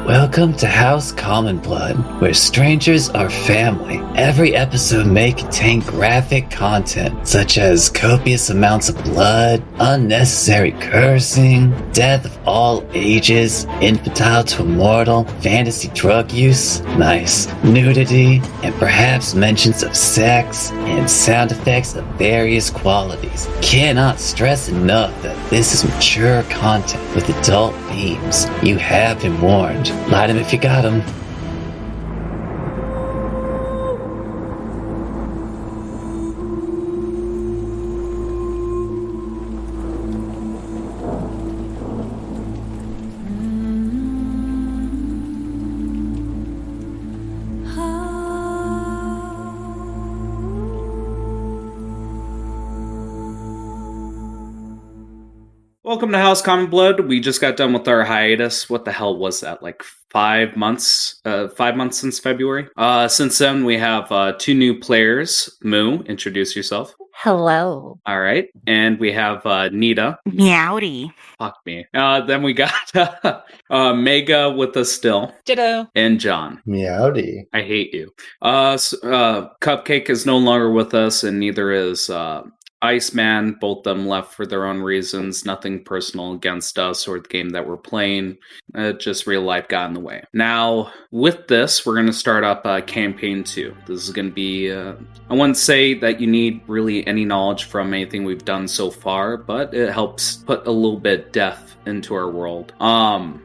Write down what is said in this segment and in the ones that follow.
Welcome to House Common Blood, where strangers are family. Every episode may contain graphic content, such as copious amounts of blood, unnecessary cursing, death of all ages, infantile to immortal, fantasy drug use, nudity, and perhaps mentions of sex, and sound effects of various qualities. Cannot stress enough that this is mature content with adult themes. You have been warned. Light him if you got him. Welcome to House Common Blood. We just got done with our hiatus. What the hell was that? Like 5 months? 5 months since February? Since then, we have 2 new players. Moo, introduce yourself. Hello. All right. And we have Nita. Meowdy. Fuck me. Then we got Mega with us still. Ditto. And John. Meowdy. I hate you. Cupcake is no longer with us, and neither is Iceman. Both of them left for their own reasons. Nothing personal against us or the game that we're playing. Just real life got in the way. Now, with this, we're going to start up Campaign 2. This is going to be... I wouldn't say that you need really any knowledge from anything we've done so far, but it helps put a little bit of depth into our world.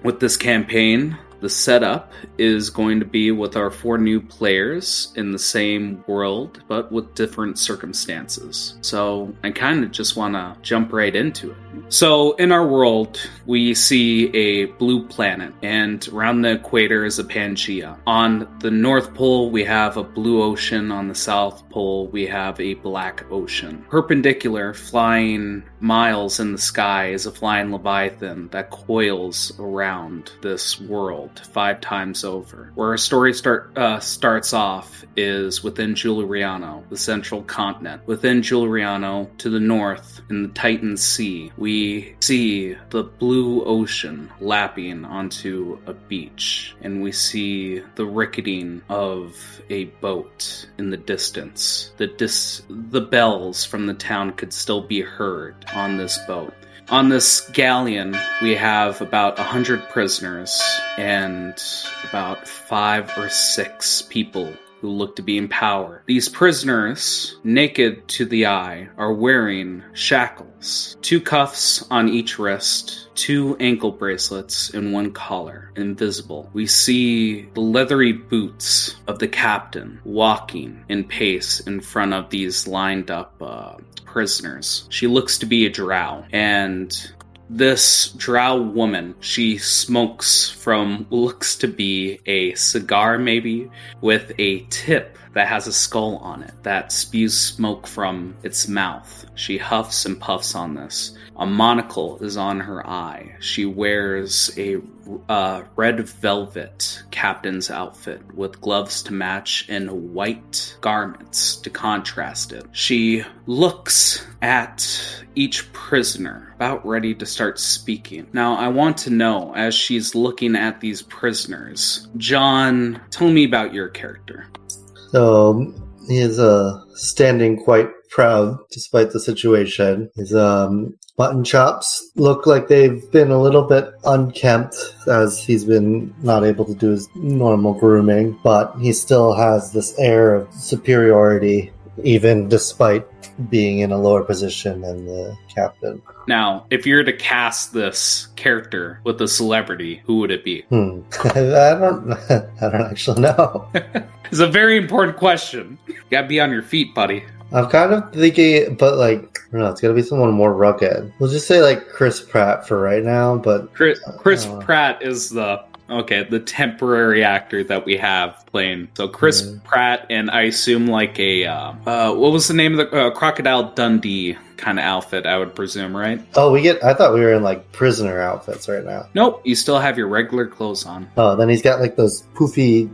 With this campaign... The setup is going to be with our 4 new players in the same world, but with different circumstances. So I kind of just want to jump right into it. So in our world, we see a blue planet, and around the equator is a Pangea. On the North Pole, we have a blue ocean. On the South Pole, we have a black ocean. Perpendicular, flying miles in the sky, is a flying leviathan that coils around this world 5 times over. Where our story starts off is within Juulriono, the central continent. Within Juulriono, to the north, in the Titan Sea, we see the blue ocean lapping onto a beach, and we see the ricketing of a boat in the distance. The bells from the town could still be heard on this boat. On this galleon, we have about 100 prisoners and about 5 or 6 people who look to be in power. These prisoners, naked to the eye, are wearing shackles. 2 cuffs on each wrist, 2 ankle bracelets, and 1 collar, invisible. We see the leathery boots of the captain walking in pace in front of these lined up prisoners. She looks to be a drow, and this drow woman, she smokes from what looks to be a cigar maybe, with a tip that has a skull on it that spews smoke from its mouth. She huffs and puffs on this. A monocle is on her eye. She wears a red velvet captain's outfit with gloves to match and white garments to contrast it. She looks at each prisoner, about ready to start speaking. Now, I want to know, as she's looking at these prisoners, John, tell me about your character. So, he is standing quite proud despite the situation. His mutton chops look like they've been a little bit unkempt as he's been not able to do his normal grooming, but he still has this air of superiority even despite being in a lower position than the captain. Now, if you were to cast this character with a celebrity, who would it be? I don't actually know. It's a very important question. You gotta be on your feet, buddy. I'm kind of thinking, but like, I don't know, it's gotta be someone more rugged. We'll just say like Chris Pratt for right now, but... Chris Pratt is the temporary actor that we have playing. So Chris Pratt, and I assume like a, what was the name of the Crocodile Dundee, kind of outfit, I would presume, right? Oh, I thought we were in like prisoner outfits right now. Nope, you still have your regular clothes on. Oh, then he's got like those poofy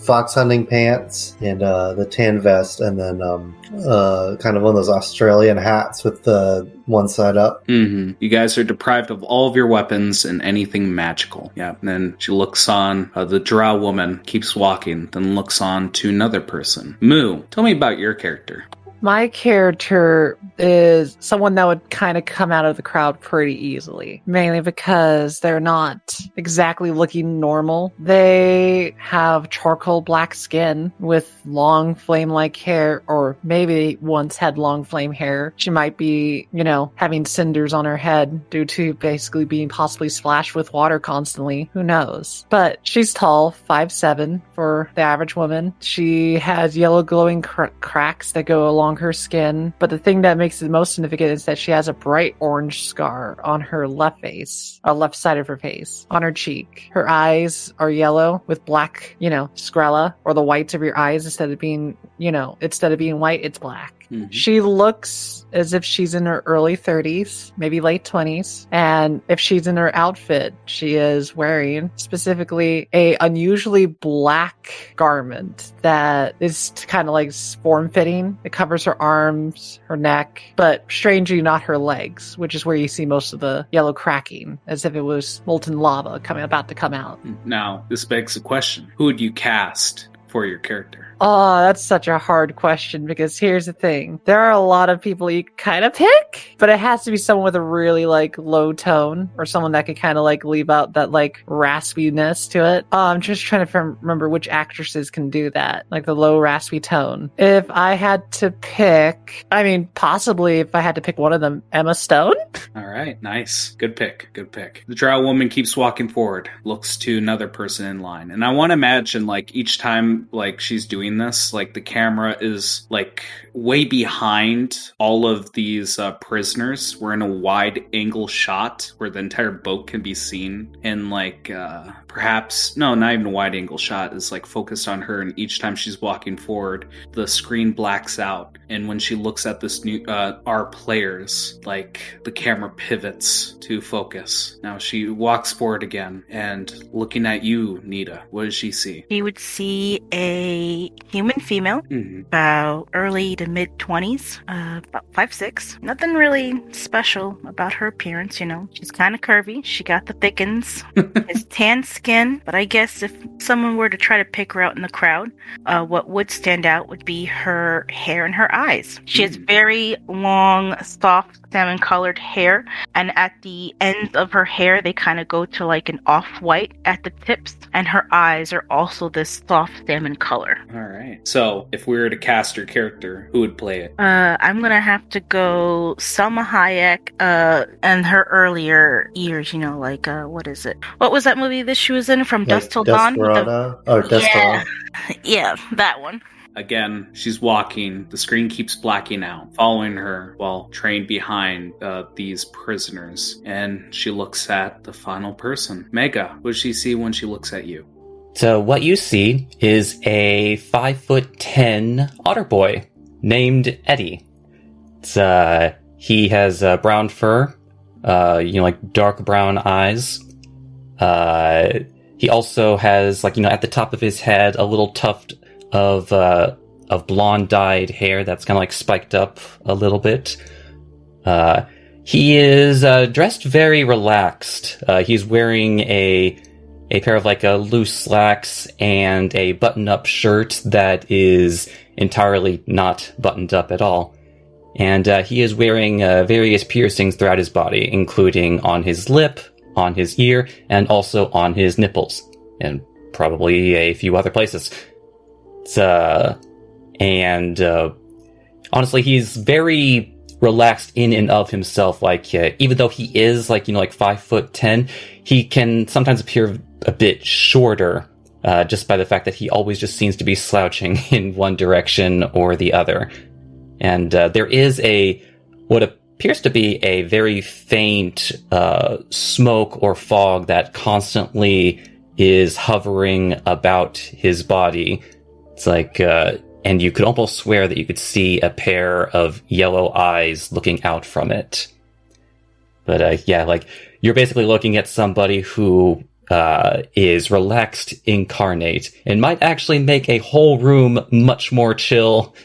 fox hunting pants and the tan vest, and then kind of one of those Australian hats with the one side up. Mm-hmm. You guys are deprived of all of your weapons and anything magical. Yeah. And then she looks on. The drow woman keeps walking, then looks on to another person. Moo, tell me about your character. My character is someone that would kind of come out of the crowd pretty easily, mainly because they're not exactly looking normal. They have charcoal black skin with long flame-like hair, or maybe once had long flame hair. She might be, having cinders on her head due to basically being possibly splashed with water constantly. Who knows? But she's tall, 5'7" for the average woman. She has yellow glowing cracks that go along her skin, but the thing that makes it most significant is that she has a bright orange scar on her left side of her face, on her cheek. Her eyes are yellow with black, scrella, or the whites of your eyes instead of being white, it's black. Mm-hmm. She looks as if she's in her early 30s, maybe late 20s. And if she's in her outfit, she is wearing specifically a unusually black garment that is kind of like form-fitting. It covers her arms, her neck, but strangely not her legs, which is where you see most of the yellow cracking, as if it was molten lava about to come out. Now, this begs the question. Who would you cast for your character? Oh, that's such a hard question, because here's the thing. There are a lot of people you kind of pick, but it has to be someone with a really low tone, or someone that could kind of leave out that raspiness to it. I'm just trying to remember which actresses can do that, the low raspy tone. If I had to pick, possibly if I had to pick one of them, Emma Stone? All right, nice. Good pick. The drow woman keeps walking forward, looks to another person in line. And I want to imagine each time she's doing this, the camera is way behind all of these prisoners. We're in a wide angle shot where the entire boat can be seen, and perhaps not even a wide angle shot, is focused on her, and each time she's walking forward the screen blacks out, and when she looks at this new our players, the camera pivots to focus. Now she walks forward again, and looking at you, Nita, what does she see? She would see a human female, about early to mid-20s, about 5'6". Nothing really special about her appearance, She's kind of curvy. She got the thickens. Has tan skin, but I guess if someone were to try to pick her out in the crowd, what would stand out would be her hair and her eyes. She has very long, soft, salmon-colored hair, and at the ends of her hair, they kind of go to an off-white at the tips, and her eyes are also this soft salmon color. All right. So, if we were to cast her character, who would play it? I'm gonna have to go Selma Hayek, and her earlier years, what is it? What was that movie that she was in, From Dusk Till Dawn? Yeah, that one. Again, she's walking. The screen keeps blacking out, following her while trained behind these prisoners. And she looks at the final person. Mega, what does she see when she looks at you? So what you see is a 5'10" otter boy named Eddie. He has brown fur, dark brown eyes. He also has at the top of his head a little tuft of blonde dyed hair that's kind of spiked up a little bit. He is dressed very relaxed. He's wearing a pair of loose slacks and a button-up shirt that is entirely not buttoned up at all. And he is wearing various piercings throughout his body, including on his lip, on his ear, and also on his nipples, and probably a few other places. Honestly, he's very relaxed in and of himself. Even though he is 5'10", he can sometimes appear a bit shorter, just by the fact that he always just seems to be slouching in one direction or the other. And there is what appears to be a very faint smoke or fog that constantly is hovering about his body. It's and you could almost swear that you could see a pair of yellow eyes looking out from it. But you're basically looking at somebody who is relaxed, incarnate, and might actually make a whole room much more chill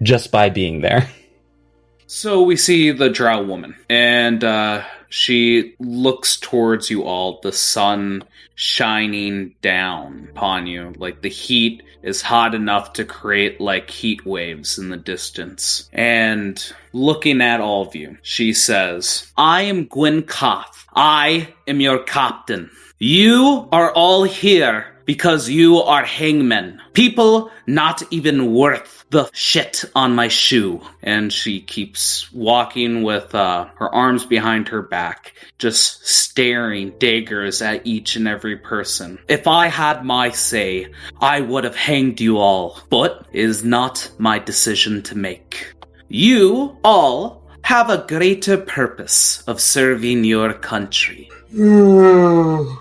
just by being there. So we see the drow woman, and she looks towards you all, the sun shining down upon you. Like, the heat is hot enough to create, like, heat waves in the distance. And looking at all of you, she says, I am Gwyn Koth. I am your captain. You are all here because you are hangmen. People not even worth the shit on my shoe. And she keeps walking with her arms behind her back, just staring daggers at each and every person. If I had my say, I would have hanged you all, but it is not my decision to make. You all have a greater purpose of serving your country.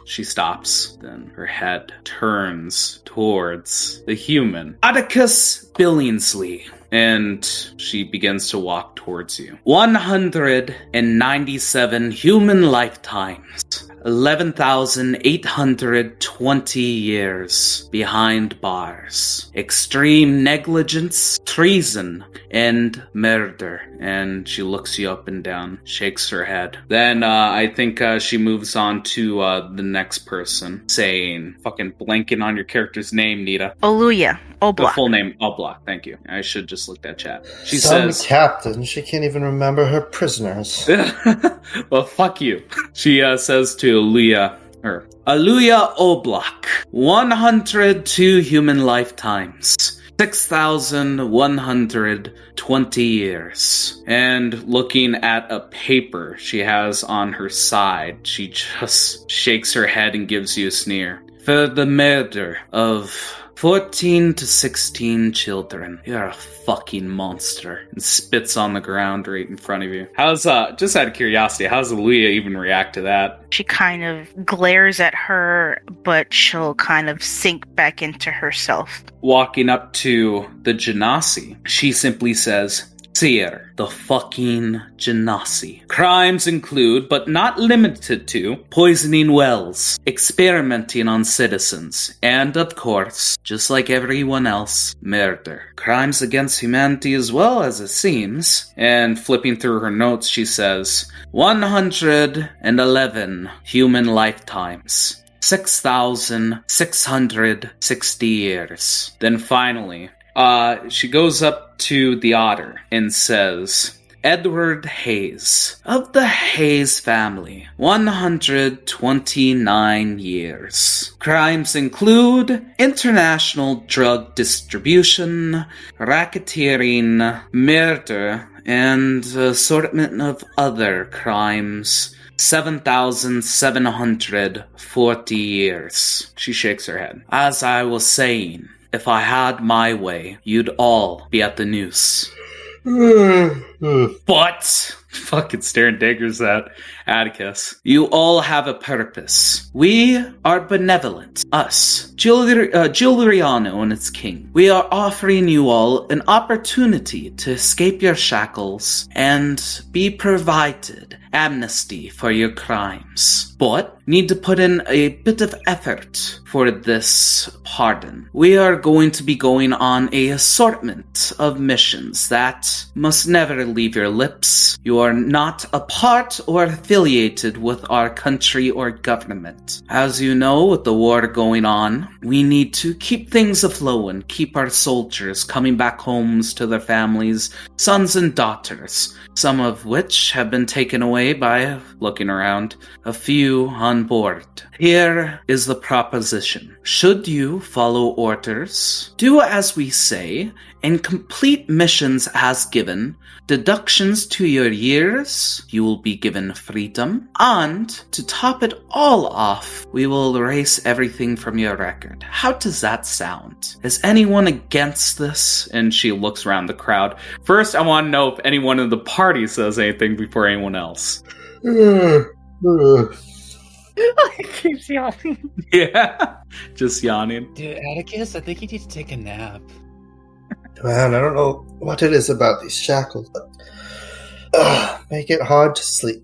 She stops, then her head turns towards the human, Atticus Billingsley, and she begins to walk towards you. 197 human lifetimes, 11,820 years behind bars, extreme negligence, treason, and murder. And she looks you up and down, shakes her head. Then I think she moves on to the next person, saying, fucking blanking on your character's name, Nita. Oluya. Oblak. The full name, Oblak, thank you. I should just look that chat. She Some says, captain, she can't even remember her prisoners. well, fuck you. She says to Oluya Oblak, 102 human lifetimes, 6,120 years. And looking at a paper she has on her side, she just shakes her head and gives you a sneer. For the murder of 14 to 16 children. You're a fucking monster. And spits on the ground right in front of you. How's, just out of curiosity, how's Oluya even react to that? She kind of glares at her, but she'll kind of sink back into herself. Walking up to the Genasi, she simply says, Seer, the fucking Genasi. Crimes include, but not limited to, poisoning wells, experimenting on citizens, and, of course, just like everyone else, murder. Crimes against humanity as well, as it seems. And flipping through her notes, she says, 111 human lifetimes. 6,660 years. Then finally, she goes up to the otter and says, Edward Hayes, of the Hayes family, 129 years. Crimes include international drug distribution, racketeering, murder, and assortment of other crimes. 7,740 years. She shakes her head. As I was saying, if I had my way, you'd all be at the noose. But, fucking staring daggers at Atticus, you all have a purpose. We are benevolent. Us, Juulriono and its king. We are offering you all an opportunity to escape your shackles and be provided amnesty for your crimes. But need to put in a bit of effort for this pardon. We are going to be going on a assortment of missions that must never leave your lips. You are not a part or affiliated with our country or government. As you know, with the war going on, we need to keep things afloat and keep our soldiers coming back homes to their families, sons and daughters, some of which have been taken away by, looking around, a few on board. Here is the proposition. Should you follow orders, do as we say, and complete missions as given, deductions to your years, you will be given freedom, and to top it all off, we will erase everything from your record. How does that sound? Is anyone against this? And she looks around the crowd. First, I want to know if anyone in the party says anything before anyone else. He keeps yawning. Yeah, just yawning. Dude, Atticus, I think you need to take a nap. Man, I don't know what it is about these shackles, but make it hard to sleep.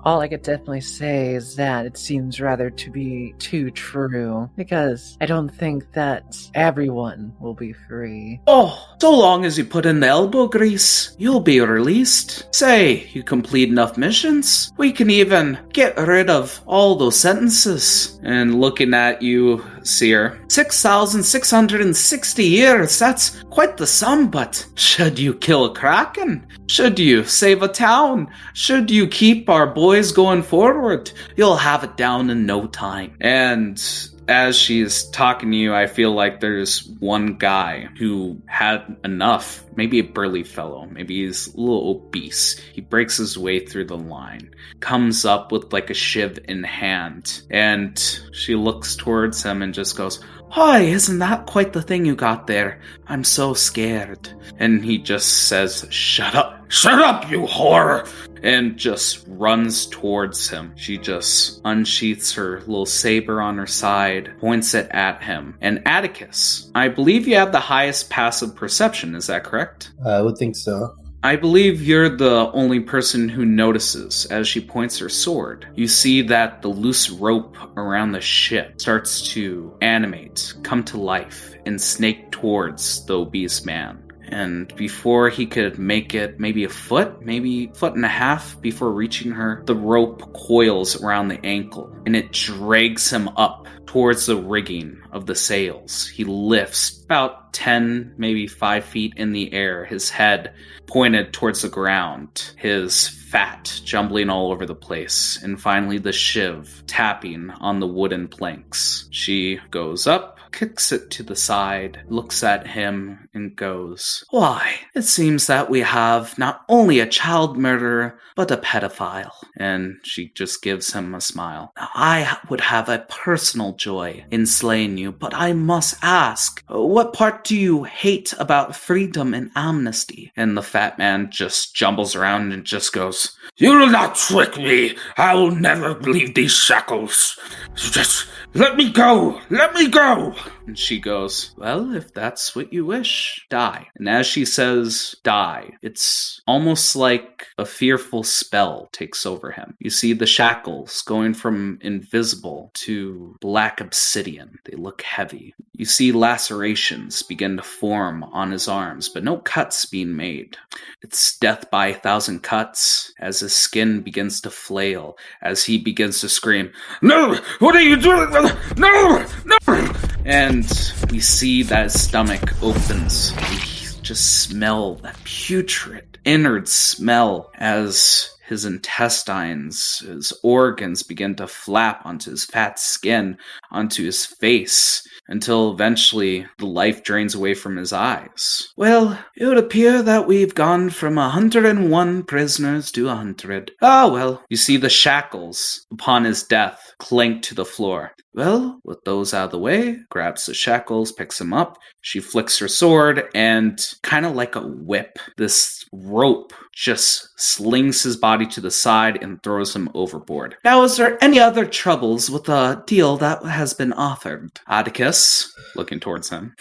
All I could definitely say is that it seems rather to be too true, because I don't think that everyone will be free. Oh, so long as you put in the elbow grease, you'll be released. Say, you complete enough missions, we can even get rid of all those sentences. And looking at you, Seer, 6,660 years, that's quite the sum, but should you kill a kraken? Should you save a town? Should you keep our boys going forward? You'll have it down in no time. And as she's talking to you, I feel like there's one guy who had enough. Maybe a burly fellow. Maybe he's a little obese. He breaks his way through the line. Comes up with like a shiv in hand. And she looks towards him and just goes, "Hi, isn't that quite the thing you got there? I'm so scared." And he just says, "Shut up, you whore!" And just runs towards him. She just unsheaths her little saber on her side, points it at him. And Atticus, I believe you have the highest passive perception, is that correct? I would think so. I believe you're the only person who notices as she points her sword. You see that the loose rope around the ship starts to animate, come to life, and snake towards the obese man. And before he could make it maybe a foot, maybe foot and a half before reaching her, the rope coils around the ankle and it drags him up towards the rigging of the sails. He lifts about 10, maybe 5 feet in the air, his head pointed towards the ground, his fat jumbling all over the place, and finally the shiv tapping on the wooden planks. She goes up, kicks it to the side, looks at him, and goes, "Why, it seems that we have not only a child murderer, but a pedophile." And she just gives him a smile. "Now, I would have a personal joy in slaying you, but I must ask, what part do you hate about freedom and amnesty?" And the fat man just jumbles around and just goes, "You will not trick me. I will never leave these shackles. Just let me go. Let me go." And she goes, "Well, if that's what you wish, die." And as she says die, it's almost like a fearful spell takes over him. You see the shackles going from invisible to black obsidian. They look heavy. You see lacerations begin to form on his arms, but no cuts being made. It's death by 1,000 cuts as his skin begins to flail, as he begins to scream, "No! What are you doing? No! No!" And we see that his stomach opens. We just smell that putrid, innard smell as his intestines, his organs begin to flap onto his fat skin, onto his face, until eventually the life drains away from his eyes. "Well, it would appear that we've gone from 101 prisoners to 100. Ah, well, you see the shackles upon his death clank to the floor. Well, with those out of the way, grabs the shackles, picks them up. She flicks her sword, and kind of like a whip, this rope just slings his body to the side and throws him overboard. "Now, is there any other troubles with the deal that has been offered?" Atticus, looking towards him.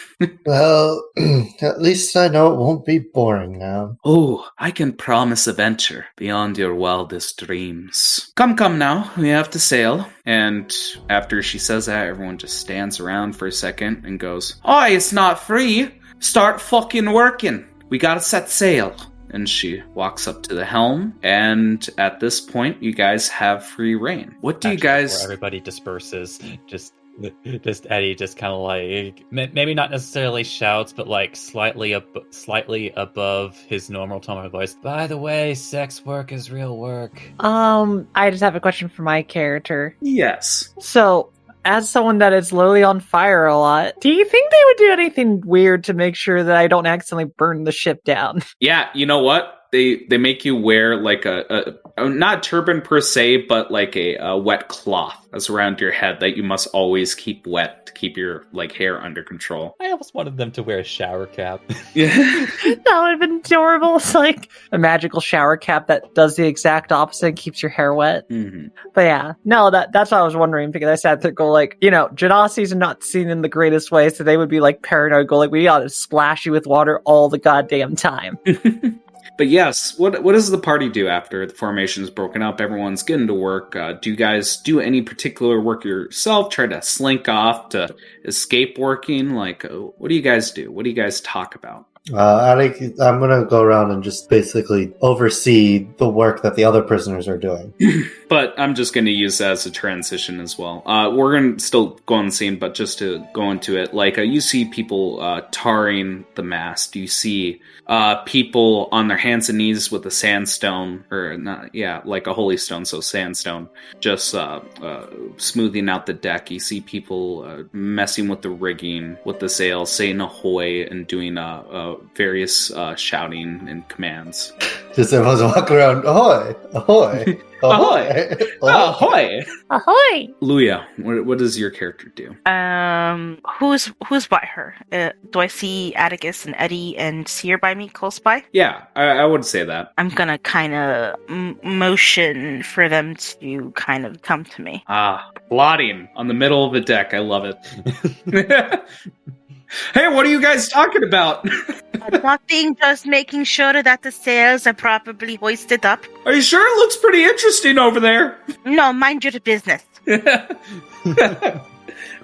Well, at least I know it won't be boring now. "Oh, I can promise adventure beyond your wildest dreams. Come now, we have to sail." And after she says that, everyone just stands around for a second and goes, "Oh, it's not free. Start fucking working. We gotta set sail." And she walks up to the helm, and at this point, you guys have free reign. What do you guys... Before everybody disperses, just Eddie just kind of like, maybe not necessarily shouts, but like slightly above his normal tone of voice. "By the way, sex work is real work." I just have a question for my character. Yes. So, as someone that is literally on fire a lot, do you think they would do anything weird to make sure that I don't accidentally burn the ship down? Yeah, you know what? they make you wear like a not turban per se, but like a wet cloth that's around your head that you must always keep wet to keep your like hair under control. I almost wanted them to wear a shower cap. Yeah. That would have been adorable. It's like a magical shower cap that does the exact opposite and keeps your hair wet. Mm-hmm. But yeah, no, that's what I was wondering, because I sat there go like, Genasi's are not seen in the greatest way, so they would be like paranoid, go like, we ought to splash you with water all the goddamn time. But yes, what does the party do after the formation is broken up? Everyone's getting to work. Do you guys do any particular work yourself? Try to slink off to escape working? Like, what do you guys do? What do you guys talk about? I'm going to go around and just basically oversee the work that the other prisoners are doing. But I'm just going to use that as a transition as well. We're going to still go on the scene, but just to go into it, like you see people tarring the mast. You see people on their hands and knees with a sandstone, or not, yeah, like a holy stone, so sandstone, just smoothing out the deck. You see people messing with the rigging, with the sails, saying ahoy, and doing various shouting and commands. Just everyone's walking around, ahoy, ahoy, ahoy, Ahoy! Ahoy! Luya, what does your character do? Who's by her? Do I see Atticus and Eddie and Seer by me close by? Yeah, I would say that. I'm gonna kind of motion for them to kind of come to me. Plotting on the middle of the deck. I love it. Hey, what are you guys talking about? Nothing, just making sure that the sails are properly hoisted up. Are you sure? It looks pretty interesting over there. No, mind your business.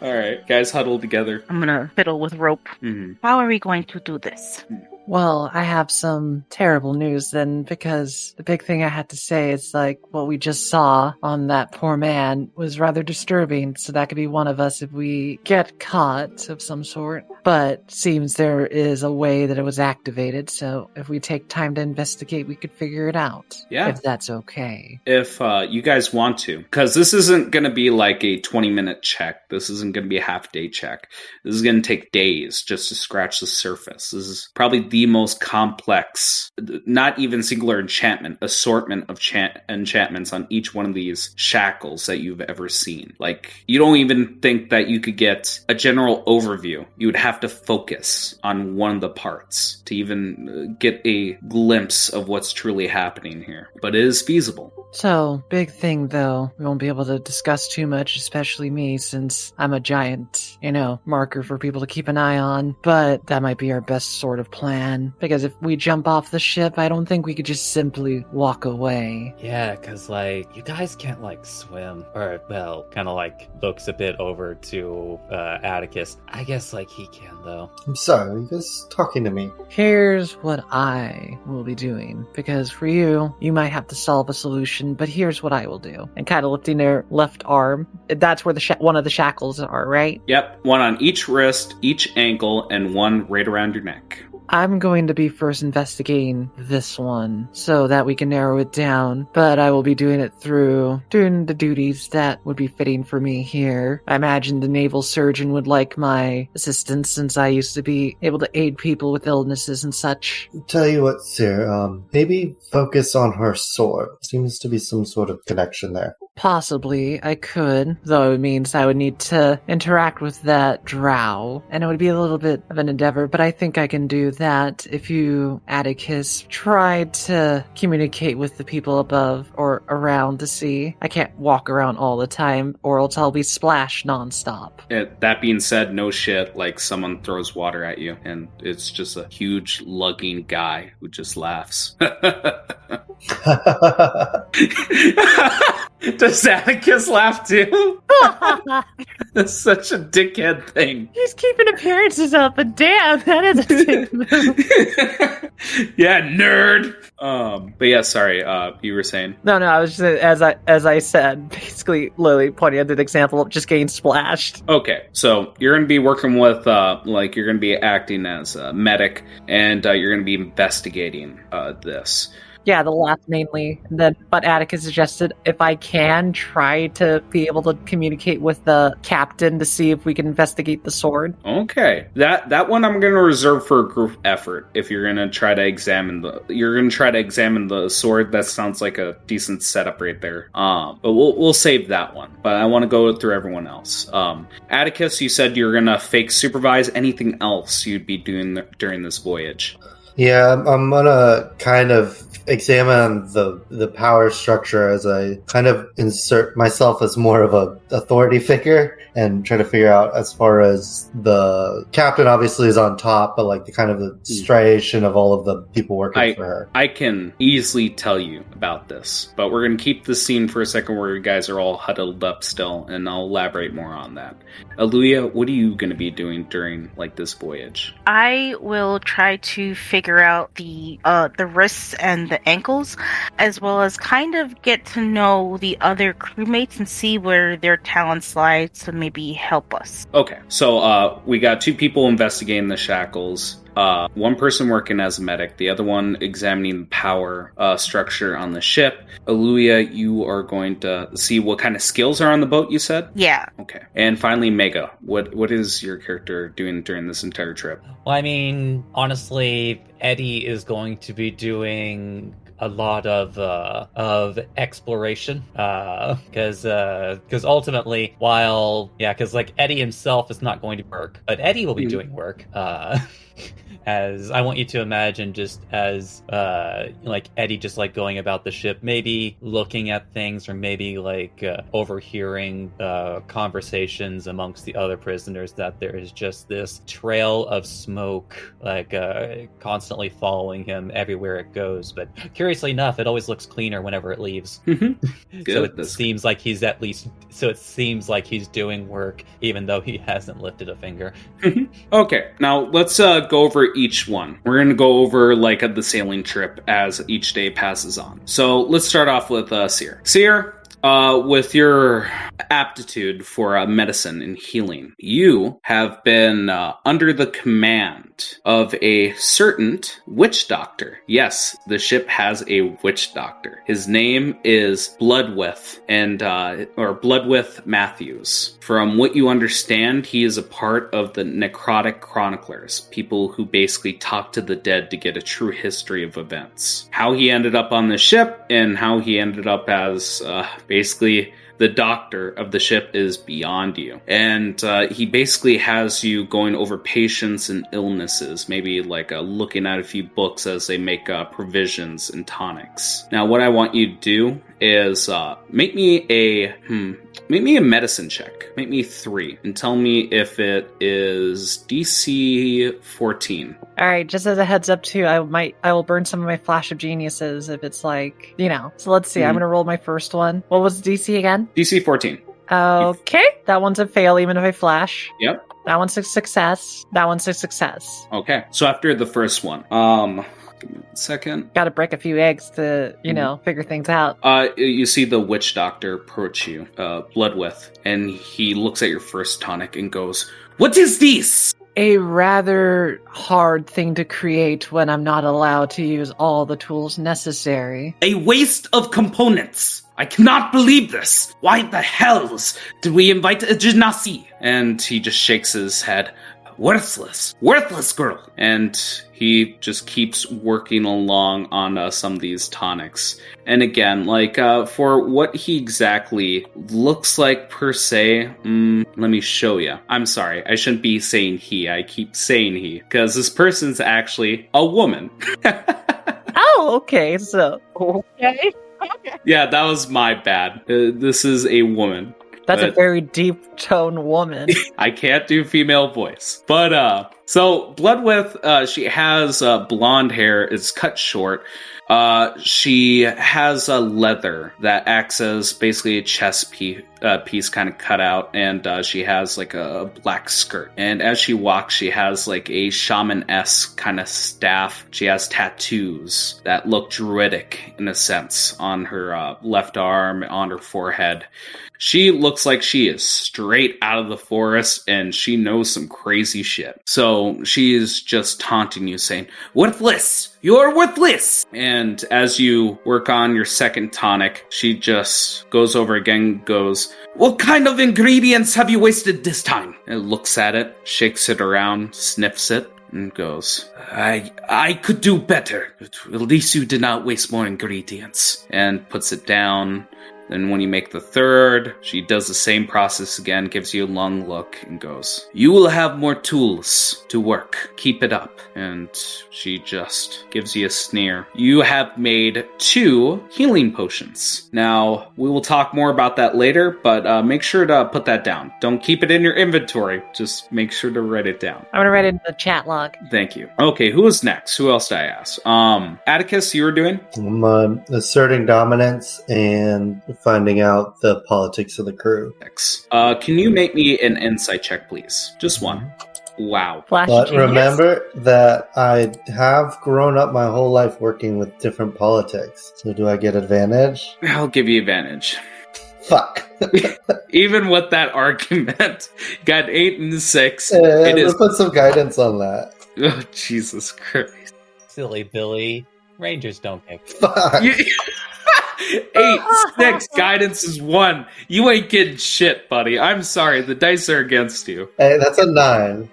All right, guys huddle together. I'm gonna fiddle with rope. Mm-hmm. How are we going to do this? Well, I have some terrible news then, because the big thing I had to say is like what we just saw on that poor man was rather disturbing. So that could be one of us if we get caught of some sort. But seems there is a way that it was activated. So if we take time to investigate, we could figure it out. Yeah. If that's okay. If you guys want to. Because this isn't going to be like a 20-minute check. This isn't going to be a half-day check. This is going to take days just to scratch the surface. This is probably the most complex, not even singular enchantment, assortment of enchantments on each one of these shackles that you've ever seen. Like, you don't even think that you could get a general overview. You would have to focus on one of the parts to even get a glimpse of what's truly happening here. But it is feasible. So, big thing though, we won't be able to discuss too much, especially me, since I'm a giant, marker for people to keep an eye on. But that might be our best sort of plan, because if we jump off the ship, I don't think we could just simply walk away. Yeah, because, you guys can't, swim. Or, well, kind of, looks a bit over to Atticus. I guess, he can, though. I'm sorry, are you guys talking to me? Here's what I will be doing, because for you, you might have to solve a solution, but here's what I will do. And kind of lifting their left arm, that's where one of the shackles are, right? Yep, one on each wrist, each ankle, and one right around your neck. I'm going to be first investigating this one so that we can narrow it down, but I will be doing it through doing the duties that would be fitting for me here. I imagine the naval surgeon would like my assistance since I used to be able to aid people with illnesses and such. Tell you what, sir, maybe focus on her sword. Seems to be some sort of connection there. Possibly, I could, though it means I would need to interact with that drow, and it would be a little bit of an endeavor, but I think I can do that if you, Atticus, try to communicate with the people above or around to see. I can't walk around all the time, or else I'll be splashed nonstop. That being said, no shit, someone throws water at you, and it's just a huge lugging guy who just laughs. Does Atticus laugh too? That's such a dickhead thing. He's keeping appearances up, but damn, that is a dick move. Yeah, nerd. But yeah, sorry. You were saying? No, I was just as I said, basically, Lily pointing at an example of just getting splashed. Okay, so you're going to be working with, you're going to be acting as a medic, and you're going to be investigating this. Yeah, the laugh mainly. But Atticus suggested if I can try to be able to communicate with the captain to see if we can investigate the sword. Okay, that one I'm going to reserve for a group effort. If you're going to try to examine the sword, that sounds like a decent setup right there. But we'll save that one. But I want to go through everyone else. Atticus, you said you're going to fake supervise. Anything else you'd be doing during this voyage? Yeah, I'm gonna kind of examine the power structure as I kind of insert myself as more of a authority figure and try to figure out, as far as the captain obviously is on top, but like the kind of the striation of all of the people working for her. I can easily tell you about this, but we're going to keep the scene for a second where you guys are all huddled up still, and I'll elaborate more on that. Aluya, what are you going to be doing during like this voyage? I will try to figure out the wrists and the ankles, as well as kind of get to know the other crewmates and see where their talents lie to maybe help us. Okay, so we got 2 people investigating the shackles. One person working as a medic, the other one examining the power structure on the ship. Aluya, you are going to see what kind of skills are on the boat, you said? Yeah. Okay. And finally, Mega, what is your character doing during this entire trip? Well, I mean, honestly, Eddie is going to be doing a lot of exploration, because ultimately, because like Eddie himself is not going to work, but Eddie will be doing work. As I want you to imagine, just as like Eddie just like going about the ship, maybe looking at things, or maybe like overhearing conversations amongst the other prisoners, that there is just this trail of smoke like constantly following him everywhere it goes. But curiously enough, it always looks cleaner whenever it leaves. So it seems like he's doing work, even though he hasn't lifted a finger. Okay, now let's go over each one. We're going to go over like the sailing trip as each day passes on. So let's start off with Seer. Seer, with your aptitude for medicine and healing, you have been under the command of a certain witch doctor. Yes, the ship has a witch doctor. His name is Bloodwith, or Bloodwith Matthews. From what you understand, he is a part of the Necrotic Chroniclers, people who basically talk to the dead to get a true history of events. How he ended up on the ship and how he ended up as basically the doctor of the ship is beyond you. And he basically has you going over patients and illnesses, maybe like looking at a few books as they make provisions and tonics. Now, what I want you to do is make me a medicine check. Make me 3 and tell me if it is DC 14. All right, just as a heads up too, I will burn some of my flash of geniuses if it's like, So let's see. I'm going to roll my first one. What was DC again? DC 14. Okay. That one's a fail even if I flash. Yep. That one's a success. That one's a success. Okay. So after the first one, give me a second. Got to break a few eggs to, figure things out. You see the witch doctor approach you, Bloodwith, and he looks at your first tonic and goes, "What is this?" A rather hard thing to create when I'm not allowed to use all the tools necessary. A waste of components. I cannot believe this. Why the hells did we invite a Genasi? And he just shakes his head. Worthless girl. And he just keeps working along on some of these tonics. And again, for what he exactly looks like per se, let me show you. I'm sorry, I shouldn't be saying he. I keep saying he, because this person's actually a woman. Oh, okay, so... Okay. Yeah, that was my bad. This is a woman. That's a very deep tone woman. I can't do female voice. But, so Bloodwith, she has blonde hair. It's cut short. She has a leather that acts as basically a chess piece kind of cut out, and she has like a black skirt. And as she walks, she has like a shaman-esque kind of staff. She has tattoos that look druidic in a sense on her left arm, on her forehead. She looks like she is straight out of the forest, and she knows some crazy shit. So So she is just taunting you, saying, "Worthless! You're worthless!" And as you work on your second tonic, she just goes over again, goes, "What kind of ingredients have you wasted this time?" And looks at it, shakes it around, sniffs it, and goes, I could do better. At least you did not waste more ingredients. And puts it down. Then when you make the third, she does the same process again, gives you a long look, and goes, "You will have more tools to work. Keep it up." And she just gives you a sneer. You have made 2 healing potions. Now, we will talk more about that later, but make sure to put that down. Don't keep it in your inventory. Just make sure to write it down. I'm going to write it in the chat log. Thank you. Okay, who is next? Who else did I ask? Atticus, you were doing? I'm asserting dominance and finding out the politics of the crew. Can you make me an insight check, please? Just one. Wow. But remember that I have grown up my whole life working with different politics. So do I get advantage? I'll give you advantage. Fuck. Even with that argument, got 8 and 6. Let's put some guidance on that. Oh, Jesus Christ. Silly Billy. Rangers don't pick. Fuck. 8, 6, guidance is 1. You ain't getting shit, buddy. I'm sorry, the dice are against you. Hey, that's a 9.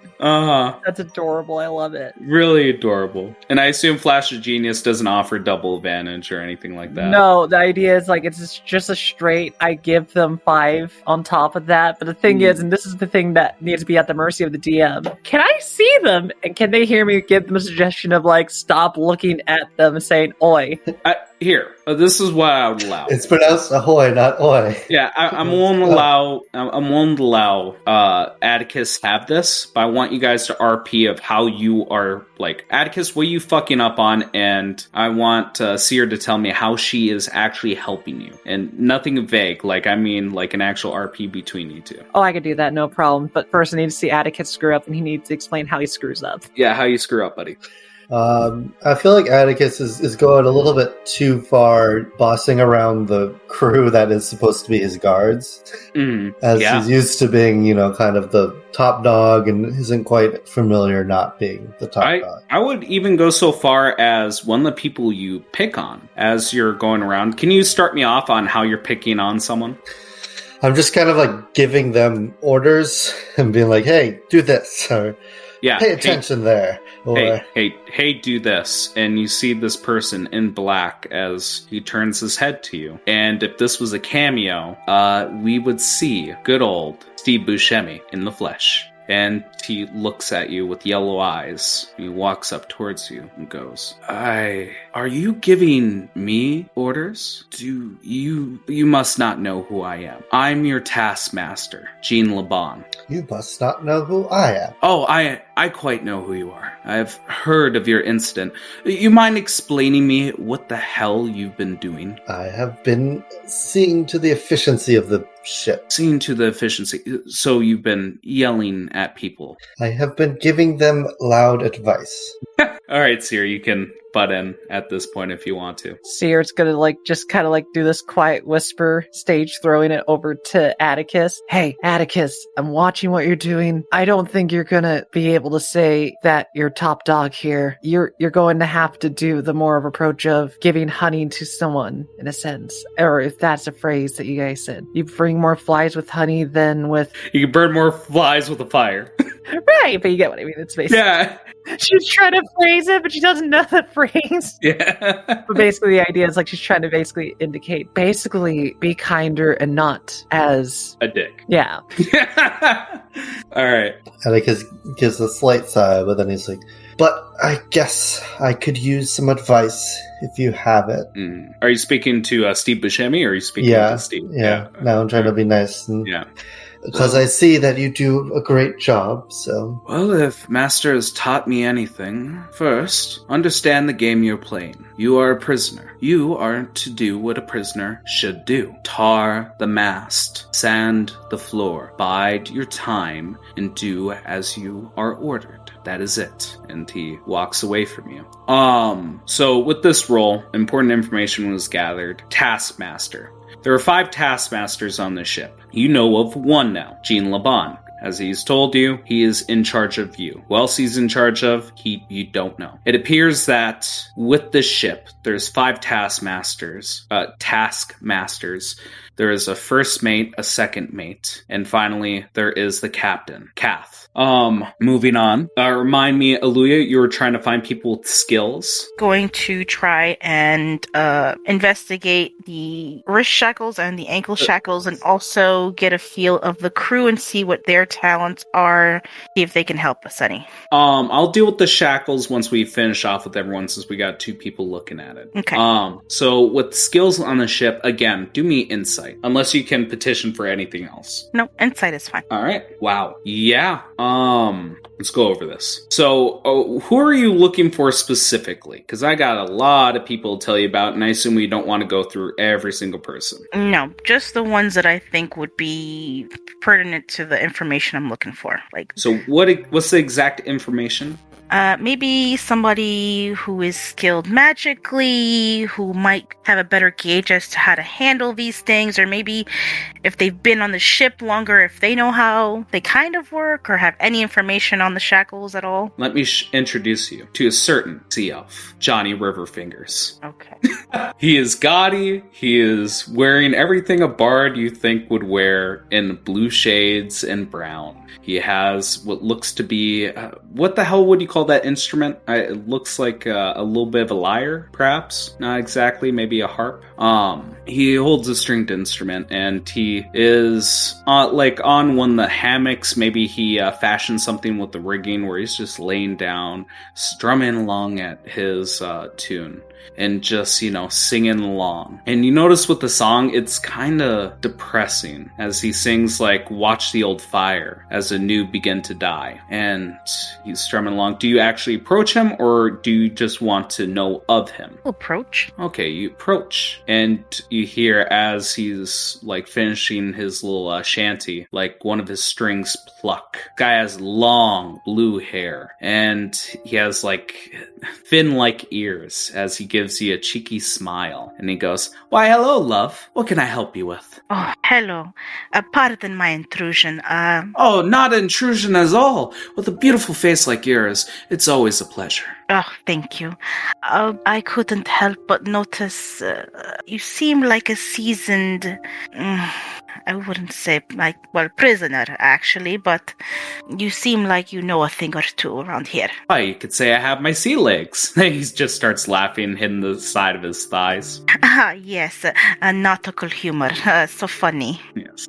That's adorable. I love it. Really adorable. And I assume Flash of Genius doesn't offer double advantage or anything like that. No, the idea is like it's just a straight, I give them 5 on top of that. But the thing is, and this is the thing that needs to be at the mercy of the DM, can I see them? And can they hear me give them a suggestion of like, stop looking at them and saying, oi? Here, this is what I would allow. It's pronounced ahoy, not oi. Yeah, I'm willing to allow. I'm willing to allow Atticus have this, but I want you guys to RP of how you are like Atticus. What are you fucking up on? And I want Seer to tell me how she is actually helping you, and nothing vague. Like I mean, like an actual RP between you two. Oh, I could do that, no problem. But first, I need to see Atticus screw up, and he needs to explain how he screws up. Yeah, how you screw up, buddy. I feel like Atticus is going a little bit too far, bossing around the crew that is supposed to be his guards. He's used to being, kind of the top dog and isn't quite familiar not being the top dog. I would even go so far as one of the people you pick on as you're going around. Can you start me off on how you're picking on someone? I'm just kind of like giving them orders and being like, hey, do this, or pay attention there. Or, hey, do this. And you see this person in black as he turns his head to you. And if this was a cameo, we would see good old Steve Buscemi in the flesh. And he looks at you with yellow eyes. He walks up towards you and goes, are you giving me orders? You must not know who I am. I'm your taskmaster, Jean Laban. You must not know who I am. Oh, I quite know who you are. I've heard of your incident. You mind explaining me what the hell you've been doing? I have been seeing to the efficiency of the ship. Seeing to the efficiency. So you've been yelling at people. I have been giving them loud advice. All right, Seer, you can butt in at this point if you want to. Seer's gonna just kind of do this quiet whisper, stage throwing it over to Atticus. Hey, Atticus, I'm watching what you're doing. I don't think you're gonna be able to say that you're top dog here. You're going to have to do the more of approach of giving honey to someone, in a sense. Or if that's a phrase that you guys said. You bring more flies with honey than with... You can burn more flies with a fire. Right, but you get what I mean. It's basically... Yeah. She's trying to phrase it, but she doesn't know the phrase. Yeah. But basically the idea is she's trying to basically indicate, be kinder and not as... a dick. Yeah. All right. Atticus gives a slight sigh, but then he's like, but I guess I could use some advice if you have it. Are you speaking to Steve Buscemi, or are you speaking to Steve? Yeah. Now I'm trying to be nice. Yeah. Because I see that you do a great job, so... Well, if Master has taught me anything, first, understand the game you're playing. You are a prisoner. You are to do what a prisoner should do. Tar the mast, sand the floor, bide your time, and do as you are ordered. That is it. And he walks away from you. So with this role, important information was gathered. Taskmaster. There are 5 taskmasters on the ship. You know of one now, Jean Laban. As he's told you, he is in charge of you. Who else he's in charge of, you don't know. It appears that with this ship, there's 5 taskmasters. There is a first mate, a second mate, and finally there is the captain, Kath. Moving on. Remind me, Aluya, you were trying to find people with skills. Going to try and investigate the wrist shackles and the ankle shackles, and also get a feel of the crew and see what their talents are, see if they can help us any. I'll deal with the shackles once we finish off with everyone, since we got 2 people looking at it. Okay. So with skills on the ship, again, do me insight, unless you can petition for anything else. No, insight is fine. All right. Wow. Yeah. Let's go over this. So, who are you looking for specifically? Because I got a lot of people to tell you about, and I assume we don't want to go through every single person. No, just the ones that I think would be pertinent to the information I'm looking for. So, what's the exact information? Maybe somebody who is skilled magically, who might have a better gauge as to how to handle these things, or maybe if they've been on the ship longer, if they know how they kind of work, or have any information on the shackles at all. Let me introduce you to a certain sea elf, Johnny Riverfingers. Okay. He is gaudy. He is wearing everything a bard you think would wear in blue shades and brown. He has what looks to be... what the hell would you call that instrument? It looks like a little bit of a lyre, perhaps. Not exactly, maybe a harp. He holds a stringed instrument, and he is on one of the hammocks. Maybe he fashioned something with the rigging where he's just laying down, strumming along at his tune. And just, singing along. And you notice with the song, it's kind of depressing as he sings Watch the Old Fire as the new begin to die. And he's strumming along. Do you actually approach him, or do you just want to know of him? Approach. Okay, you approach. And you hear as he's finishing his little shanty, one of his strings pluck. Guy has long blue hair. And he has fin-like ears as he gives you a cheeky smile. And he goes, "Why, hello, love. What can I help you with?" Oh, hello. Pardon my intrusion. Oh, not an intrusion at all. With a beautiful face like yours, it's always a pleasure. Oh, thank you. I couldn't help but notice you seem like a seasoned... I wouldn't say prisoner, actually, but you seem like you know a thing or two around here. Why, you could say I have my sea legs. He just starts laughing, hitting the side of his thighs. Ah, yes, nautical humor. So funny. Yes.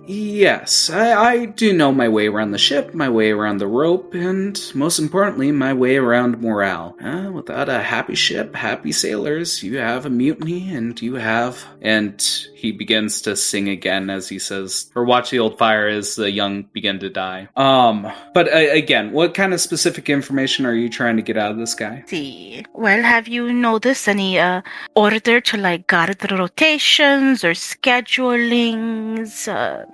Yes, I do know my way around the ship, my way around the rope, and most importantly, my way around morale. Without a happy ship, happy sailors, you have a mutiny, and you have... And he begins to sing again as he says, "For watch the old fire as the young begin to die." But again, what kind of specific information are you trying to get out of this guy? See, well, have you noticed any order to guard the rotations or schedulings,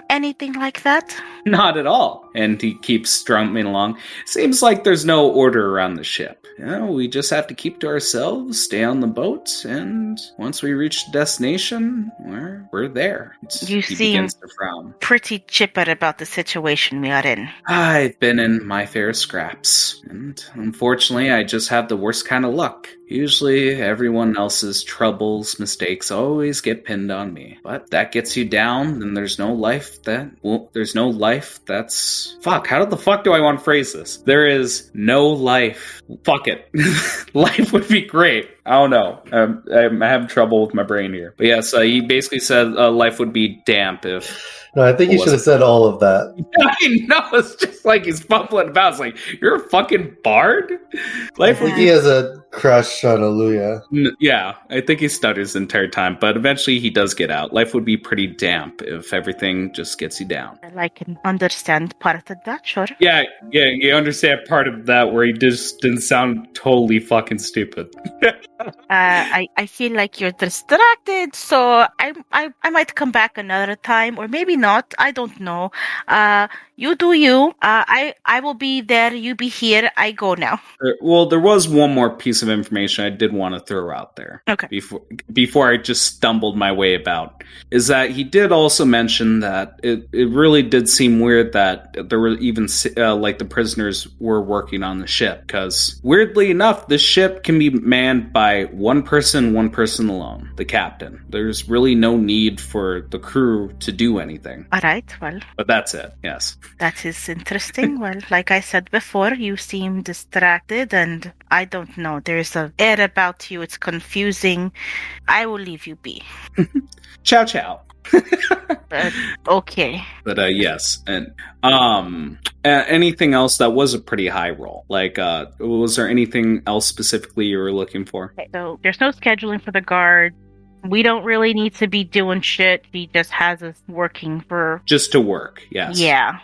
anything like that? Not at all. And he keeps strumming along. Seems like there's no order around the ship. We just have to keep to ourselves, stay on the boat, and once we reach the destination, we're there. You seem begins to frown. Pretty chipper about the situation we are in. I've been in my fair scraps, and unfortunately, I just have the worst kind of luck. Usually, everyone else's troubles, mistakes always get pinned on me. But that gets you down, then there's no life that's... Fuck, how the fuck do I want to phrase this? There is no life. Fuck it. Life would be great. I don't know. I'm having trouble with my brain here. But yes, he basically said life would be damp if... No, I think you should have said all of that. I know, it's just he's fumbling about. It's like, you're a fucking bard? I think he has a crush on Aluya. Yeah, I think he stutters the entire time, but eventually he does get out. Life would be pretty damp if everything just gets you down. I can understand part of that, sure. Yeah, you understand part of that where he just didn't sound totally fucking stupid. I feel like you're distracted, so I might come back another time, or maybe not. I don't know. you do you. I will be there. You be here. I go now. Well, there was one more piece of information I did want to throw out there. Okay. Before I just stumbled my way about, is that he did also mention that it really did seem weird that there were even like the prisoners were working on the ship, because weirdly enough, the ship can be manned by one person alone, the captain. There's really no need for the crew to do anything. All right, well. But that's it, yes. That is interesting. Well, like I said before, you seem distracted, and I don't know. There's an air about you. It's confusing. I will leave you be. Ciao, ciao. Okay. But yes, and anything else? That was a pretty high roll. Like, was there anything else specifically you were looking for? Okay, so there's no scheduling for the guard. We don't really need to be doing shit. He just has us working for... Just to work, yes. Yeah.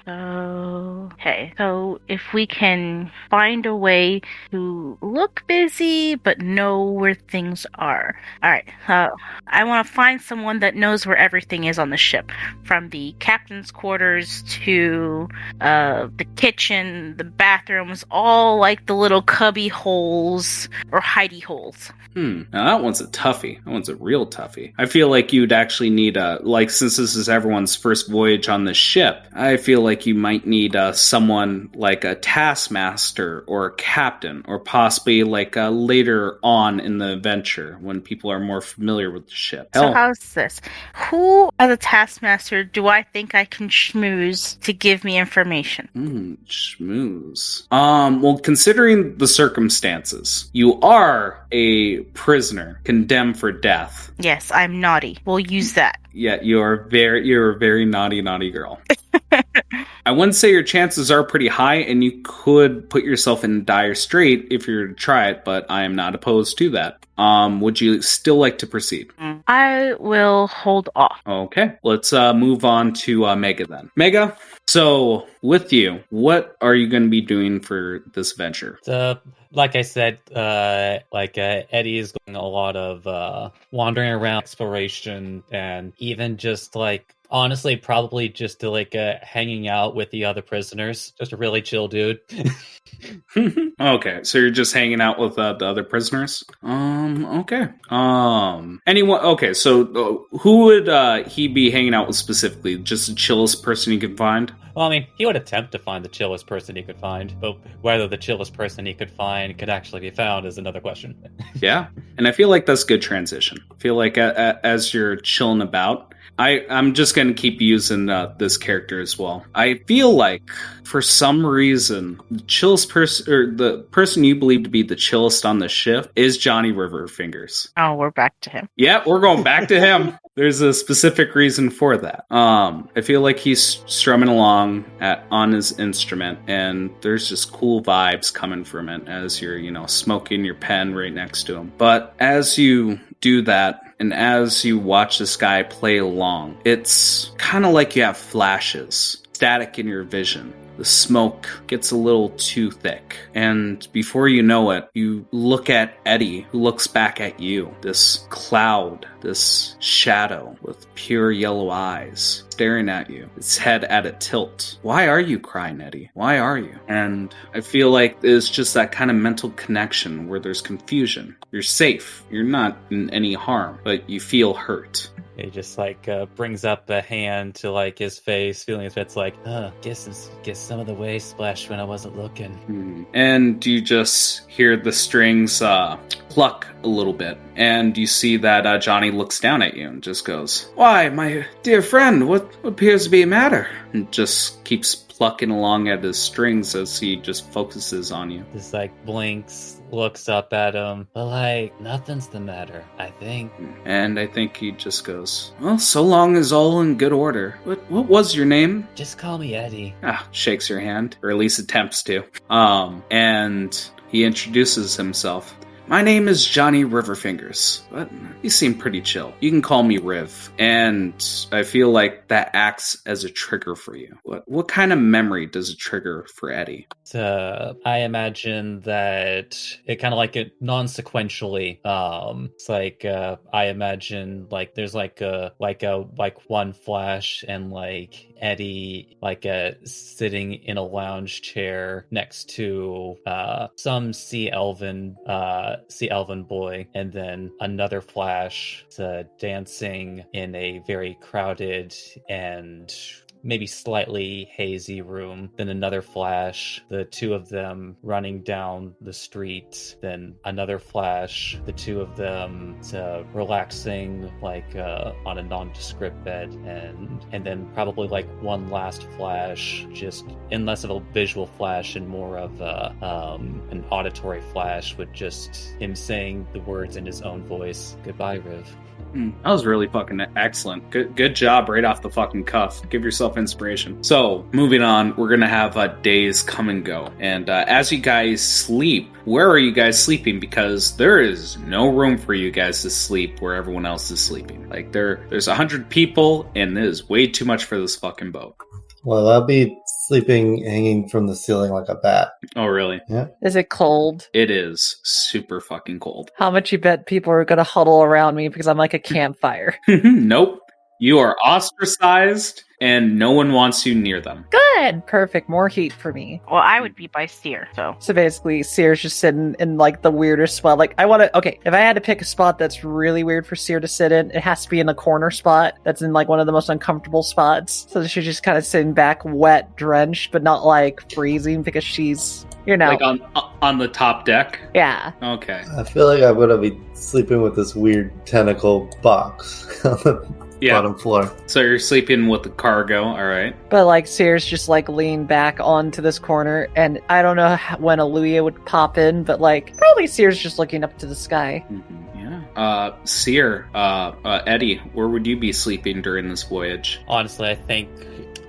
Okay. So if we can find a way to look busy but know where things are. All right. I want to find someone that knows where everything is on the ship. From the captain's quarters to the kitchen, the bathrooms, all like the little cubby holes or hidey holes. Now that one's a toughie. That one's a real toughie. I feel like you'd actually need since this is everyone's first voyage on the ship, I feel like you might need someone like a taskmaster or a captain, or possibly like later on in the adventure when people are more familiar with the ship. So how's this? Who as a taskmaster do I think I can schmooze to give me information? Schmooze. Well, considering the circumstances, you are a prisoner condemned for death. Yes, I'm naughty. We'll use that. Yeah, you're a very naughty girl. I wouldn't say your chances are pretty high, and you could put yourself in dire strait if you were to try it, but I am not opposed to that. Would you still like to proceed? I will hold off. Okay, let's move on to Mega then. Mega, so with you, what are you going to be doing for this venture? Like I said, Eddie is doing a lot of wandering around, exploration, and even just honestly, probably just to hanging out with the other prisoners. Just a really chill dude. Okay, so you're just hanging out with the other prisoners? Okay. Anyone? Okay, so who would he be hanging out with specifically? Just the chillest person you could find? Well, I mean, he would attempt to find the chillest person he could find, but whether the chillest person he could find could actually be found is another question. Yeah, and I feel like that's good transition. I feel like as you're chilling about, I'm just going to keep using this character as well. I feel like, for some reason, the chillest person, or the person you believe to be the chillest on the ship, is Johnny Riverfingers. Oh, we're back to him. Yeah, we're going back to him. There's a specific reason for that. I feel like he's strumming along on his instrument, and there's just cool vibes coming from it as you're, smoking your pen right next to him. But as you do that, and as you watch this guy play along, it's kind of like you have flashes, static in your vision. The smoke gets a little too thick, and before you know it, you look at Eddie, who looks back at you. This cloud, this shadow with pure yellow eyes, staring at you, its head at a tilt. Why are you crying, Eddie? Why are you? And I feel like it's just that kind of mental connection where there's confusion. You're safe. You're not in any harm, but you feel hurt. He just brings up a hand to his face, feeling his face guess some of the waves splashed when I wasn't looking. Mm-hmm. And you just hear the strings pluck a little bit, and you see that Johnny looks down at you and just goes, "Why, my dear friend, what appears to be the matter?" And just keeps plucking along at his strings as he just focuses on you. Just blinks, looks up at him, but nothing's the matter, I think. And I think he just goes, "Well, so long as all in good order. What was your name?" "Just call me Eddie." Shakes your hand, or at least attempts to. And he introduces himself. my name is Johnny Riverfingers, but you seem pretty chill. You can call me Riv, and I feel like that acts as a trigger for you. What kind of memory does it trigger for Eddie? I imagine that it kind of like it non-sequentially. It's like I imagine like there's like one flash and like Eddie like sitting in a lounge chair next to some sea elven boy, and then another flash dancing in a very crowded and maybe slightly hazy room, then another flash, the two of them running down the street, then another flash, the two of them relaxing like on a nondescript bed, and then probably like one last flash, just in less of a visual flash and more of an auditory flash with just him saying the words in his own voice, "Goodbye, Riv." That was really fucking excellent. Good job right off the fucking cuff. Give yourself inspiration. So, moving on, we're going to have days come and go. And as you guys sleep, where are you guys sleeping? Because there is no room for you guys to sleep where everyone else is sleeping. Like, there's 100 people, and it is way too much for this fucking boat. Well, I'll be sleeping hanging from the ceiling like a bat. Oh, really? Yeah. Is it cold? It is super fucking cold. How much you bet people are going to huddle around me because I'm like a campfire? Nope. You are ostracized, and no one wants you near them. Good. Perfect. More heat for me. Well, I would be by Seer, so. So basically, Seer's just sitting in like the weirdest spot. Like, if I had to pick a spot that's really weird for Seer to sit in, it has to be in a corner spot that's in like one of the most uncomfortable spots. So she's just kind of sitting back, wet, drenched, but not like freezing because she's, like on the top deck? Yeah. Okay. I feel like I'm going to be sleeping with this weird tentacle box on the bottom floor. So you're sleeping with the cargo, all right. But like Seer's just like leaned back onto this corner, and I don't know when Aluya would pop in, but like probably Seer's just looking up to the sky. Mm-hmm. Yeah. Seer, Eddie, where would you be sleeping during this voyage? Honestly,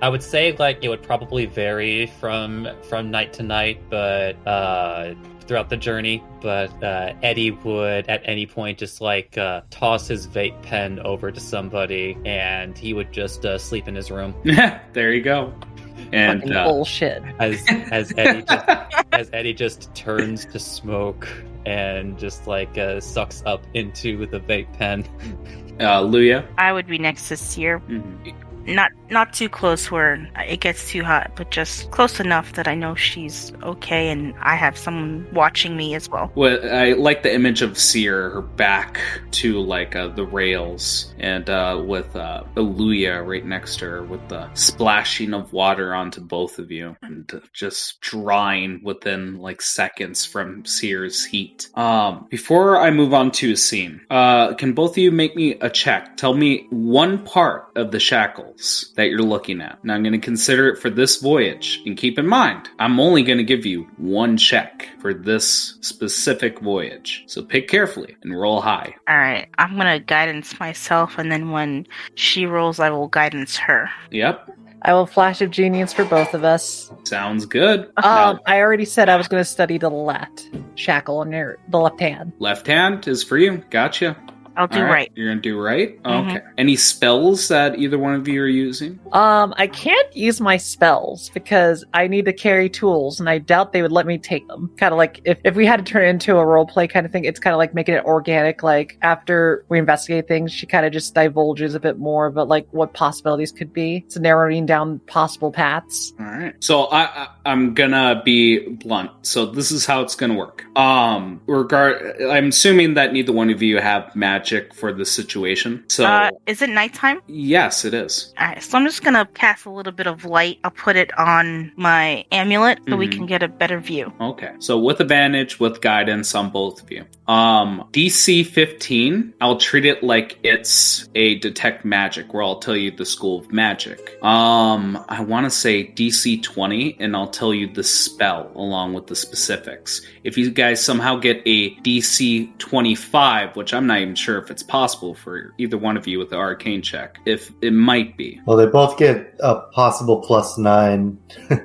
I would say like it would probably vary from night to night, but throughout the journey. But Eddie would at any point just like toss his vape pen over to somebody, and he would just sleep in his room. There you go. And fucking bullshit. As Eddie just turns to smoke and just like sucks up into the vape pen. Luya? I would be next to Seer. Mm-hmm. Not too close where it gets too hot, but just close enough that I know she's okay and I have someone watching me as well. Well, I like the image of Seer, her back to like the rails, and with Aluya right next to her, with the splashing of water onto both of you, and just drying within like seconds from Seer's heat. Before I move on to a scene, can both of you make me a check? Tell me one part of the shackle that you're looking at. Now I'm going to consider it for this voyage. And keep in mind, I'm only going to give you one check for this specific voyage. So pick carefully and roll high. Alright, I'm going to guidance myself, and then when she rolls, I will guidance her. Yep. I will flash of genius for both of us. Sounds good. I already said I was going to study the left shackle on the left hand. Left hand is for you. Gotcha. I'll do right. You're going to do right? Mm-hmm. Okay. Any spells that either one of you are using? I can't use my spells because I need to carry tools, and I doubt they would let me take them. Kind of like if we had to turn it into a role play kind of thing, it's kind of like making it organic. Like after we investigate things, she kind of just divulges a bit more about like what possibilities could be. It's narrowing down possible paths. All right. So I'm gonna be blunt. So this is how it's gonna work. I'm assuming that neither one of you have magic for the situation. So is it nighttime? Yes, it is. Alright, so I'm just gonna cast a little bit of light. I'll put it on my amulet so we can get a better view. Okay. So with advantage, with guidance on both of you. DC 15, I'll treat it like it's a detect magic, where I'll tell you the school of magic. I want to say DC 20, and I'll tell you the spell along with the specifics. If you guys somehow get a DC 25, which I'm not even sure sure if it's possible for either one of you with the arcane check. If it might be. Well, they both get a possible +9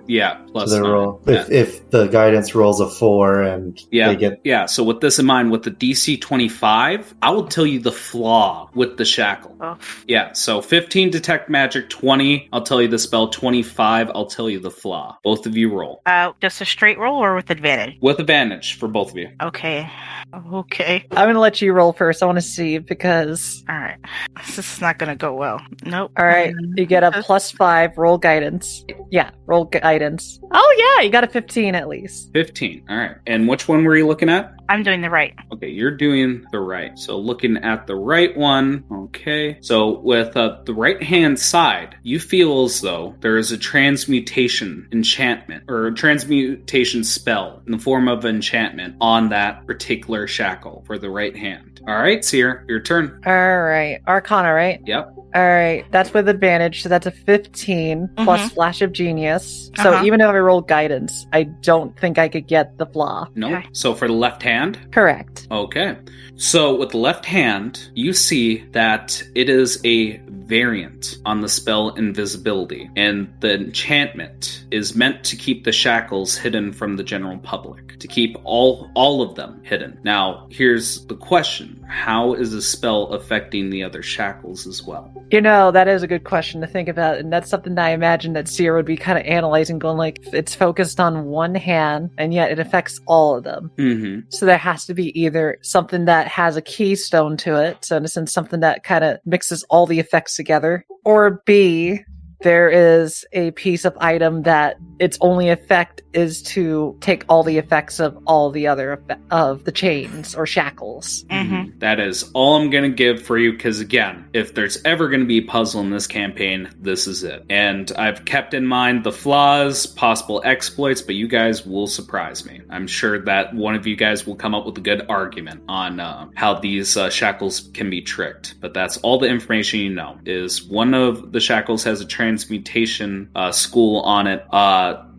Yeah, to plus their 9. roll. Yeah. If the guidance rolls a 4 and they get... Yeah, so with this in mind, with the DC 25, I will tell you the flaw with the shackle. Oh. Yeah, so 15 detect magic, 20, I'll tell you the spell, 25, I'll tell you the flaw. Both of you roll. Just a straight roll or with advantage? With advantage for both of you. Okay. I'm going to let you roll first. I want to see because... All right. This is not going to go well. Nope. All right. You get a +5 roll guidance. Yeah, roll guidance. Oh, yeah. You got a 15 at least. 15, all right. And which one were you looking at? I'm doing the right. Okay, you're doing the right. So looking at the right one, okay. So with the right-hand side, you feel as though there is a transmutation enchantment, or a transmutation spell in the form of enchantment on that particular shackle for the right hand. All right, Seer, your turn. All right. Arcana, right? Yep. All right. That's with advantage. So that's a 15 plus Flash of Genius. So even if I roll guidance, I don't think I could get the flaw. Nope. Okay. So for the left hand? Correct. Okay. So with the left hand, you see that it is a variant on the spell Invisibility, and the enchantment is meant to keep the shackles hidden from the general public, to keep all of them hidden. Now, here's the question. How is the spell affecting the other shackles as well? You know, that is a good question to think about, and that's something that I imagine that Seer would be kind of analyzing, going like, it's focused on one hand, and yet it affects all of them. Mm-hmm. So there has to be either something that has a keystone to it, so in a sense, something that kind of mixes all the effects together, or B, there is a piece of item that its only effect is to take all the effects of all the other of the chains or shackles. Mm-hmm. That is all I'm going to give for you, because again, if there's ever going to be a puzzle in this campaign, this is it. And I've kept in mind the flaws, possible exploits, but you guys will surprise me. I'm sure that one of you guys will come up with a good argument on how these shackles can be tricked. But that's all the information you know, is one of the shackles has a transmutation school on it.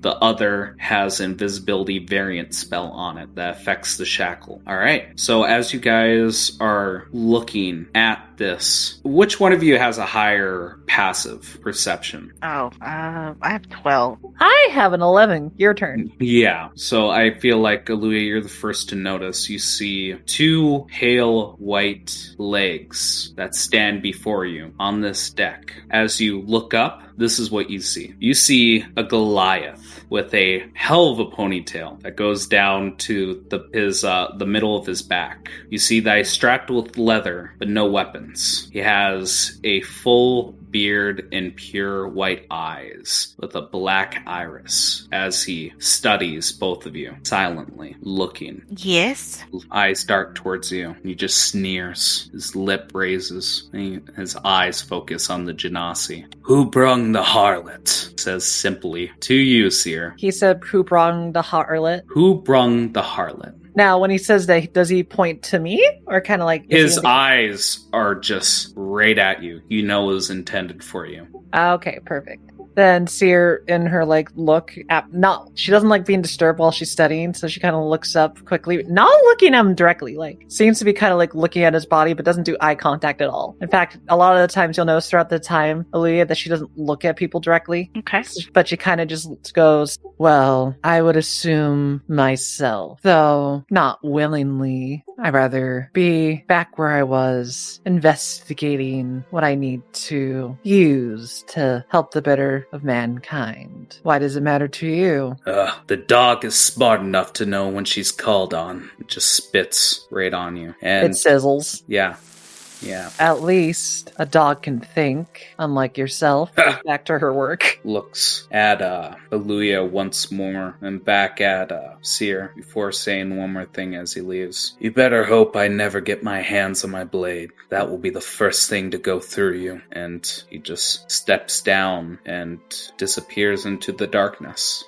The other has invisibility variant spell on it that affects the shackle. All right. So as you guys are looking at this, which one of you has a higher passive perception? Oh, I have 12. I have an 11. Your turn. Yeah. So I feel like, Aluya, you're the first to notice. You see two pale white legs that stand before you on this deck. As you look up, this is what you see. You see a Goliath with a hell of a ponytail that goes down to the middle of his back. You see that he's strapped with leather, but no weapons. He has a full beard and pure white eyes with a black iris as he studies both of you silently, looking. Yes? Eyes dart towards you. He just sneers. His lip raises. His eyes focus on the Genasi. Who brung the harlot? Says simply to you, Seer. He said, who brung the harlot? Who brung the harlot? Now, when he says that, does he point to me? Or kind of like... His eyes are just right at you. You know it was intended for you. Okay, perfect. Then Seer, in her look at she doesn't like being disturbed while she's studying, so she kind of looks up quickly, not looking at him directly, seems to be kind of looking at his body, but doesn't do eye contact at all. In fact, a lot of the times you'll notice throughout the time, Aluya, that she doesn't look at people directly. Okay. But she kind of just goes, well, I would assume myself, though not willingly. I'd rather be back where I was, investigating what I need to use to help the better of mankind. Why does it matter to you? The dog is smart enough to know when she's called on. It just spits right on you. And It sizzles. Yeah. At least a dog can think, unlike yourself. Back to her work. Looks at Aluya once more and back at Seer before saying one more thing as he leaves. You better hope I never get my hands on my blade. That will be the first thing to go through you. And he just steps down and disappears into the darkness.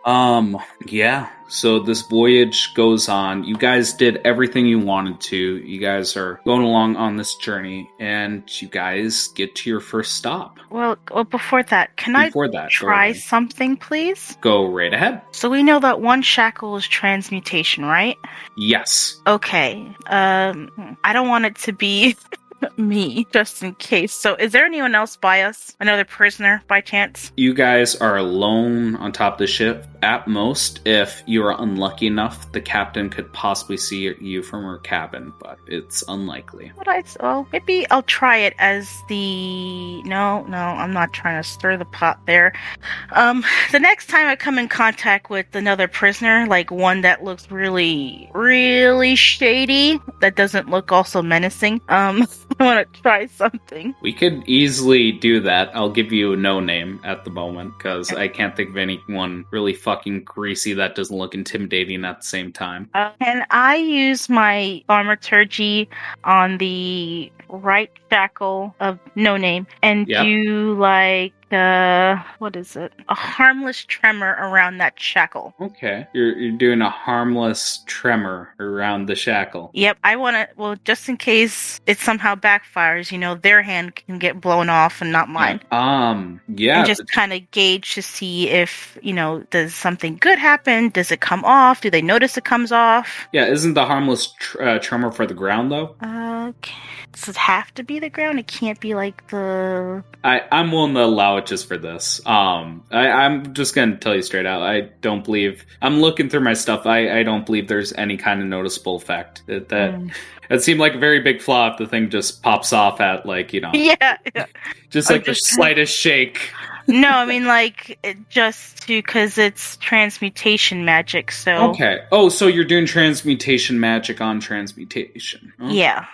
Yeah. So this voyage goes on. You guys did everything you wanted to. You guys are going along on this journey, and you guys get to your first stop. Well, before that, can I try something, please? Go right ahead. So we know that one shackle is transmutation, right? Yes. Okay. I don't want it to be me, just in case. So is there anyone else by us? Another prisoner, by chance? You guys are alone on top of the ship. At most, if you are unlucky enough, the captain could possibly see you from her cabin, but it's unlikely. Well, maybe I'll try it as the... No, I'm not trying to stir the pot there. The next time I come in contact with another prisoner, like one that looks really, really shady, that doesn't look also menacing, I want to try something. We could easily do that. I'll give you no name at the moment, because I can't think of anyone really fucking greasy that doesn't look intimidating at the same time. Can I use my thaumaturgy on the right shackle of no name and do like what is it? A harmless tremor around that shackle. Okay. You're doing a harmless tremor around the shackle. Yep, I want to, well, just in case it somehow backfires, their hand can get blown off and not mine. Yeah. And just kind of gauge to see if, does something good happen? Does it come off? Do they notice it comes off? Yeah, isn't the harmless tremor for the ground, though? Okay. Does it have to be the ground? It can't be like the... I'm willing to allow it just for this. I'm just going to tell you straight out. I don't believe... I'm looking through my stuff. I don't believe there's any kind of noticeable effect. It seemed like a very big flaw if the thing just pops off at, Yeah. Just like the slightest shake. No, I mean, because it's transmutation magic, so... Okay. Oh, so you're doing transmutation magic on transmutation. Okay. Yeah.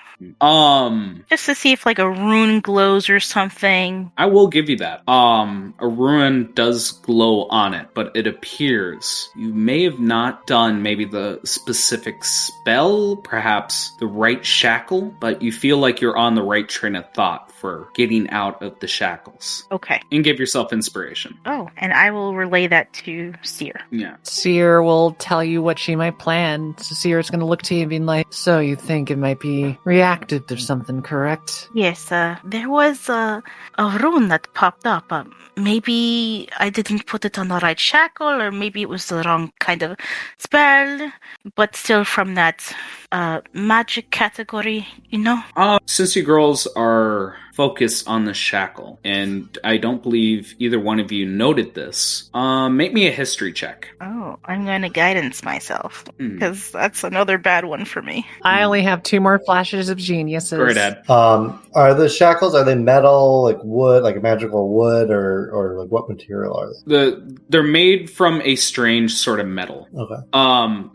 Just to see if a rune glows or something. I will give you that. A rune does glow on it, but it appears you may have not done maybe the specific spell, perhaps the right shackle, but you feel like you're on the right train of thought for getting out of the shackles. Okay. And give yourself inspiration. Oh, and I will relay that to Seer. Yeah. Seer will tell you what she might plan. So Seer's going to look to you and be like, so you think it might be reactive to something, correct? Yes, there was a rune that popped up. Maybe I didn't put it on the right shackle, or maybe it was the wrong kind of spell, but still from that magic category, Since you girls are focused on the shackle, and I don't believe either one of you noted this, make me a history check. Oh, I'm going to guidance myself, because that's another bad one for me. I only have 2 more flashes of geniuses. Great, Ed. Are the shackles, are they metal, like wood, like a magical wood, or like what material are they? They're made from a strange sort of metal. Okay.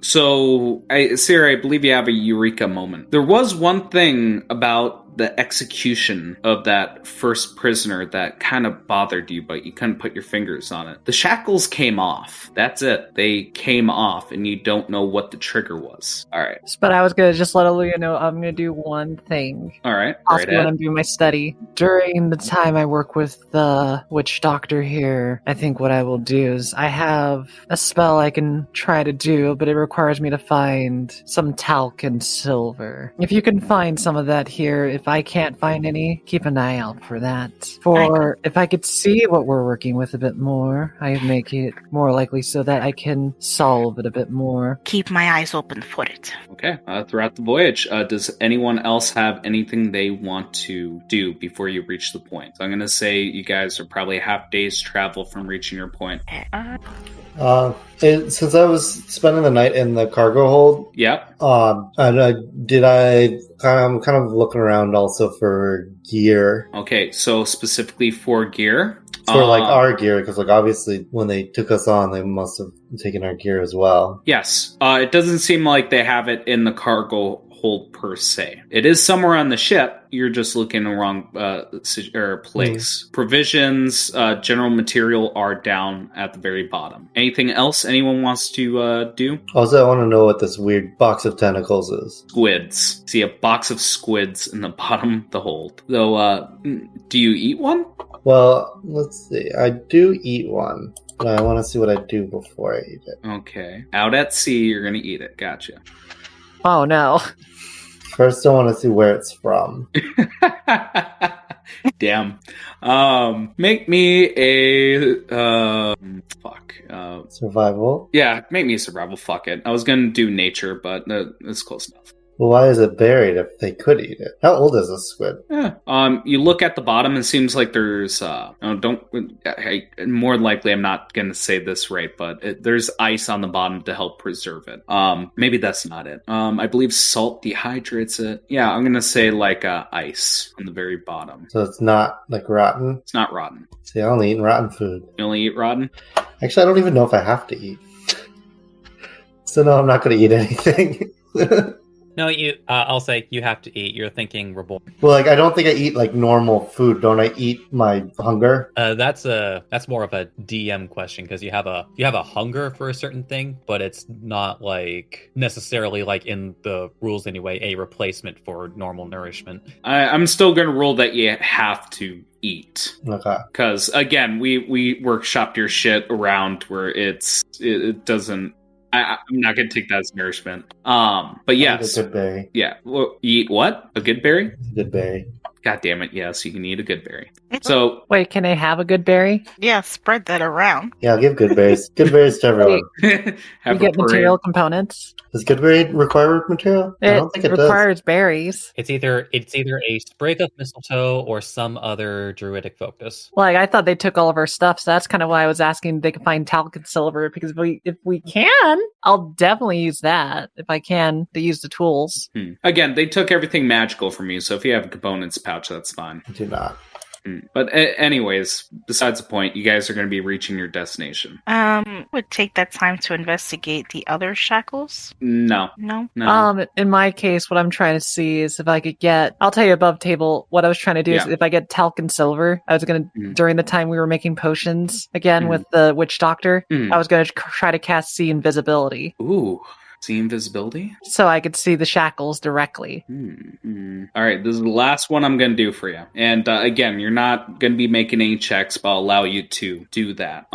So, Sarah, I believe you have a eureka moment. There was one thing about the execution of that first prisoner that kind of bothered you, but you couldn't put your fingers on it. The shackles came off. That's it. They came off, and you don't know what the trigger was. All right. But I was going to just let Aaliyah know I'm going to do one thing. All right. Also, when I'm doing my study. During the time I work with the witch doctor here, I think what I will do is I have a spell I can try to do, but it requires me to find some talc and silver. If you can find some of that here, if I can't find any, keep an eye out for that. For if I could see what we're working with a bit more, I make it more likely so that I can solve it a bit more. Keep my eyes open for it. Okay. Throughout the voyage, does anyone else have anything they want to do before you reach the point? So I'm going to say you guys are probably a half day's travel from reaching your point. Since I was spending the night in the cargo hold, Yep. I'm kind of looking around also for gear. Okay, so specifically for gear? For our gear, because obviously when they took us on, they must have taken our gear as well. Yes. It doesn't seem like they have it in the cargo hold per se. It is somewhere on the ship. You're just looking in the wrong place. Provisions, general material are down at the very bottom. Anything else anyone wants to do? Also, I want to know what this weird box of tentacles is. Squids. See a box of squids in the bottom of the hold. Though, do you eat one? Well, let's see. I do eat one, but I want to see what I do before I eat it. Okay. Out at sea, you're going to eat it. Gotcha. Oh, no. First, I want to see where it's from. Damn. Make me a survival. Yeah, make me a survival. Fuck it. I was gonna do nature, but it's close enough. Well, why is it buried if they could eat it? How old is this squid? Yeah. You look at the bottom, it seems like there's, more likely I'm not going to say this right, but there's ice on the bottom to help preserve it. Maybe that's not it. I believe salt dehydrates it. Yeah, I'm going to say like ice on the very bottom. So it's not like rotten? It's not rotten. See, I only eat rotten food. You only eat rotten? Actually, I don't even know if I have to eat. So no, I'm not going to eat anything. No, I'll say you have to eat. You're thinking reborn. Well, like I don't think I eat like normal food. Don't I eat my hunger? That's more of a DM question because you have a hunger for a certain thing, but it's not like necessarily like in the rules anyway a replacement for normal nourishment. I'm still going to rule that you have to eat. Okay. Because again, we workshopped your shit around where it doesn't. I'm not going to take that as nourishment. But yes. A good berry. Yeah. Well, you eat what? A good berry? A good berry. God damn it, yes, you can eat a good berry. So Wait, can I have a good berry? Yeah, spread that around. Yeah, I'll give good berries. Good berries to everyone. You get material components. Does good berry require material? I don't think it requires berries. It's either a sprig of mistletoe or some other druidic focus. Like I thought they took all of our stuff, so that's kind of why I was asking if they can find talc and silver, because if we can, I'll definitely use that if I can to use the tools. Again, they took everything magical from you, so if you have a components pouch, that's fine. I do not. But anyways, besides the point, you guys are going to be reaching your destination. Would take that time to investigate the other shackles? No. In my case, what I'm trying to see is if I could get, I'll tell you above table, what I was trying to do is if I get talc and silver, I was going to, during the time we were making potions, again with the witch doctor, I was going to try to cast see invisibility. Ooh. See invisibility? So I could see the shackles directly. All right, this is the last one I'm going to do for you. And again, you're not going to be making any checks, but I'll allow you to do that.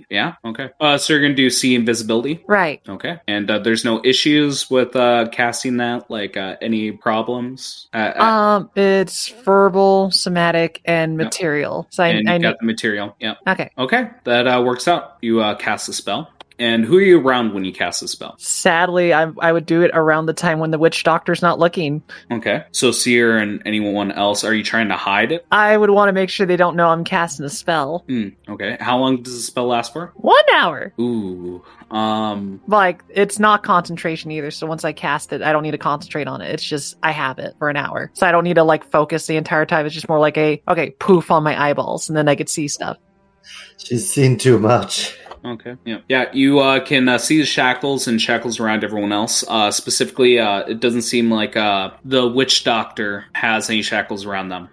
Yeah? Okay. So you're going to do see invisibility? Right. Okay. And there's no issues with casting that? Like any problems? It's verbal, somatic, and material. So I got the material. Yeah. Okay. Okay. That works out. You cast a spell. And who are you around when you cast the spell? Sadly, I would do it around the time when the witch doctor's not looking. Okay. So Seer and anyone else, are you trying to hide it? I would want to make sure they don't know I'm casting a spell. Okay. How long does the spell last for? 1 hour. Ooh. Like, it's not concentration either, so once I cast it, I don't need to concentrate on it. It's just, I have it for 1 hour. So I don't need to, like, focus the entire time. It's just more like poof on my eyeballs, and then I could see stuff. She's seen too much. Okay. Yeah. Yeah. You can see the shackles and shackles around everyone else. Specifically, it doesn't seem like the witch doctor has any shackles around them.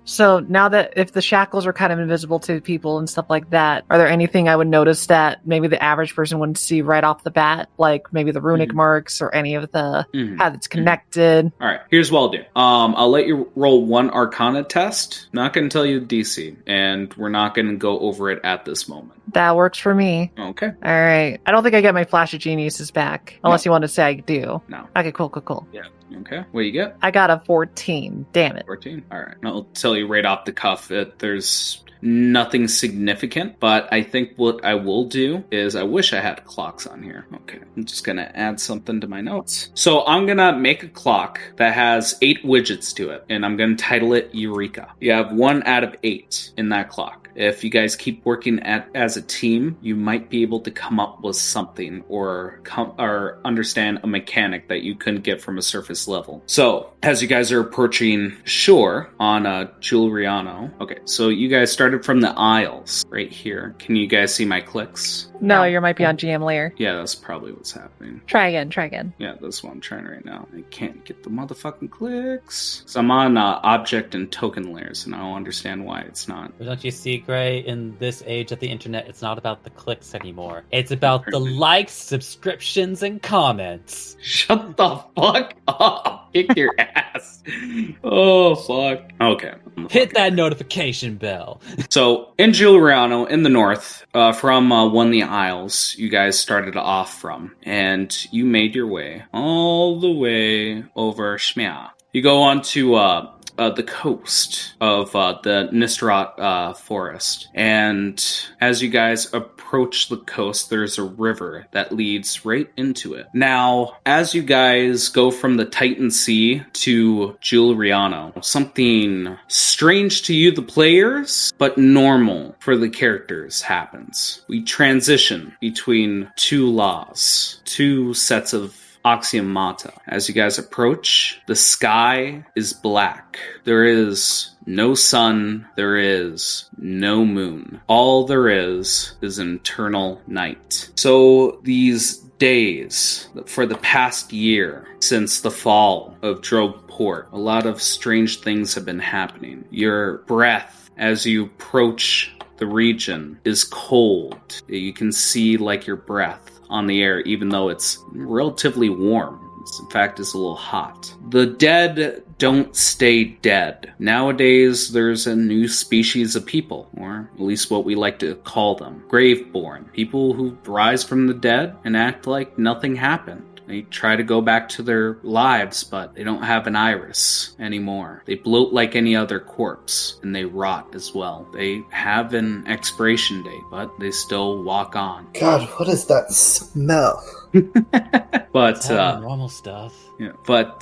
So now that if the shackles are kind of invisible to people and stuff like that, are there anything I would notice that maybe the average person wouldn't see right off the bat, like maybe the runic marks or any of the how it's connected? All right. Here's what I'll do. I'll let you roll one Arcana test. Not going to tell you the DC, and we're not going to go over it at this moment. That works for me. Okay. All right. I don't think I get my Flash of Geniuses back, unless you want to say I do. No. Okay, cool. Yeah. Okay. What do you get? I got a 14. Damn it. 14? All right. I'll tell you right off the cuff that there's nothing significant, but I think what I will do is I wish I had clocks on here. Okay. I'm just going to add something to my notes. So I'm going to make a clock that has 8 widgets to it, and I'm going to title it Eureka. You have 1 out of 8 in that clock. If you guys keep working as a team, you might be able to come up with something or understand a mechanic that you couldn't get from a surface level. So, as you guys are approaching shore on Juulriono, okay, so you guys started from the aisles right here. Can you guys see my clicks? No, you might be on GM layer. Yeah, that's probably what's happening. Try again. Yeah, that's what I'm trying right now. I can't get the motherfucking clicks. So I'm on object and token layers, and I don't understand why it's not. Don't you see, Gray, in this age of the internet, it's not about the clicks anymore. It's about the likes, subscriptions, and comments. Shut the fuck up. Kick your ass. Oh, fuck. Okay. Hit that notification bell. So, in Juulriono, in the north, from one of the aisles you guys started off from, and you made your way all the way over Shmia. You go on to the coast of the Nistrat forest. And as you guys approach the coast, there's a river that leads right into it. Now, as you guys go from the Titan Sea to Juulriono, something strange to you, the players, but normal for the characters happens. We transition between two laws, two sets of axiomata. As you guys approach, the sky is black. There is no sun, there is no moon. All there is eternal night. So these days, for the past year, since the fall of Drogue Port, a lot of strange things have been happening. Your breath, as you approach the region, is cold. You can see like your breath on the air, even though it's relatively warm. In fact, it's a little hot. The dead don't stay dead. Nowadays, there's a new species of people, or at least what we like to call them, graveborn. People who rise from the dead and act like nothing happened. They try to go back to their lives, but they don't have an iris anymore. They bloat like any other corpse, and they rot as well. They have an expiration date, but they still walk on. God, what is that smell? But normal stuff. Yeah, but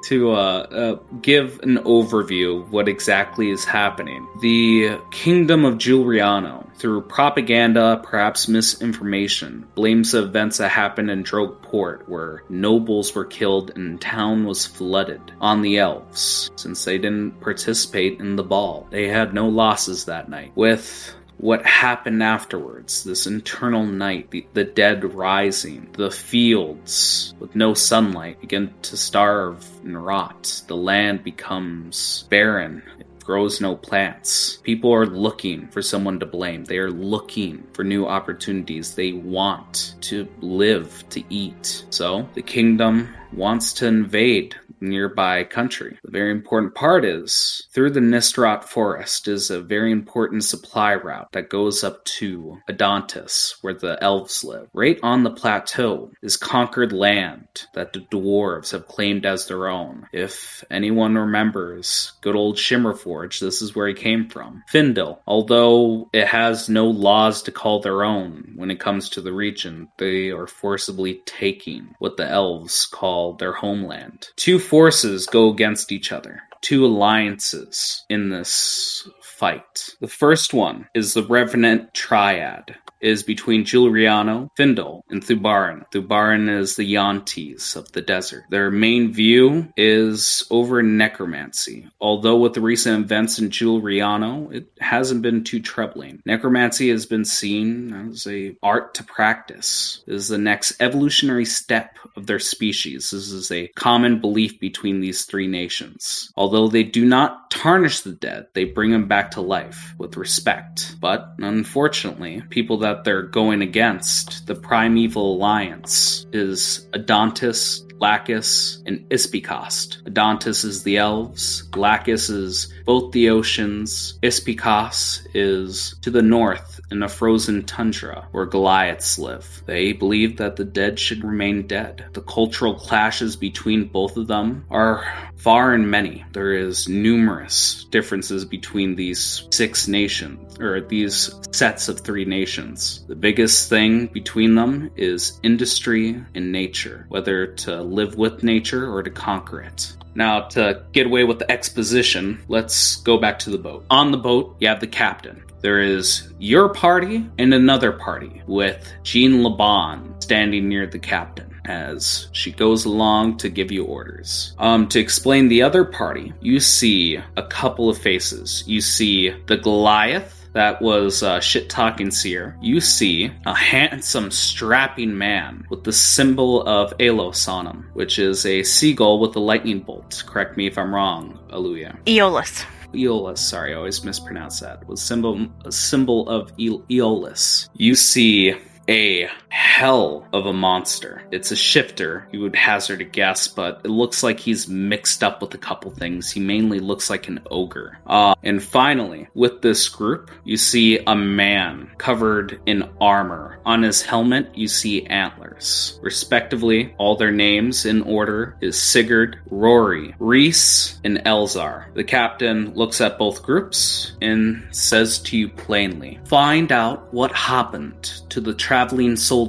to give an overview of what exactly is happening, the Kingdom of Juulriono, through propaganda, perhaps misinformation, blames the events that happened in Drogue Port, where nobles were killed and town was flooded, on the elves, since they didn't participate in the ball. They had no losses that night. With what happened afterwards, this eternal night, the dead rising, the fields with no sunlight begin to starve and rot. The land becomes barren. Grows no plants. People are looking for someone to blame. They are looking for new opportunities. They want to live, to eat. So the kingdom wants to invade nearby country. The very important part is, through the Nistrat forest is a very important supply route that goes up to Adantis, where the elves live. Right on the plateau is conquered land that the dwarves have claimed as their own. If anyone remembers good old Shimmerforge, this is where he came from. Findle, although it has no laws to call their own when it comes to the region, they are forcibly taking what the elves call their homeland. Two forces go against each other. Two alliances in this fight. The first one is the Revenant Triad. Is between Juulriono, Findle, and Thubaran. Thubaran is the Yontis of the desert. Their main view is over necromancy. Although with the recent events in Juulriono, it hasn't been too troubling. Necromancy has been seen as an art to practice. This is the next evolutionary step of their species. This is a common belief between these three nations. Although they do not tarnish the dead, they bring them back to life with respect. But unfortunately, people that they're going against, the Primeval Alliance, is Adantis, Lacus, and Ispikost. Adantis is the elves, Lacus is both the oceans, Ispikos is to the north in a frozen tundra where Goliaths live. They believe that the dead should remain dead. The cultural clashes between both of them are far and many. There is numerous differences between these six nations, or these sets of three nations. The biggest thing between them is industry and nature, whether to live with nature or to conquer it. Now, to get away with the exposition, let's go back to the boat. On the boat, you have the captain. There is your party and another party, with Jean Laban standing near the captain as she goes along to give you orders. To explain the other party, you see a couple of faces. You see the Goliath, that was shit-talking Seer. You see a handsome, strapping man with the symbol of Alos on him, which is a seagull with a lightning bolt. Correct me if I'm wrong, Aluya. Aeolus, sorry, I always mispronounce that. It was a symbol of Aeolus. You see a hell of a monster. It's a shifter, you would hazard a guess, but it looks like he's mixed up with a couple things. He mainly looks like an ogre. And finally, with this group, you see a man covered in armor. On his helmet, you see antlers. Respectively, all their names in order is Sigurd, Rory, Reese, and Elzar. The captain looks at both groups and says to you plainly, find out what happened to the traveling soldiers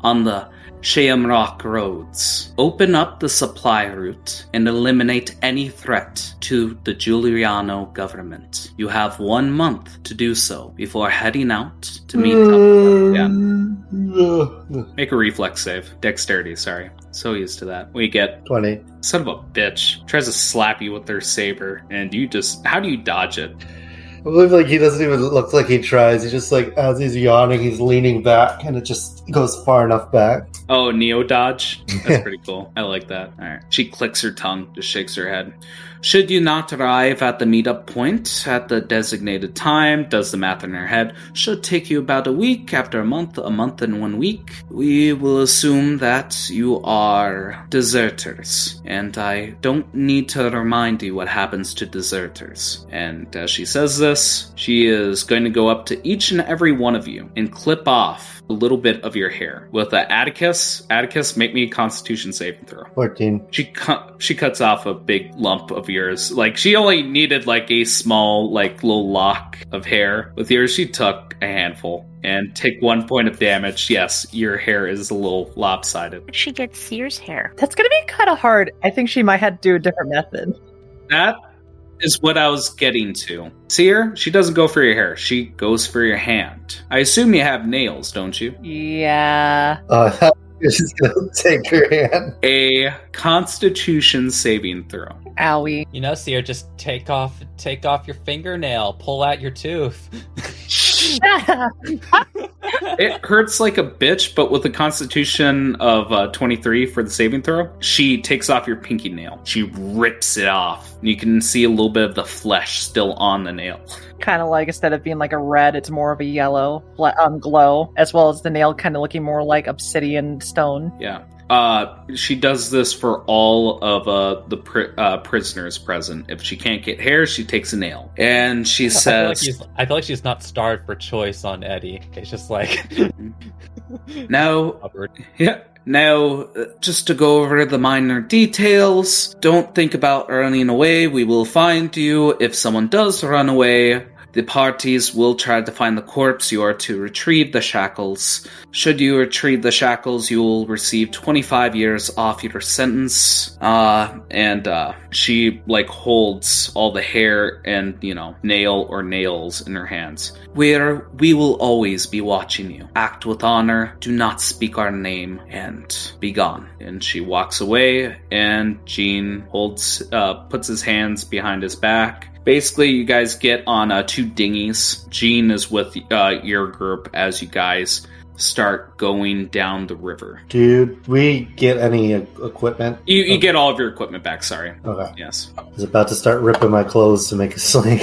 on the Chayim Rock roads. Open up the supply route and eliminate any threat to the Juulriono government. You have 1 month to do so before heading out to meet up with them again. Make a reflex save. Dexterity, sorry. So used to that. We get 20. Son of a bitch. Tries to slap you with their saber, and you just... How do you dodge it? I believe like he doesn't even look like he tries. He's just like, as he's yawning, he's leaning back, and it just goes far enough back. Oh, Neo dodge? That's pretty cool. I like that. All right. She clicks her tongue, just shakes her head. Should you not arrive at the meetup point at the designated time, does the math in her head, should take you about a week. After a month and 1 week, we will assume that you are deserters. And I don't need to remind you what happens to deserters. And as she says this, she is going to go up to each and every one of you and clip off a little bit of your hair. With Atticus, make me a Constitution saving throw. 14. She cuts off a big lump of yours. Like, she only needed like a small, like, little lock of hair. With yours, she took a handful and take 1 point of damage. Yes, your hair is a little lopsided. She gets Seer's hair. That's going to be kind of hard. I think she might have to do a different method. That is what I was getting to. Seer, she doesn't go for your hair. She goes for your hand. I assume you have nails, don't you? Yeah. She's gonna take her hand. A Constitution saving throw. Owie. You know, Seer, just take off your fingernail, pull out your tooth. It hurts like a bitch, but with a Constitution of 23 for the saving throw, she takes off your pinky nail. She rips it off. And you can see a little bit of the flesh still on the nail. Kind of like, instead of being like a red, it's more of a yellow glow, as well as the nail kind of looking more like obsidian stone. Yeah. She does this for all of the prisoners present. If she can't get hair, she takes a nail. And she says... I feel like she's not starved for choice on Eddie. It's just like... Now, just to go over the minor details, don't think about running away. We will find you. If someone does run away, the parties will try to find the corpse. You are to retrieve the shackles. Should you retrieve the shackles, you will receive 25 years off your sentence. She, like, holds all the hair and, nails in her hands. We will always be watching you. Act with honor. Do not speak our name. And be gone. And she walks away, and Gene puts his hands behind his back. Basically, you guys get on 2 dinghies. Gene is with your group as you guys start going down the river. Did we get any equipment? You get all of your equipment back, sorry. Okay. Yes. I was about to start ripping my clothes to make a sling.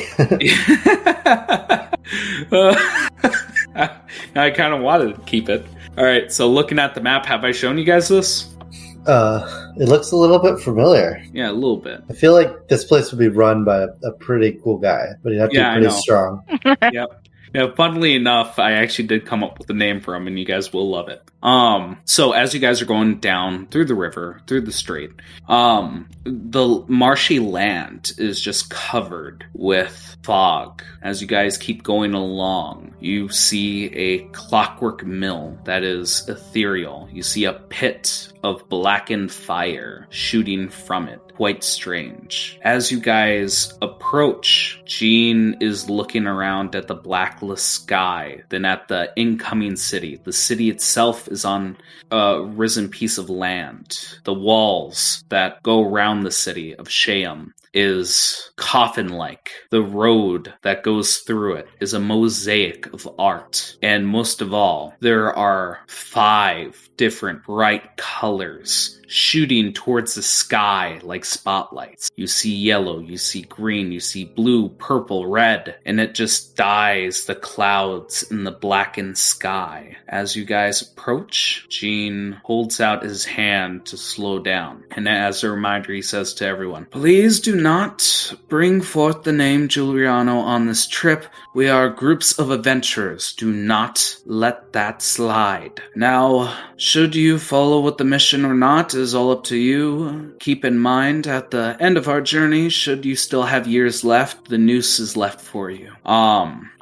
I kind of wanted to keep it. All right, so looking at the map, have I shown you guys this? It looks a little bit familiar. Yeah, a little bit. I feel like this place would be run by a pretty cool guy, but he'd have to be pretty strong. Yep. Yeah, funnily enough, I actually did come up with a name for him, and you guys will love it. So as you guys are going down through the river, through the strait, the marshy land is just covered with fog. As you guys keep going along, you see a clockwork mill that is ethereal. You see a pit of blackened fire shooting from it. Quite strange. As you guys approach, Jean is looking around at the blackless sky, then at the incoming city. The city itself is on a risen piece of land. The walls that go around the city of Chayim is coffin-like. The road that goes through it is a mosaic of art. And most of all, there are 5 different bright colors shooting towards the sky like spotlights. You see yellow, you see green, you see blue, purple, red, and it just dyes the clouds in the blackened sky. As you guys approach, Gene holds out his hand to slow down. And as a reminder, he says to everyone, "Please do not bring forth the name Juulriono on this trip. We are groups of adventurers. Do not let that slide. Now, should you follow with the mission or not is all up to you. Keep in mind, at the end of our journey, should you still have years left, the noose is left for you."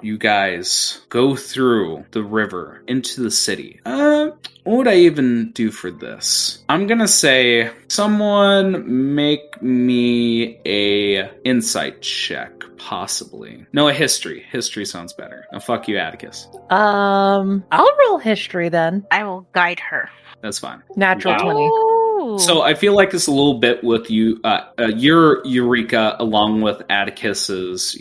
You guys go through the river into the city. What would I even do for this? I'm gonna say, someone make me a insight check, possibly. No, a history. History sounds better. Now, fuck you, Atticus. I'll roll history then. I will guide her. That's fine. Natural Wow. 20. So I feel like it's a little bit with you, your Eureka, along with Atticus's,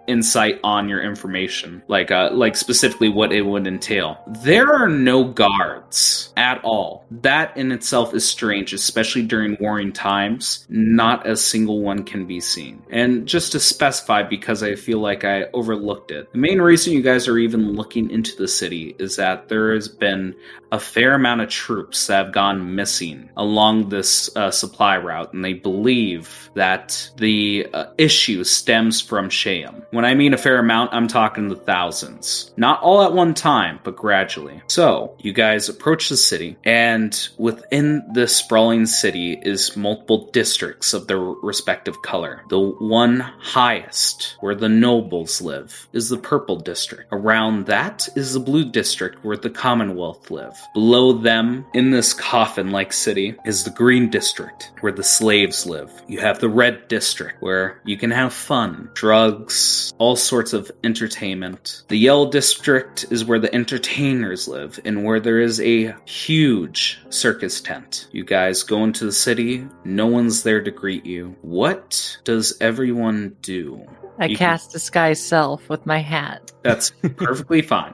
insight on your information, like specifically what it would entail. There are no guards at all. That in itself is strange, especially during warring times. Not a single one can be seen. And just to specify, because I feel like I overlooked it, the main reason you guys are even looking into the city is that there has been a fair amount of troops that have gone missing along this supply route, and they believe that the issue stems from Chayim. When I mean a fair amount, I'm talking the thousands. Not all at one time, but gradually. So, you guys approach the city, and within this sprawling city is multiple districts of their respective color. The one highest, where the nobles live, is the purple district. Around that is the blue district, where the Commonwealth live. Below them, in this coffin-like city, is the green district, where the slaves live. You have the red district, where you can have fun, drugs, all sorts of entertainment. The yellow district is where the entertainers live, and where there is a huge circus tent. You guys go into the city, no one's there to greet you. What does everyone do? I cast Disguise Self with my hat. That's perfectly fine.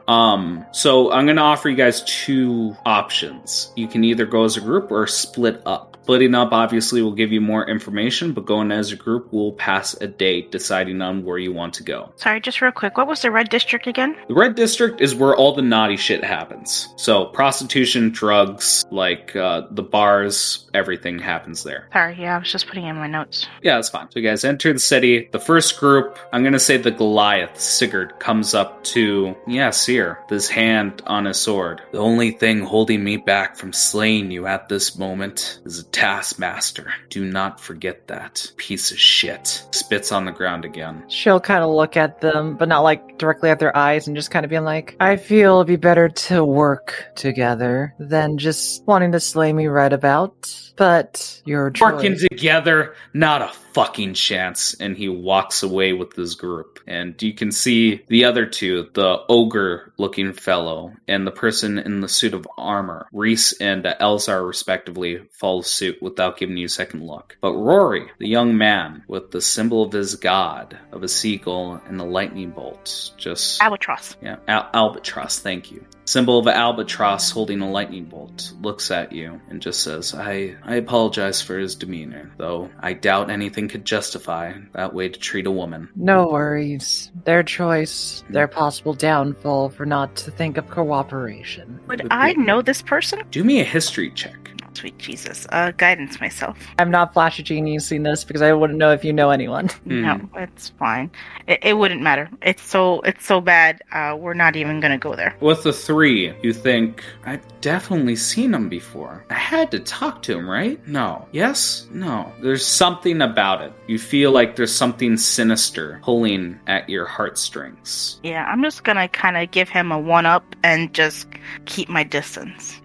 So I'm going to offer you guys 2 options. You can either go as a group or split up. Splitting up obviously will give you more information, but going as a group will pass a day deciding on where you want to go. Sorry, just real quick. What was the red district again? The red district is where all the naughty shit happens. So prostitution, drugs, the bars, everything happens there. Sorry, yeah, I was just putting in my notes. Yeah, that's fine. So you guys enter the city. The first group, I'm going to say the Goliath, Sigurd, comes up to, Seer, this hand on his sword. "The only thing holding me back from slaying you at this moment is a taskmaster. Do not forget that. Piece of shit." Spits on the ground again. She'll kind of look at them, but not directly at their eyes, and just kind of being like, "I feel it'd be better to work together than just wanting to slay me right about. But your choice." Working together? Not a fucking chance. And he walks away with his group. And you can see the other 2, the ogre-looking fellow and the person in the suit of armor. Reese and Elzar, respectively, follow suit without giving you a second look. But Rory, the young man with the symbol of his god, of a seagull and a lightning bolt, just... Albatross. Yeah, albatross, thank you. Symbol of an albatross holding a lightning bolt, looks at you and just says, I apologize for his demeanor, though I doubt anything could justify that way to treat a woman. No worries. Their choice, their possible downfall for not to think of cooperation. Would I know this person? Do me a history check. Sweet Jesus. Guidance myself. I'm not Flash Geniusing this because I wouldn't know if you know anyone. No, it's fine. It wouldn't matter. It's so bad. We're not even gonna go there. With the 3, you think, I've definitely seen him before. I had to talk to him, right? No. Yes? No. There's something about it. You feel like there's something sinister pulling at your heartstrings. Yeah, I'm just gonna kind of give him a 1-up and just keep my distance.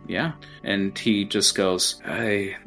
Yeah. And he just goes, I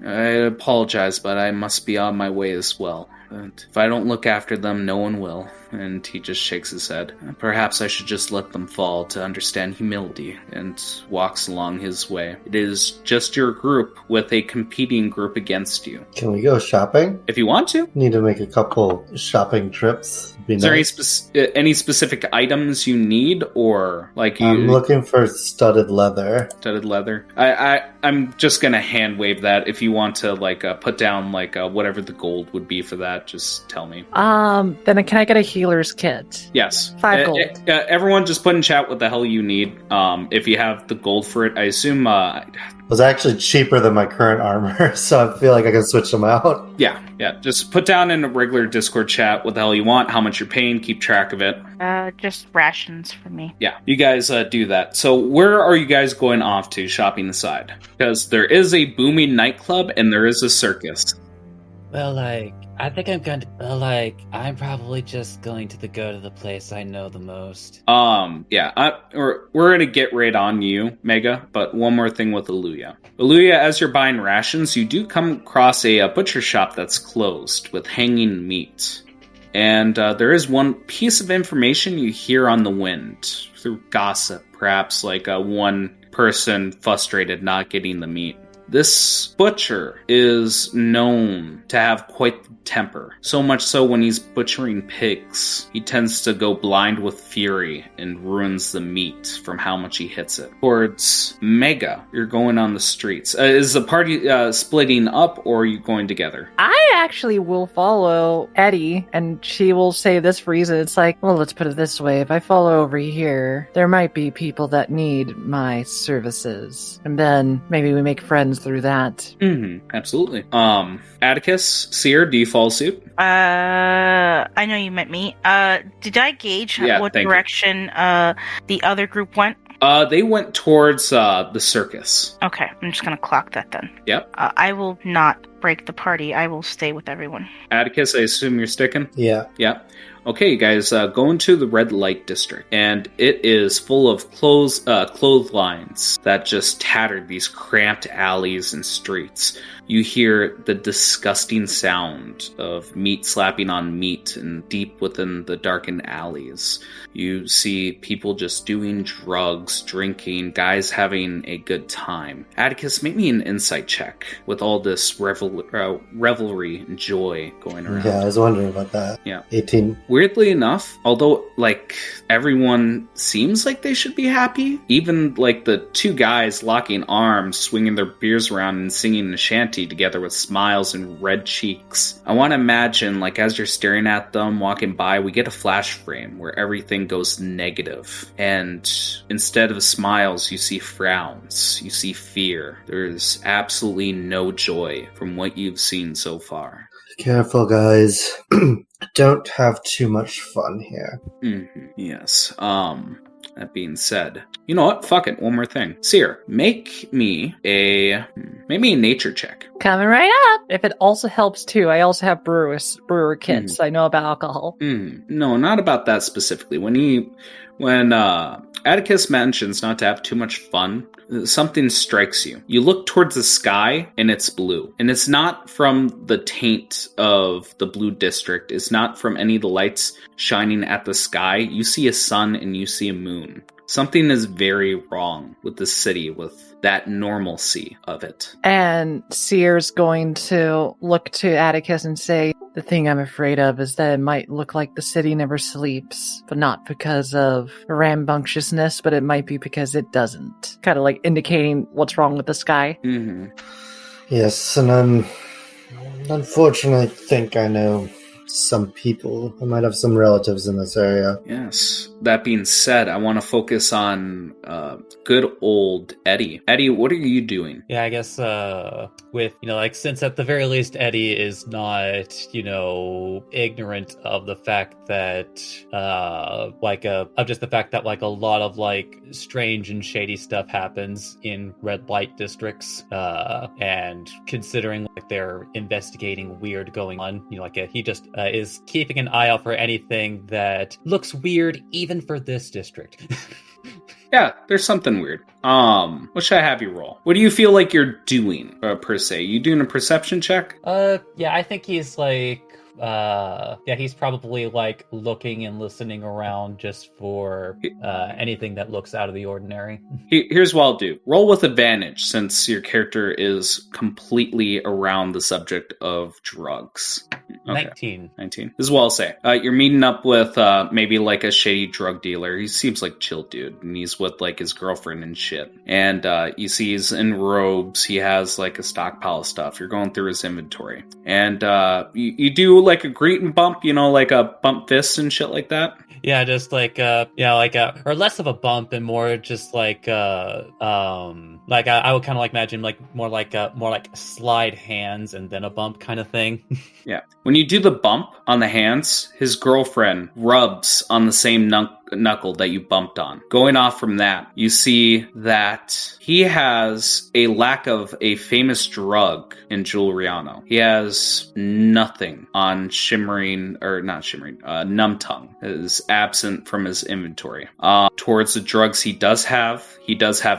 apologize, but I must be on my way as well. But if I don't look after them, no one will. And he just shakes his head. Perhaps I should just let them fall to understand humility, and walks along his way. It is just your group with a competing group against you. Can we go shopping? If you want to. Need to make a couple shopping trips. Be Is nice. there any specific items you need, or like you? I'm looking for studded leather. Studded leather. I'm just gonna hand wave that. If you want to put down whatever the gold would be for that, just tell me. Then can I get a healer's kit? Yes. 5 gold. Everyone just put in chat what the hell you need. If you have the gold for it, I assume It was actually cheaper than my current armor, so I feel like I can switch them out. Yeah. Just put down in a regular Discord chat what the hell you want, how much you're paying, keep track of it. Just rations for me. Yeah, you guys do that. So where are you guys going off to shopping aside? Because there is a booming nightclub and there is a circus. Well, I think I'm going to, I'm probably just going to go to the place I know the most. We're gonna get right on you, Mega, but one more thing with Aluya. Aluya, as you're buying rations, you do come across a butcher shop that's closed with hanging meat. And there is one piece of information you hear on the wind, through gossip, perhaps one person frustrated not getting the meat. This butcher is known to have quite the temper. So much so when he's butchering pigs, he tends to go blind with fury and ruins the meat from how much he hits it. Towards Mega, you're going on the streets. Is the party splitting up, or are you going together? I actually will follow Eddie, and she will say this reason. It's well, let's put it this way. If I follow over here, there might be people that need my services. And then maybe we make friends through that. Mm-hmm, absolutely. Atticus, Seer, do you follow suit? I know you meant me. Did I gauge what direction the other group went? They went towards the circus. Okay, I'm just gonna clock that then. Yep. I will not break the party. I will stay with everyone. Atticus, I assume you're sticking? Yeah. Yep. Okay, you guys, go into the red light district, and it is full of clotheslines that just tattered these cramped alleys and streets. You hear the disgusting sound of meat slapping on meat and deep within the darkened alleys. You see people just doing drugs, drinking, guys having a good time. Atticus, make me an insight check with all this revelry and joy going around. Yeah, I was wondering about that. Yeah. 18. Weirdly enough, although everyone seems like they should be happy, even the two guys locking arms, swinging their beers around and singing a shanty together with smiles and red cheeks. I want to imagine as you're staring at them walking by, we get a flash frame where everything goes negative, and instead of smiles you see frowns, you see fear. There's absolutely no joy from what you've seen so far. Careful, guys. Don't have too much fun here. Mm-hmm. Yes. That being said, you know what? Fuck it. One more thing. Seer, make me a nature check. Coming right up. If it also helps too, I also have brewer kits. I know about alcohol. No, not about that specifically. When Atticus mentions not to have too much fun, something strikes you. You look towards the sky, and it's blue. And it's not from the taint of the blue district. It's not from any of the lights shining at the sky. You see a sun, and you see a moon. Something is very wrong with the city, with that normalcy of it. And Seer's going to look to Atticus and say, the thing I'm afraid of is that it might look like the city never sleeps, but not because of rambunctiousness, but it might be because it doesn't. Kind of indicating what's wrong with the sky. Mm-hmm. Yes, and unfortunately, I think I know some people. I might have some relatives in this area. Yes. That being said, I want to focus on good old Eddie. Eddie, what are you doing? Yeah, I guess with, since at the very least Eddie is not, ignorant of the fact that, of just the fact that, a lot of, strange and shady stuff happens in red light districts, and considering, they're investigating weird going on, he just is keeping an eye out for anything that looks weird, even for this district. Yeah, there's something weird. What should I have you roll? What do you feel like you're doing, per se? You doing a perception check? Yeah, I think he's he's probably like looking and listening around just for anything that looks out of the ordinary. Here's what I'll do. Roll with advantage since your character is completely around the subject of drugs. Okay. 19. This is what I'll say. You're meeting up with maybe like a shady drug dealer. He seems like chill dude, and he's with like his girlfriend and shit. And you see he's in robes. He has like a stockpile of stuff. You're going through his inventory. And you do like a greet and bump, like a bump fist and shit like that. Yeah, just like or less of a bump and more just like I would kind of like imagine like more like slide hands and then a bump kind of thing. Yeah. When you do the bump on the hands, his girlfriend rubs on the same knuckle that you bumped on. Going off from that, you see that he has a lack of a famous drug in Juulriono. He has nothing on Numb Tongue. It is absent from his inventory. Towards the drugs he does have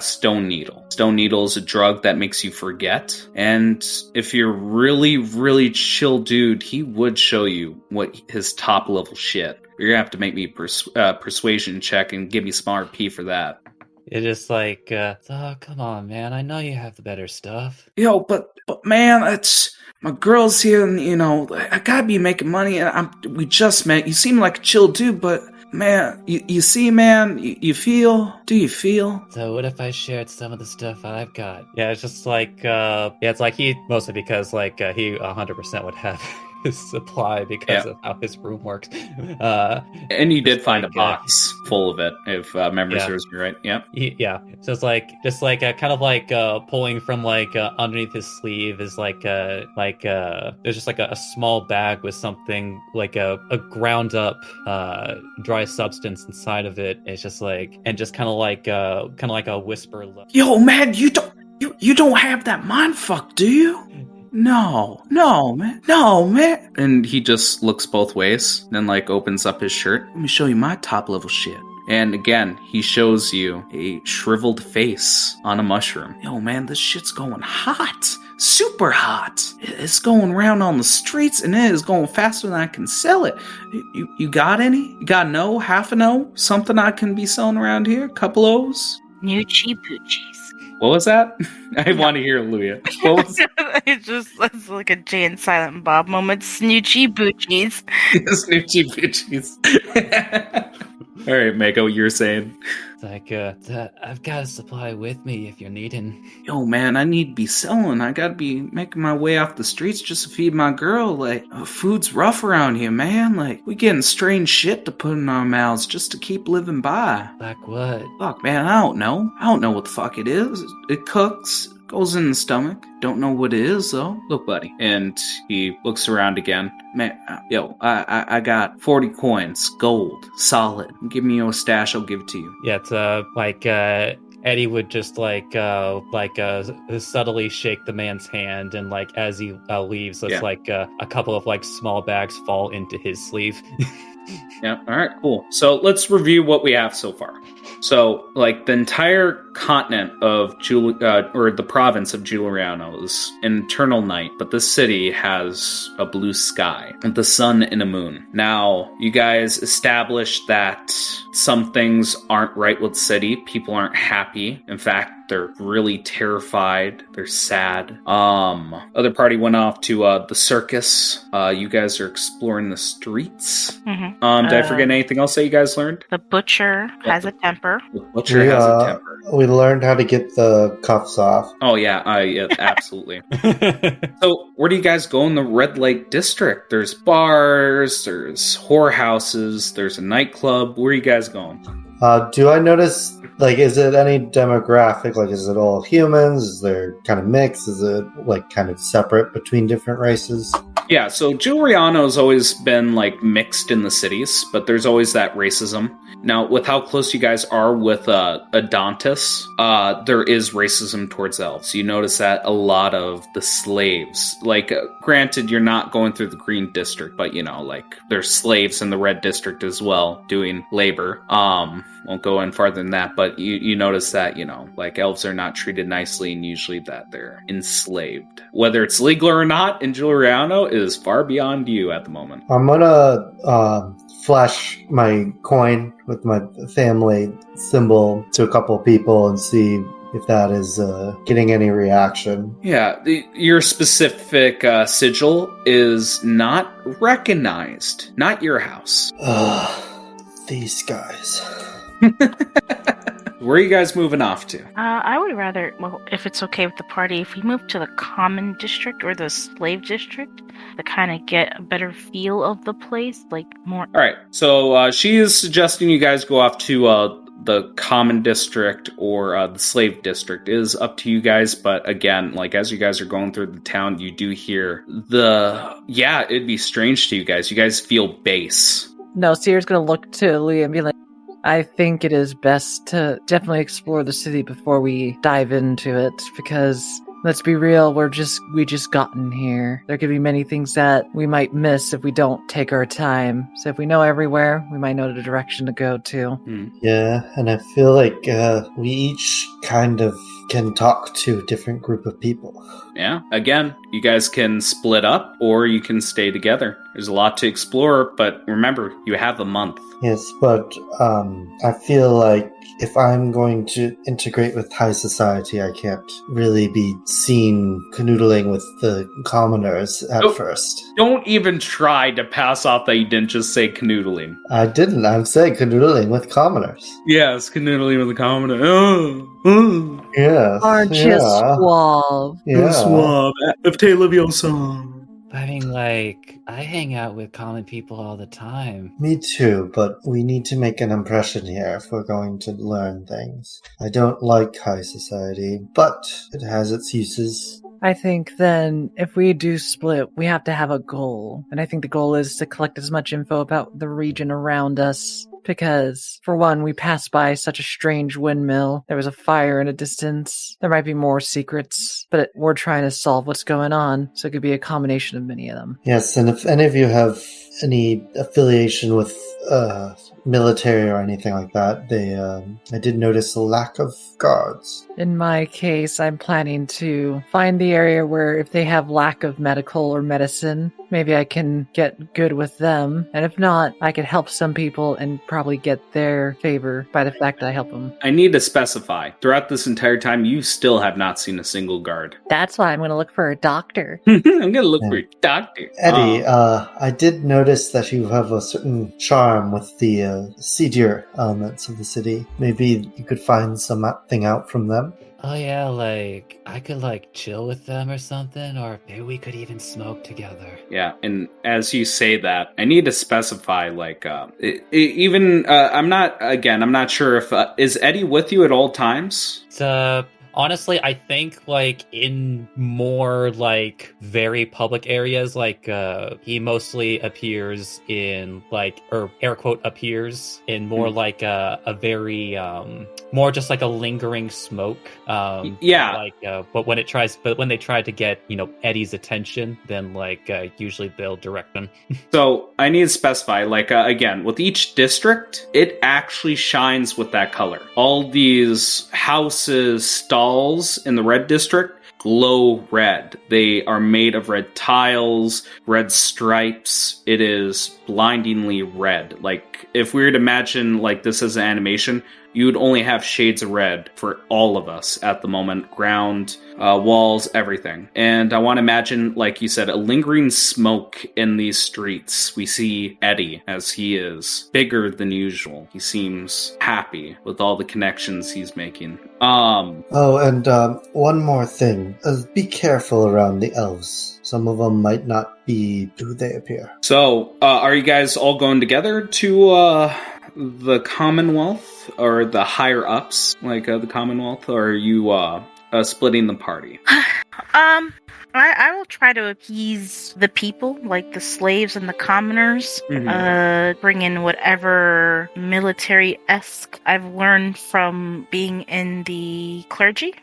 Stone Needle. Stone Needle is a drug that makes you forget. And if you're really, really chill dude, he would show you what his top level shit. You're gonna have to make me persuasion check and give me some RP for that. It's just like, oh, come on, man. I know you have the better stuff. Yo, but man, it's my girl's here, and I gotta be making money. And we just met. You seem like a chill dude, but man, you see, man, you feel? Do you feel? So what if I shared some of the stuff I've got? Yeah, it's just like, it's like he mostly because like he 100% would have his supply because of how his room works. And you did find a box full of it, if memory serves me right. Yep. Yeah. So it's like just like kind of like pulling from like underneath his sleeve is like there's just like a small bag with something like a ground up dry substance inside of it. It's just like and just kind of like a whisper. Yo, man, you don't have that mind fuck, do you? No, man. And he just looks both ways, then like opens up his shirt. Let me show you my top level shit. And again, he shows you a shriveled face on a mushroom. Yo, man, this shit's going hot. Super hot. It's going around on the streets and it is going faster than I can sell it. You got any? You got an O, half an O? Something I can be selling around here? Couple O's? Noochie Poochies. What was that? I want to hear Luia. What was it's like a Jay and Silent Bob moment. Snoochie Boochies. Snoochie Boochies. All right, Mako, you're saying? It's like, I've got a supply with me if you're needing. Yo, man, I need to be selling. I gotta be making my way off the streets just to feed my girl. Like, food's rough around here, man. Like, we getting strange shit to put in our mouths just to keep living by. Like what? Fuck, man, I don't know. I don't know what the fuck it is. It cooks. Goes in the stomach. Don't know what it is, though. Look, buddy. And he looks around again. Man, I got 40 coins. Gold. Solid. Give me your stash, I'll give it to you. Yeah, it's like Eddie would just subtly shake the man's hand, and like as he leaves, it's like a couple of like small bags fall into his sleeve. Yeah, all right, cool. So let's review what we have so far. So, like, the entire continent of or the province of Juulriono is an eternal night, but the city has a blue sky, the sun and a moon. Now, you guys established that some things aren't right with the city. People aren't happy. In fact, they're really terrified. They're sad. Other party went off to the circus. You guys are exploring the streets. Mm-hmm. Did I forget anything else that you guys learned? The butcher has a temper. The butcher has a temper. We learned how to get the cuffs off. Oh, yeah, absolutely. So, where do you guys go in the Red Lake District? There's bars, there's whorehouses, there's a nightclub. Where are you guys going? Do I notice, like, is it any demographic? Like, is it all humans? Is there kind of mix? Is it, like, kind of separate between different races? Yeah, so Juulriono has always been, like, mixed in the cities, but there's always that racism. Now, with how close you guys are with Adontis, there is racism towards elves. You notice that a lot of the slaves, like, granted, you're not going through the green district, but, there's slaves in the red district as well doing labor. Won't go in farther than that, but you notice that, elves are not treated nicely, and usually that they're enslaved. Whether it's legal or not in Juulriono is far beyond you at the moment. I'm gonna flash my coin with my family symbol to a couple people and see if that is getting any reaction. Yeah, your specific sigil is not recognized. Not your house. These guys. Where are you guys moving off to? I would rather, if it's okay with the party, if we move to the common district or the slave district to kind of get a better feel of the place, like more. All right, so she is suggesting you guys go off to the common district or the slave district. It is up to you guys, but again, as you guys are going through the town, you do hear it'd be strange to you guys. You guys feel base. No, Seer's gonna look to Leah and be like, I think it is best to definitely explore the city before we dive into it, because let's be real, we just gotten here. There could be many things that we might miss if we don't take our time. So if we know everywhere, we might know the direction to go to. Yeah, and I feel like we each kind of can talk to a different group of people. Yeah, again, you guys can split up or you can stay together. There's a lot to explore, but remember, you have a month. Yes, but I feel like if I'm going to integrate with high society, I can't really be seen canoodling with the commoners at first. Don't even try to pass off that you didn't just say canoodling. I didn't. I'm saying canoodling with commoners. Yes, canoodling with the commoner. Yes. Aren't you suave? Yeah. Suave. Evte Leviosa. I mean, I hang out with common people all the time. Me too, but we need to make an impression here if we're going to learn things. I don't like high society, but it has its uses. I think then if we do split, we have to have a goal. And I think the goal is to collect as much info about the region around us. Because, for one, we passed by such a strange windmill. There was a fire in a distance. There might be more secrets, but we're trying to solve what's going on. So it could be a combination of many of them. Yes, and if any of you have any affiliation with military or anything like that, I did notice a lack of guards. In my case, I'm planning to find the area where if they have lack of medical or medicine, maybe I can get good with them. And if not, I could help some people and probably get their favor by the fact that I help them. I need to specify, throughout this entire time, you still have not seen a single guard. That's why I'm going to look for a doctor. I'm going to look for a doctor. Eddie, I did notice that you have a certain charm with the seedier elements of the city. Maybe you could find something out from them. Oh yeah, I could chill with them or something, or maybe we could even smoke together. Yeah, and as you say that, I need to specify, I'm not sure if, is Eddie with you at all times? Honestly, I think in more very public areas, he mostly appears in or air quote appears in more a very more just a lingering smoke. Yeah. But when they try to get Eddie's attention, then usually they'll direct him. So I need to specify again with each district, it actually shines with that color. All these houses, stalls in the red district glow red. They are made of red tiles, red stripes. It is blindingly red. If we were to imagine this as an animation, you would only have shades of red for all of us at the moment. Ground, walls, everything. And I want to imagine, like you said, a lingering smoke in these streets. We see Eddie as he is bigger than usual. He seems happy with all the connections he's making. And one more thing. Be careful around the elves. Some of them might not be who they appear. So, are you guys all going together to the Commonwealth or the higher ups, the Commonwealth? Or are you splitting the party? I will try to appease the people, like the slaves and the commoners. Bring in whatever military-esque I've learned from being in the clergy.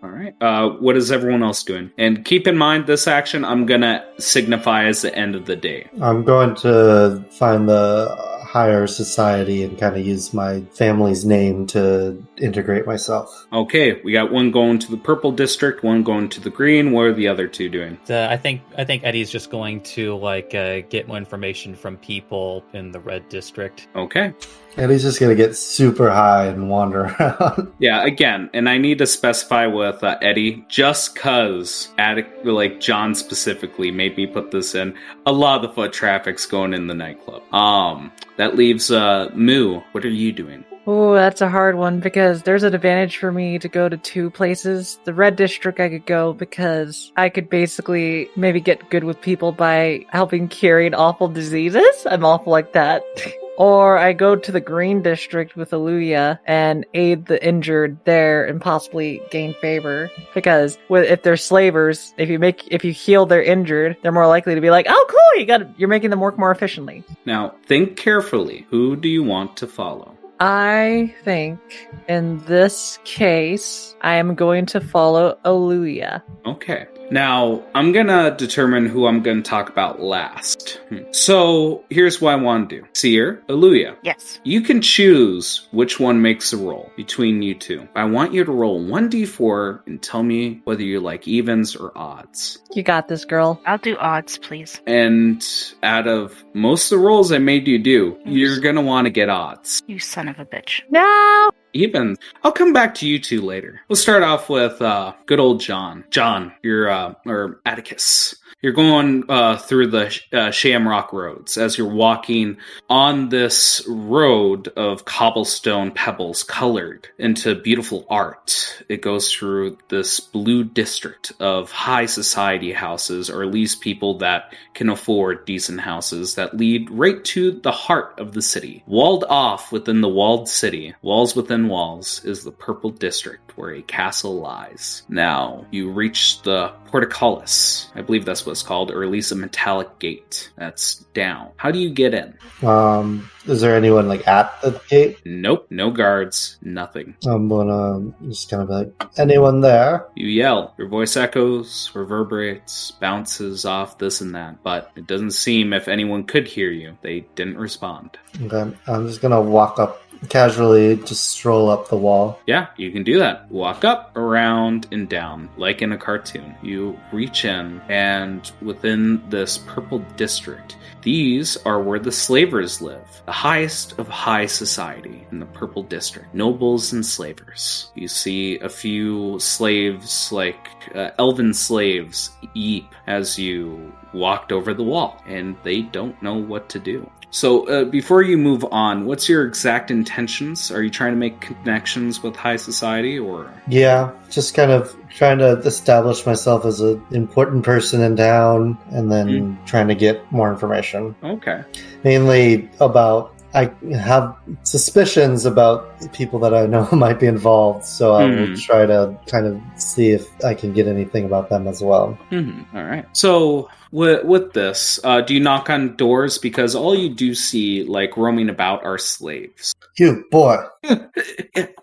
All right. What is everyone else doing? And keep in mind, this action I'm gonna signify as the end of the day. I'm going to find the higher society and kind of use my family's name to integrate myself. Okay, we got one going to the purple district, one going to the green. What are the other two doing? I think Eddie's just going to get more information from people in the red district. Okay. And he's just going to get super high and wander around. Yeah, again, and I need to specify with Eddie, just because John specifically made me put this in, a lot of the foot traffic's going in the nightclub. That leaves Moo. What are you doing? Oh, that's a hard one because there's an advantage for me to go to two places. The red district I could go because I could basically maybe get good with people by helping curing awful diseases. I'm awful like that. Or I go to the green district with Aluya and aid the injured there and possibly gain favor. Because if they're slavers, if you heal their injured, they're more likely to be like, oh cool, you're making them work more efficiently. Now, think carefully. Who do you want to follow? I think in this case, I am going to follow Aluya. Okay. Now, I'm going to determine who I'm going to talk about last. So, here's what I want to do. Seer, Aluya. Yes. You can choose which one makes a roll between you two. I want you to roll 1d4 and tell me whether you like evens or odds. You got this, girl. I'll do odds, please. And out of most of the rolls I made you do, you're going to want to get odds. You son of a bitch. No! Even. I'll come back to you two later. We'll start off with good old John. John, or Atticus. You're going through the Shamrock Roads as you're walking on this road of cobblestone pebbles colored into beautiful art. It goes through this blue district of high society houses, or at least people that can afford decent houses that lead right to the heart of the city. Walled off within the walled city, walls within walls, is the purple district where a castle lies. Now, you reach the portcullis. I believe that's what it's called, or at least a metallic gate that's down. How do you get in? Is there anyone at the gate? Nope, no guards, nothing. I'm gonna just kind of be like, anyone there? You yell. Your voice echoes, reverberates, bounces off this and that, but it doesn't seem if anyone could hear you. They didn't respond. Okay, I'm just gonna walk up casually, just stroll up the wall. Yeah, you can do that. Walk up, around, and down, like in a cartoon. You reach in, and within this purple district, these are where the slavers live. The highest of high society in the purple district. Nobles and slavers. You see a few slaves, elven slaves, eep as you walked over the wall, and they don't know what to do. So, before you move on, what's your exact intentions? Are you trying to make connections with high society, or? Yeah, just kind of trying to establish myself as an important person in town, and then trying to get more information. Okay. Mainly I have suspicions about people that I know might be involved, so I will try to kind of see if I can get anything about them as well. Mm-hmm. All right. So, with this, do you knock on doors? Because all you do see, roaming about, are slaves. You, boy.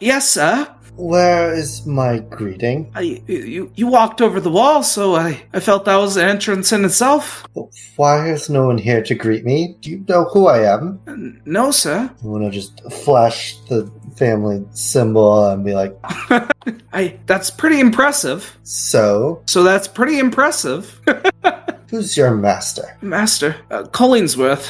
Yes, sir. Where is my greeting? You walked over the wall, so I felt that was the entrance in itself. Why is no one here to greet me? Do you know who I am? No, sir. I want to just flash the family symbol and be like... That's pretty impressive. So? So that's pretty impressive. Who's your master? Master Collingsworth.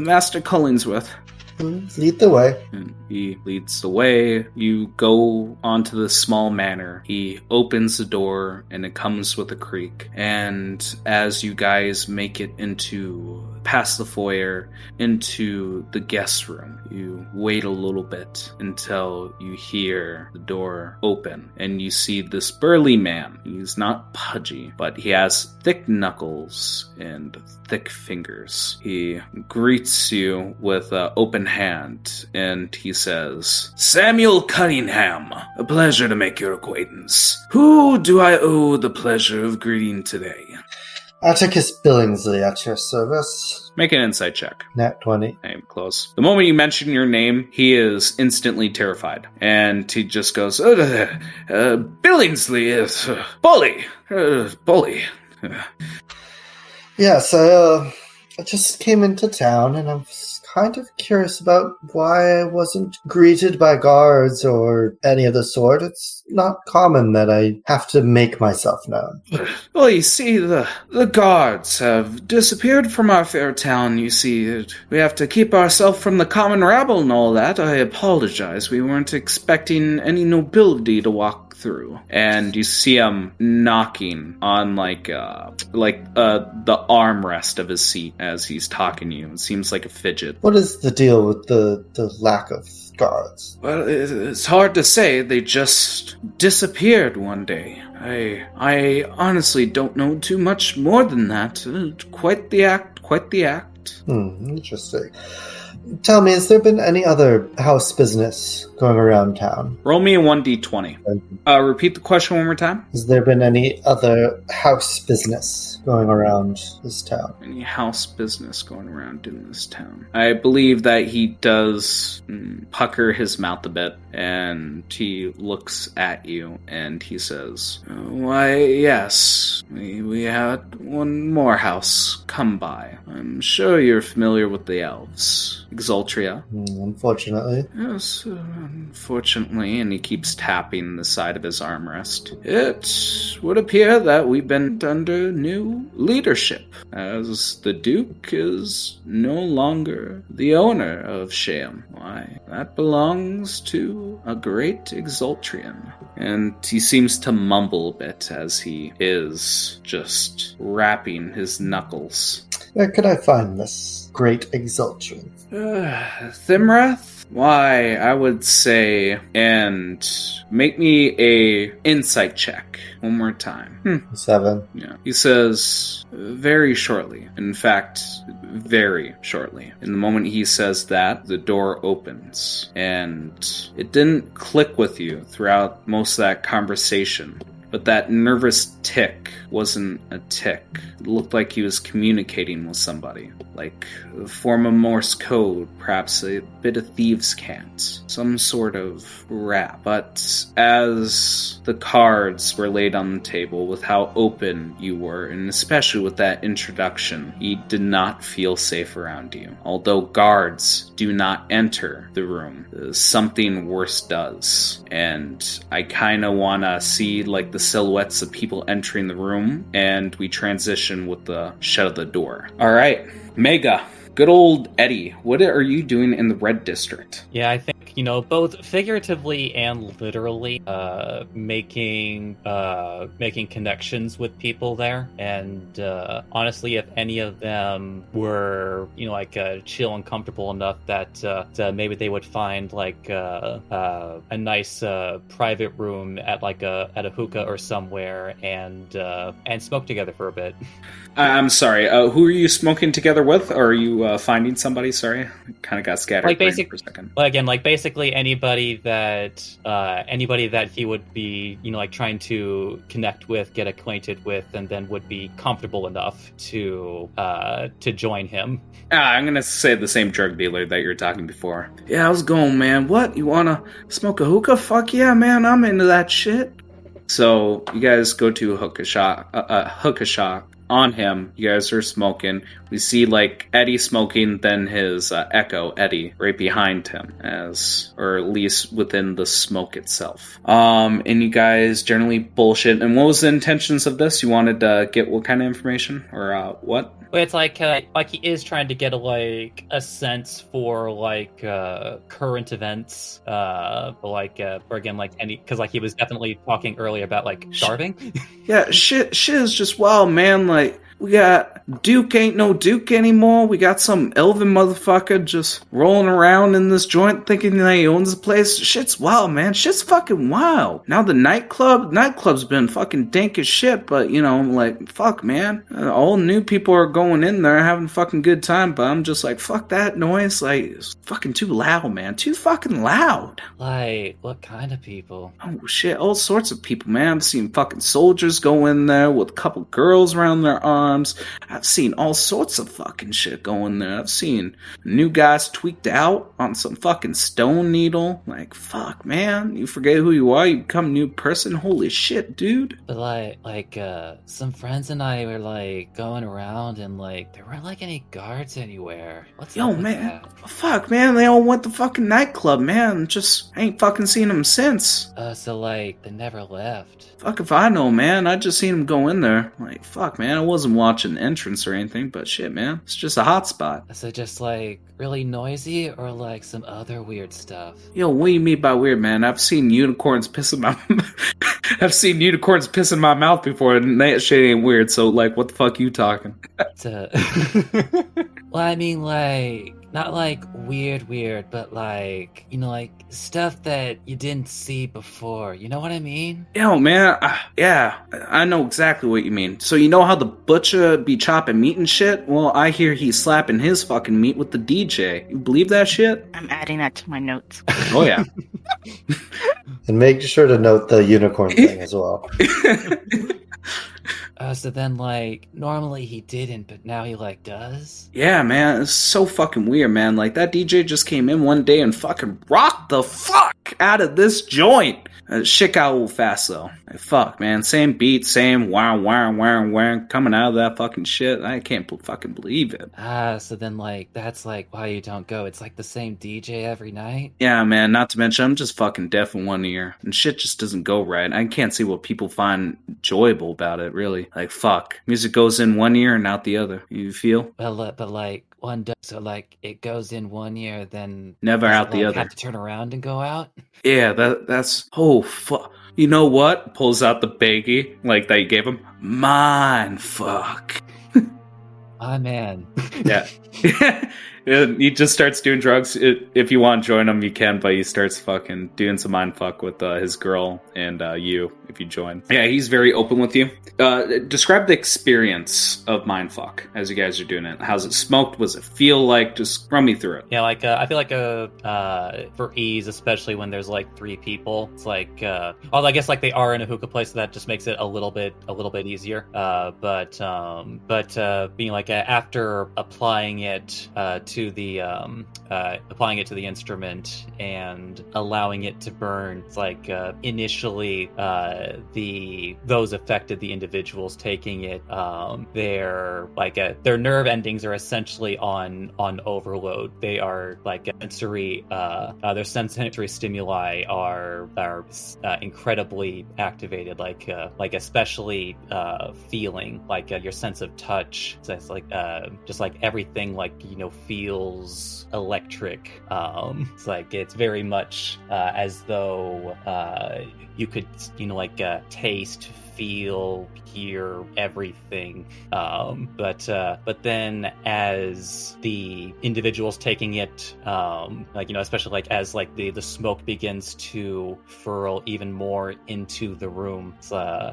Master Collingsworth. Lead the way. And he leads the way. You go onto this small manor. He opens the door, and it comes with a creak. And as you guys make it into past the foyer into the guest room. You wait a little bit until you hear the door open, and you see this burly man. He's not pudgy, but he has thick knuckles and thick fingers. He greets you with an open hand, and he says, "Samuel Cunningham, a pleasure to make your acquaintance. Who do I owe the pleasure of greeting today?" Atticus Billingsley at your service. Make an insight check. Nat 20. I'm close. The moment you mention your name, he is instantly terrified. And he just goes, Billingsley is bully. Bully. Yes, I just came into town, and I'm kind of curious about why I wasn't greeted by guards or any of the sort. It's not common that I have to make myself known. Well, you see, the guards have disappeared from our fair town, you see. We have to keep ourselves from the common rabble and all that. I apologize. We weren't expecting any nobility to walk through. And you see him knocking on the armrest of his seat as he's talking to you. It seems like a fidget. What is the deal with the lack of guards? Well, it's hard to say. They just disappeared one day. I honestly don't know too much more than that. Quite the act. Interesting. Tell me, has there been any other house business going around town? Roll me a 1d20. Repeat the question one more time. Has there been any other house business going around this town? Any house business going around in this town? I believe that he does pucker his mouth a bit, and he looks at you, and he says, "Why, yes, we had one more house come by. I'm sure you're familiar with the elves. Exultria." Unfortunately. Yes, unfortunately, and he keeps tapping the side of his armrest. It would appear that we've been under new leadership, as the Duke is no longer the owner of Chayim. Why, that belongs to a great Exultrian. And he seems to mumble a bit as he is just rapping his knuckles. Where could I find this great Exultrian? Thimrath? Why, I would say, and make me a insight check one more time. 7. Yeah. He says, very shortly. In fact, very shortly. In the moment he says that, the door opens. And it didn't click with you throughout most of that conversation. But that nervous tick wasn't a tick. It looked like he was communicating with somebody. Like a form of Morse code, perhaps a bit of thieves' cant. Some sort of rap. But as the cards were laid on the table with how open you were, and especially with that introduction, he did not feel safe around you. Although guards do not enter the room, something worse does. And I kind of want to see like the silhouettes of people entering the room, and we transition with the shut of the door. All right, Mega, good old Eddie, what are you doing in the Red District? Yeah, I think, both figuratively and literally, making connections with people there. And honestly, if any of them were, chill and comfortable enough that maybe they would find like a nice private room at a hookah or somewhere and smoke together for a bit. I'm sorry. Who are you smoking together with? Or are you finding somebody? Sorry, kind of got scattered for a second. Basically anybody that he would be, trying to connect with, get acquainted with, and then would be comfortable enough to join him. I'm gonna say the same drug dealer that you were talking before. Yeah, how's it going, man? What? You wanna smoke a hookah? Fuck yeah, man! I'm into that shit. So you guys go to a hookah shop. On him, you guys are smoking. We see like Eddie smoking, then his echo Eddie right behind him, or at least within the smoke itself. And you guys generally bullshit. And what was the intentions of this? You wanted to get what kind of information or what? Well, it's like he is trying to get a sense for current events, because he was definitely talking earlier about starving. Yeah, shit is just wild, man. Like We got Duke ain't no Duke anymore. We got some elven motherfucker just rolling around in this joint thinking that he owns the place. Shit's wild, man. Shit's fucking wild. Now the nightclub's been fucking dank as shit, but you know, like, fuck, man. All new people are going in there having a fucking good time, but I'm just like, fuck that noise. Like, it's fucking too loud, man. Too fucking loud. Like, what kind of people? Oh shit, all sorts of people, man. I've seen fucking soldiers go in there with a couple girls around their arms. I've seen all sorts of fucking shit go in there. I've seen new guys tweaked out on some fucking stone needle. Like, fuck, man. You forget who you are, you become a new person. Holy shit, dude. But like, some friends and I were like going around and like there weren't like any guards anywhere. What's up with man. that? Fuck, man. They all went to fucking nightclub, man. Just ain't fucking seen them since. So like they never left. Fuck if I know, man. I just seen him go in there. Like, fuck, man. I wasn't watching the entrance or anything, but shit, man. It's just a hot spot. Is it just like really noisy or like some other weird stuff? Yo, what do you mean by weird, man? I've seen unicorns piss in my I've seen unicorns piss in my mouth before, and that shit ain't weird. So, like, what the fuck you talking? Well, I mean, like, not like weird, but like, you know, like stuff that you didn't see before. You know what I mean? Yo, man, yeah, I know exactly what you mean. So you know how the butcher be chopping meat and shit? Well, I hear he's slapping his fucking meat with the DJ. You believe that shit? I'm adding that to my notes. Oh, yeah. And make sure to note the unicorn thing as well. So then, like, normally he didn't, but now he, like, does? Yeah, man, it's so fucking weird, man. Like, that DJ just came in one day and fucking rocked the fuck out of this joint. Shit got a little fast, though. Like, fuck, man. Same beat, same wow, coming out of that fucking shit. I can't fucking believe it. So then, like, that's, like, why you don't go. It's, like, the same DJ every night? Yeah, man, not to mention, I'm just fucking deaf in one ear. And shit just doesn't go right. I can't see what people find enjoyable about it, really. Like, fuck. Music goes in one ear and out the other. You feel? Well, but, like, one does, so, like, it goes in one ear, then... Never out the other. Have to turn around and go out? Yeah, that's... Oh, fuck. You know what? Pulls out the baggie, like, that you gave him. Mind fuck. Oh, man. Yeah. He just starts doing drugs. If you want to join him, you can, but he starts fucking doing some mind fuck with his girl and you, if you join. Yeah, he's very open with you. Describe the experience of mind fuck as you guys are doing it. How's it smoked? What does it feel like? Just run me through it. Yeah, like I feel like for ease, especially when there's like 3 people, it's like well, I guess like they are in a hookah place, so that just makes it a little bit easier. But being like after applying it to the instrument and allowing it to burn, it's like initially those affected, the individuals taking it, their nerve endings are essentially on overload. They are like their sensory stimuli are incredibly activated, like especially feeling, like your sense of touch. So it's like just like everything, like, you know, feels electric. It's like it's very much as though you could, you know, like taste, feel, hear everything. But then as the individuals taking it, like, you know, especially like as like the smoke begins to furl even more into the room,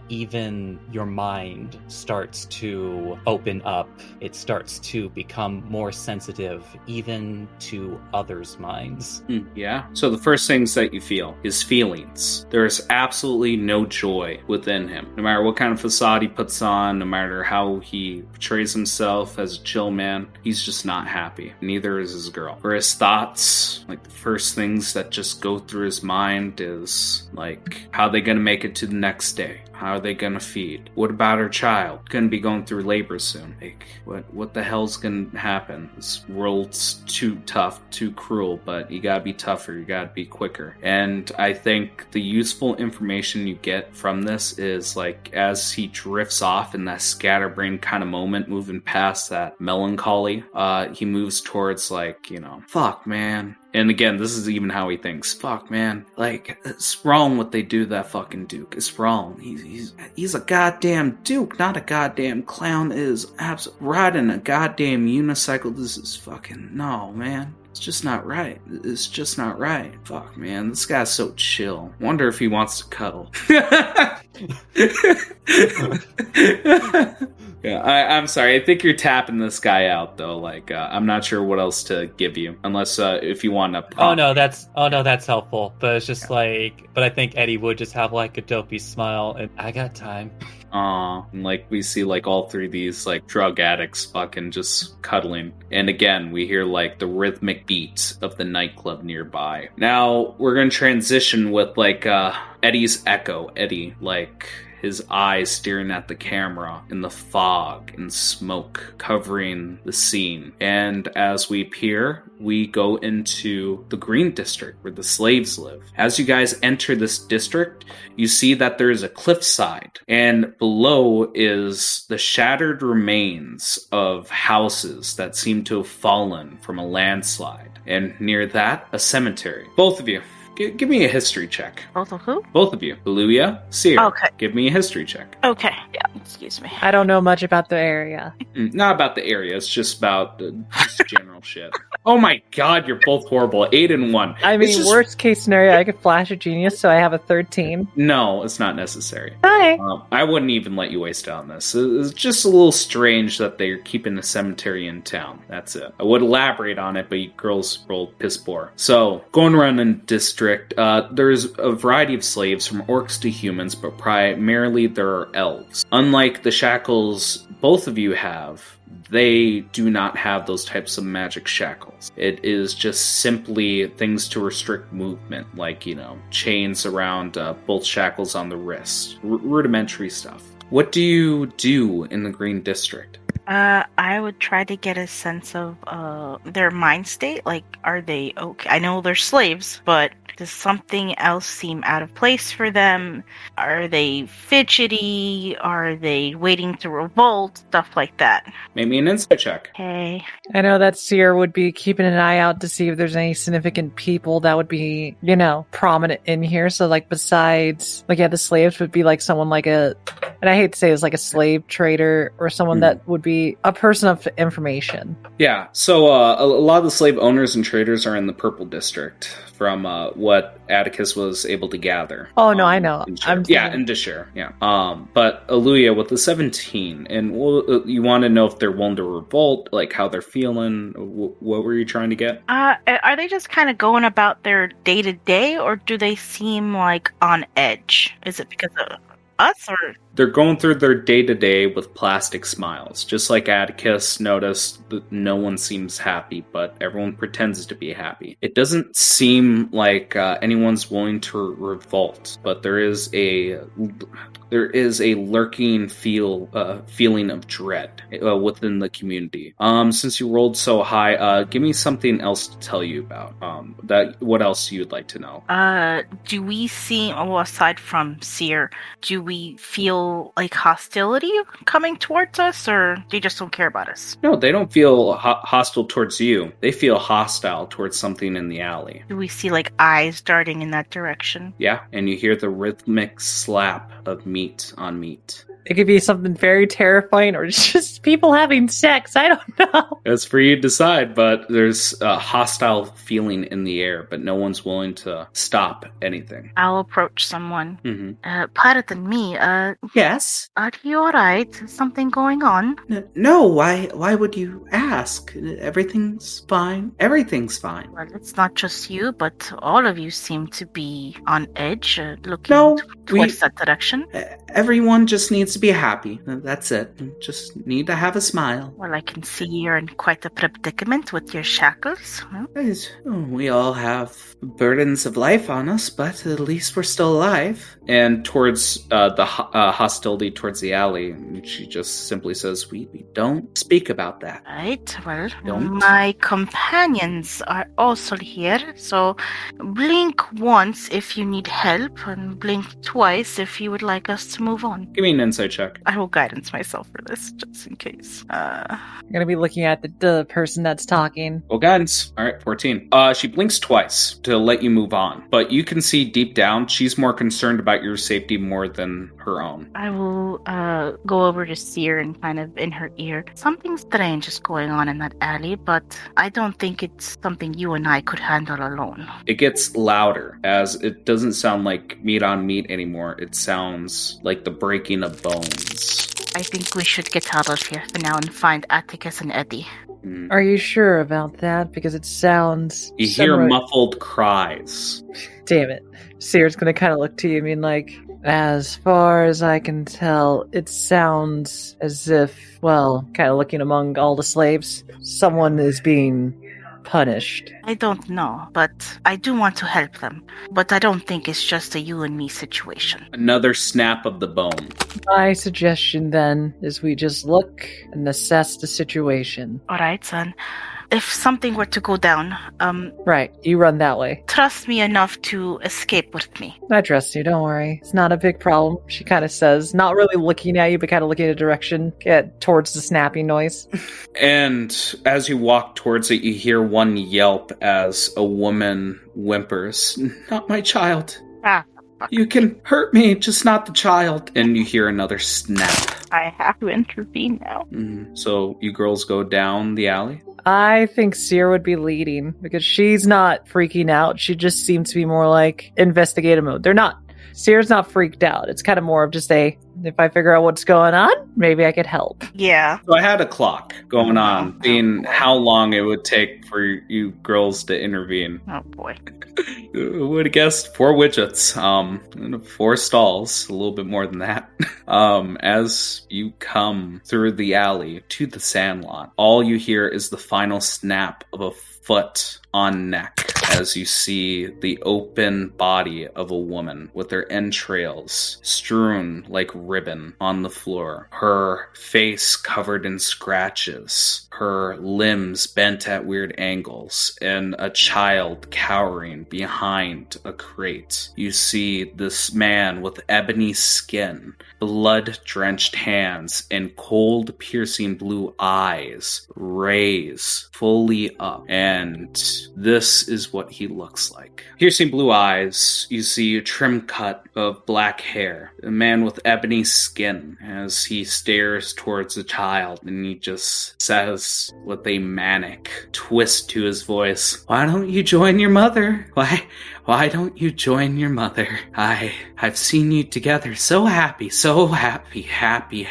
even your mind starts to open up. It starts to become more sensitive even to others' minds. Yeah. So the first things that you feel is feelings. There is absolutely no joy within him. No matter what kind of facade he puts on, no matter how he portrays himself as a chill man, he's just not happy. Neither is his girl. For his thoughts, like the first things that just go through his mind is like, how are they going to make it to the next day? How are they gonna feed? What about her child? Gonna be going through labor soon. Like, what the hell's gonna happen? This world's too tough, too cruel, but you gotta be tougher, you gotta be quicker. And I think the useful information you get from this is, like, as he drifts off in that scatterbrain kind of moment, moving past that melancholy, he moves towards, like, you know, fuck, man. And again, this is even how he thinks. Fuck, man. Like, it's wrong what they do to that fucking Duke. It's wrong. He's a goddamn Duke, not a goddamn clown. Is riding a goddamn unicycle. This is fucking... No, man. It's just not right. It's just not right. Fuck, man. This guy's so chill. Wonder if he wants to cuddle. Yeah, I'm sorry. I think you're tapping this guy out, though. Like, I'm not sure what else to give you, unless if you want to. Oh no, that's helpful. But it's just but I think Eddie would just have like a dopey smile, and I got time. And like we see like all three of these like drug addicts fucking just cuddling, and again we hear like the rhythmic beats of the nightclub nearby. Now we're gonna transition with like Eddie's echo. Eddie, like his eyes staring at the camera in the fog and smoke covering the scene. And as we peer, we go into the Green District where the slaves live. As you guys enter this district, you see that there is a cliffside, and below is the shattered remains of houses that seem to have fallen from a landslide. And near that, a cemetery. Both of you, give me a history check. Both of who? Both of you. Beluia, Seer. Okay. Give me a history check. Okay. Yeah, excuse me. I don't know much about the area. Not about the area. It's just about just general shit. Oh my god, you're both horrible. 8 and 1. I mean, worst case scenario, I could flash a genius, so I have a 13. No, it's not necessary. Hi. I wouldn't even let you waste it on this. It's just a little strange that they're keeping the cemetery in town. That's it. I would elaborate on it, but you girls rolled piss poor. So, going around in district, there's a variety of slaves from orcs to humans, but primarily there are elves. Unlike the shackles both of you have, they do not have those types of magic shackles. It is just simply things to restrict movement, like, chains around both shackles on the wrist. Rudimentary stuff. What do you do in the Green District? I would try to get a sense of their mind state. Like, are they okay? I know they're slaves, but does something else seem out of place for them? Are they fidgety? Are they waiting to revolt? Stuff like that. Maybe an insight check. Okay. I know that Seer would be keeping an eye out to see if there's any significant people that would be, prominent in here. So, like, besides, the slaves would be, like, someone like and I hate to say it's like a slave trader or someone that would be a person of information. Yeah, so a lot of the slave owners and traders are in the Purple District from what Atticus was able to gather. Oh, no, I know. In Deshire, yeah. But Aluya with the 17, and you want to know if they're willing to revolt, like how they're feeling. What were you trying to get? Are they just kind of going about their day-to-day, or do they seem like on edge? Is it because of us, or... They're going through their day-to-day with plastic smiles. Just like Atticus noticed that no one seems happy, but everyone pretends to be happy. It doesn't seem like anyone's willing to revolt, but there is a lurking feeling of dread within the community. Since you rolled so high, give me something else to tell you about. What else you'd like to know? Do we see, aside from Seer, do we feel like hostility coming towards us, or they just don't care about us? No, they don't feel hostile towards you. They feel hostile towards something in the alley. Do we see like eyes darting in that direction? Yeah, and you hear the rhythmic slap of meat on meat. It could be something very terrifying or just people having sex. I don't know. It's for you to decide, but there's a hostile feeling in the air, but no one's willing to stop anything. I'll approach someone. Mm-hmm. Pardon me, Yes? Are you alright? Is something going on? No, why would you ask? Everything's fine. Everything's fine. Well, it's not just you, but all of you seem to be on edge, looking towards that direction. Everyone just needs to be happy. That's it. Just need to have a smile. Well, I can see you're in quite a predicament with your shackles. Huh? We all have burdens of life on us, but at least we're still alive. And towards the hostility towards the alley, she just simply says, we don't speak about that. Right, well, Don't. My companions are also here, so blink once if you need help, and blink twice if you would like us to move on. Give me an insight insight check. I will guidance myself for this, just in case. I'm gonna be looking at the person that's talking. Well, guidance. All right, 14. She blinks twice to let you move on, but you can see deep down she's more concerned about your safety more than her own. I will go over to Seer and kind of in her ear. Something strange is going on in that alley, but I don't think it's something you and I could handle alone. It gets louder, as it doesn't sound like meat on meat anymore. It sounds like the breaking of bones. I think we should get out of here for now and find Atticus and Eddie. Are you sure about that? Because it sounds... You hear muffled cries. Damn it. Seer's gonna kind of look to you and mean like, as far as I can tell, it sounds as if, well, kind of looking among all the slaves, someone is being punished. I don't know, but I do want to help them. But I don't think it's just a you and me situation. Another snap of the bone. My suggestion then is we just look and assess the situation. All right, son. If something were to go down, Right, you run that way. trust me enough to escape with me. I trust you, don't worry. It's not a big problem, she kind of says, not really looking at you, but kind of looking at a direction, towards the snapping noise. And as you walk towards it, you hear one yelp as a woman whimpers, "Not my child. Ah, You can hurt me, just not the child." And you hear another snap. I have to intervene now. So you girls go down the alley? I think Seer would be leading, because she's not freaking out, she just seems to be more like investigative mode. Seer's not freaked out, it's kind of more of just if I figure out what's going on, maybe I could help. Yeah. So I had a clock going on, seeing how long it would take for you girls to intervene. Oh boy. Who would have guessed 4 widgets, 4 stalls, a little bit more than that. As you come through the alley to the sandlot, all you hear is the final snap of a foot on neck as you see the open body of a woman with her entrails strewn like ribbon on the floor, her face covered in scratches, her limbs bent at weird angles, and a child cowering behind a crate. You see this man with ebony skin, blood-drenched hands, and cold, piercing blue eyes raise fully up, and this is what he looks like. Piercing blue eyes, you see a trim cut of black hair, a man with ebony skin as he stares towards the child, and he just says with a manic twist to his voice, "Why don't you join your mother? Why don't you join your mother? I've seen you together so happy, happy.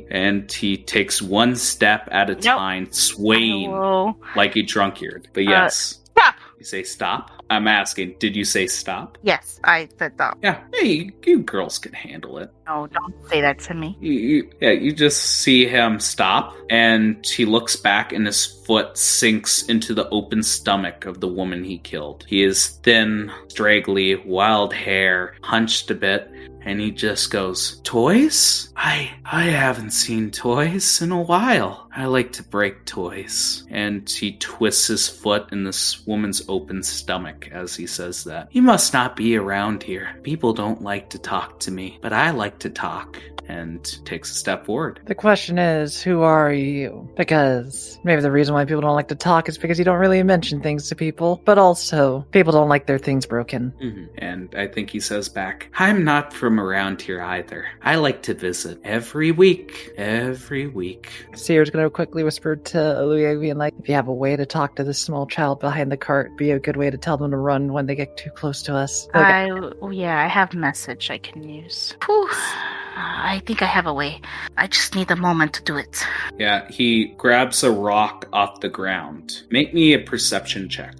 And he takes one step at a time, swaying like a drunkard. But yes. Stop! You say stop? I'm asking, did you say stop? Yes, I said stop. Yeah, hey, you girls can handle it. No, don't say that to me. You just see him stop, and he looks back, and his foot sinks into the open stomach of the woman he killed. He is thin, straggly, wild hair, hunched a bit, and he just goes, "Toys? I haven't seen toys in a while. I like to break toys." And he twists his foot in this woman's open stomach as he says that. "You must not be around here. People don't like to talk to me, but I like to talk." And takes a step forward. The question is, who are you? Because maybe the reason why people don't like to talk is because you don't really mention things to people, but also people don't like their things broken. And I think he says back, "I'm not from around here either. I like to visit every week. Seer's gonna quickly whisper to Oluya, being like, "If you have a way to talk to this small child behind the cart, be a good way to tell them to run when they get too close to us." I have a message I can use. Whew. I think I have a way. I just need a moment to do it. Yeah, he grabs a rock off the ground. Make me a perception check.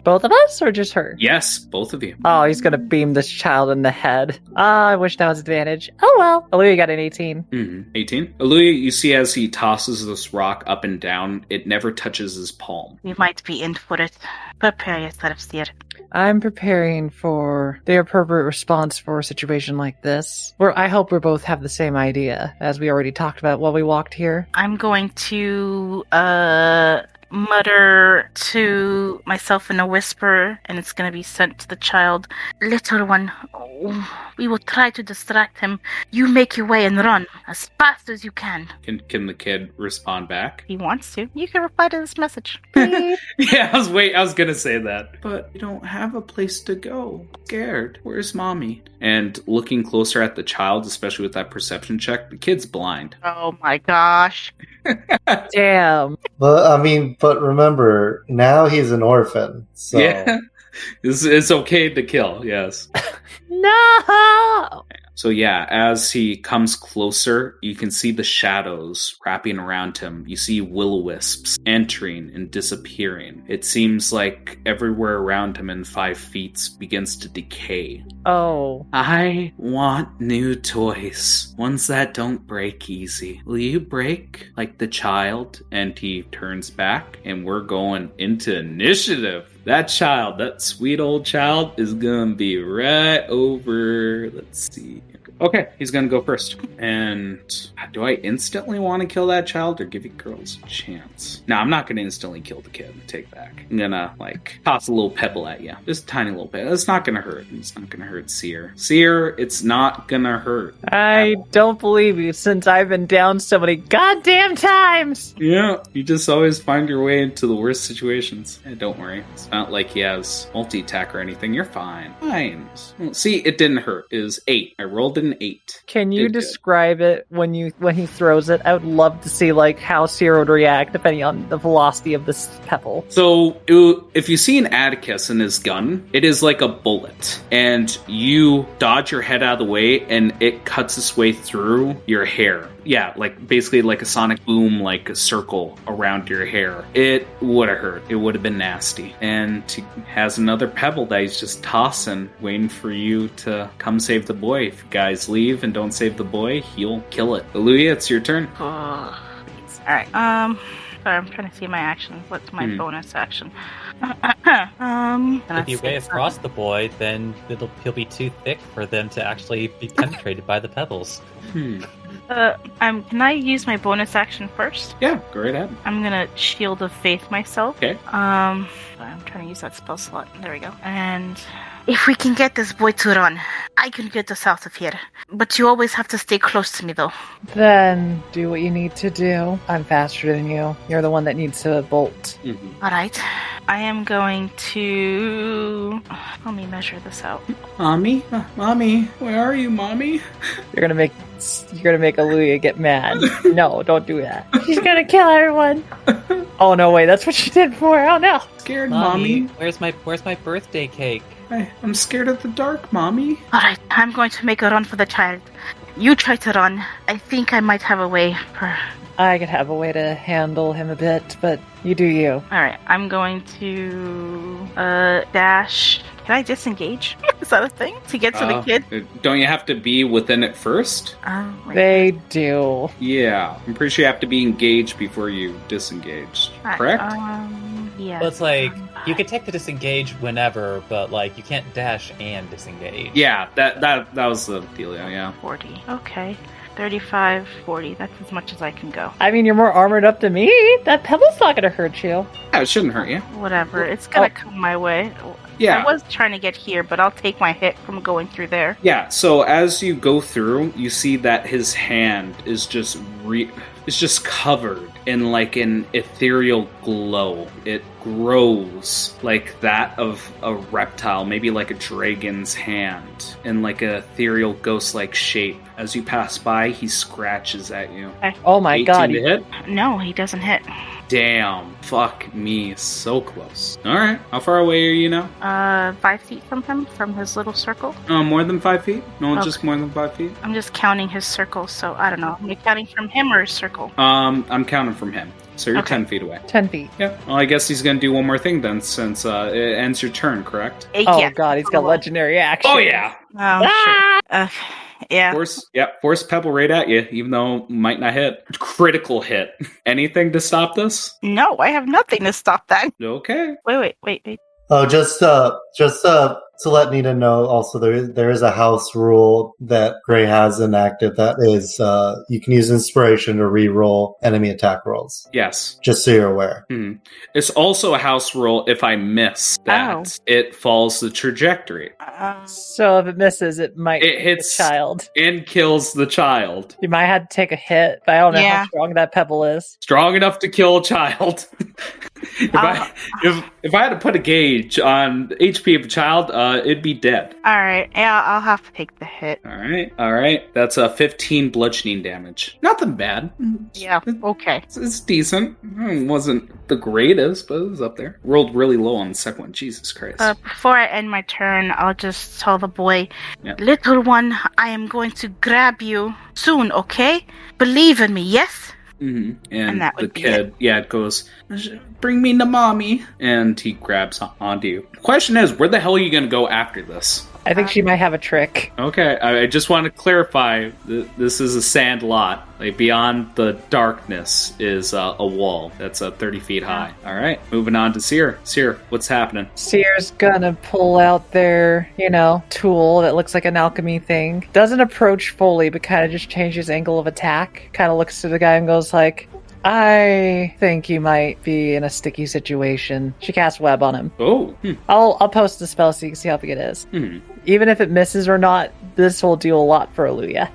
Both of us, or just her? Yes, both of you. Oh, he's gonna beam this child in the head. I wish that was advantage. Oh well. Oluya got an 18. 18? Oluya, you see as he tosses this rock up and down, it never touches his palm. We might be in for it. Prepare yourself, Seer. I'm preparing for the appropriate response for a situation like this. I hope we both have the same idea, as we already talked about while we walked here. I'm going to mutter to myself in a whisper, and it's going to be sent to the child. Little one, we will try to distract him. You make your way and run as fast as you can. Can the kid respond back? He wants to. You can reply to this message. Yeah, I was gonna say that. But you don't have a place to go. Scared. Where's mommy? And looking closer at the child, especially with that perception check, the kid's blind. Oh my gosh. Damn. But remember, now he's an orphan. So. Yeah. It's okay to kill, yes. No! So yeah, as he comes closer, you can see the shadows wrapping around him. You see will-o-wisps entering and disappearing. It seems like everywhere around him in 5 feet begins to decay. Oh. I want new toys. Ones that don't break easy. Will you break like the child? And he turns back, and we're going into initiative. That child, that sweet old child, is gonna be right over. Let's see. Okay, he's gonna go first. And do I instantly want to kill that child or give you girls a chance? No, I'm not gonna instantly kill the kid. Take back. I'm gonna toss a little pebble at you. Just a tiny little bit. It's not gonna hurt. It's not gonna hurt Seer. Seer, it's not gonna hurt. I don't believe you since I've been down so many goddamn times. Yeah, you just always find your way into the worst situations. Hey, don't worry. It's not like he has multi-attack or anything. You're fine. Fine. Well, see, it didn't hurt. It was 8. I rolled an 8. Can you Did good. describe it when he throws it? I would love to see how Seer would react depending on the velocity of this pebble. So if you see an Atticus in his gun, it is like a bullet, and you dodge your head out of the way, and it cuts its way through your hair. Yeah, basically like a sonic boom, like a circle around your hair. It would have hurt. It would have been nasty. And he has another pebble that he's just tossing, waiting for you to come save the boy. If you guys leave and don't save the boy, he'll kill it. Aluya, it's your turn. Alright, sorry, I'm trying to see my action. What's my bonus action? If you wave across the boy, then he'll be too thick for them to actually be penetrated by the pebbles. Can I use my bonus action first? Yeah, go right ahead. I'm gonna Shield of Faith myself. Okay. I'm trying to use that spell slot. There we go. And if we can get this boy to run, I can get us out of here. But you always have to stay close to me, though. Then do what you need to do. I'm faster than you. You're the one that needs to bolt. Mm-hmm. All right. I am going to... Let me measure this out. Mommy? Mommy? Where are you, Mommy? You're gonna make Aluya get mad. No, don't do that. She's gonna kill everyone. Oh no, wait, that's what she did before. Oh no. Scared, Mommy. Where's my birthday cake? I'm scared of the dark, Mommy. All right, I'm going to make a run for the child. You try to run. I think I might have a way for... I could have a way to handle him a bit, but you do you. All right, I'm going to dash. Can I disengage? Is that a thing? To get to the kid? Don't you have to be within it first? They do. Yeah, I'm pretty sure you have to be engaged before you disengage. Correct? Yeah. Well, it's you can take the disengage whenever, but you can't dash and disengage. Yeah, that was the deal. Yeah. 40. Okay. 35, 40. That's as much as I can go. I mean, you're more armored up than me. That pebble's not gonna hurt you. Yeah, it shouldn't hurt you. Whatever. It's gonna come my way. Yeah. I was trying to get here, but I'll take my hit from going through there. Yeah, so as you go through, you see that his hand is just covered in an ethereal glow. It grows like that of a reptile, maybe like a dragon's hand, in an ethereal ghost-like shape. As you pass by, he scratches at you. Oh my god. 18 to hit? No, he doesn't hit. Damn. Fuck me. So close. Alright. How far away are you now? 5 feet from him, from his little circle. More than 5 feet? No, Okay. just more than 5 feet? I'm just counting his circle, so I don't know. Am I counting from him or his circle? I'm counting from him. So you're Okay. 10 feet away. 10 feet. Yeah. Well, I guess he's gonna do one more thing then, since it ends your turn, correct? Oh Yeah. god, he's got legendary action. Oh, yeah! Oh, shit. Yeah. Force pebble right at you, even though it might not hit. Critical hit. Anything to stop this? No, I have nothing to stop that. Okay. Wait. Oh, just to let Nita know, also there is a house rule that Gray has enacted that is you can use inspiration to re-roll enemy attack rolls. Yes. Just so you're aware. It's also a house rule if I miss that it follows the trajectory. So if it misses, it might It hit hits the child. and kills the child. You might have to take a hit, but I don't know how strong that pebble is. Strong enough to kill a child. If I had to put a gauge on the HP of a child, it'd be dead. Alright, yeah, I'll have to take the hit. Alright. That's a 15 bludgeoning damage. Nothing bad. Yeah, okay. It's decent. It wasn't the greatest, but it was up there. Rolled really low on the second one. Jesus Christ. Before I end my turn, I'll just tell the boy, little one, I am going to grab you soon, okay? Believe in me, yes? Mm-hmm. And the kid, goes, bring me to mommy. And he grabs onto you. Question is, where the hell are you going to go after this? I think she might have a trick. Okay, I just want to clarify, this is a sand lot. Like, beyond the darkness is a wall that's 30 feet high. All right, moving on to Seer. Seer, what's happening? Seer's gonna pull out their, tool that looks like an alchemy thing. Doesn't approach fully, but kind of just changes angle of attack. Kind of looks to the guy and goes like, I think you might be in a sticky situation. She casts web on him. Oh. I'll post the spell so you can see how big it is. Even if it misses or not, this will do a lot for Aluya.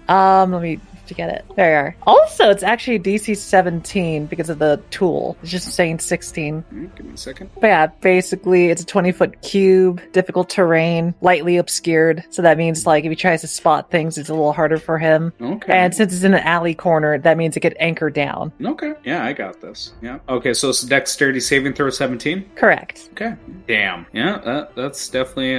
Let me get it. There you are. Also, it's actually DC 17 because of the tool. It's just saying 16. Give me a second. But yeah, basically, it's a 20-foot cube, difficult terrain, lightly obscured. So that means, if he tries to spot things, it's a little harder for him. Okay. And since it's in an alley corner, that means it could anchor down. Okay. Yeah, I got this. Yeah. Okay, so it's dexterity saving throw 17? Correct. Okay. Damn. Yeah, that's definitely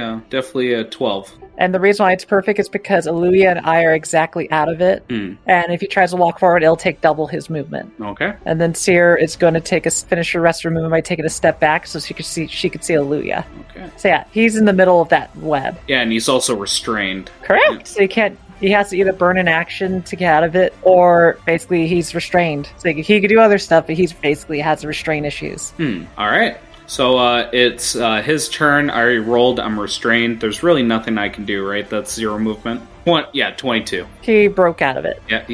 a 12. And the reason why it's perfect is because Aluya and I are exactly out of it. And if he tries to walk forward, it'll take double his movement. Okay. And then Seer is going to finish the rest of her movement by taking a step back so she could see Aluya. Okay. So yeah, he's in the middle of that web. Yeah, and he's also restrained. Correct. So he has to either burn an action to get out of it, or basically he's restrained. So he could do other stuff, but he's basically has restraint issues. All right. So it's his turn. I already rolled. I'm restrained. There's really nothing I can do, right? That's 0 movement. 22. He broke out of it. Yeah,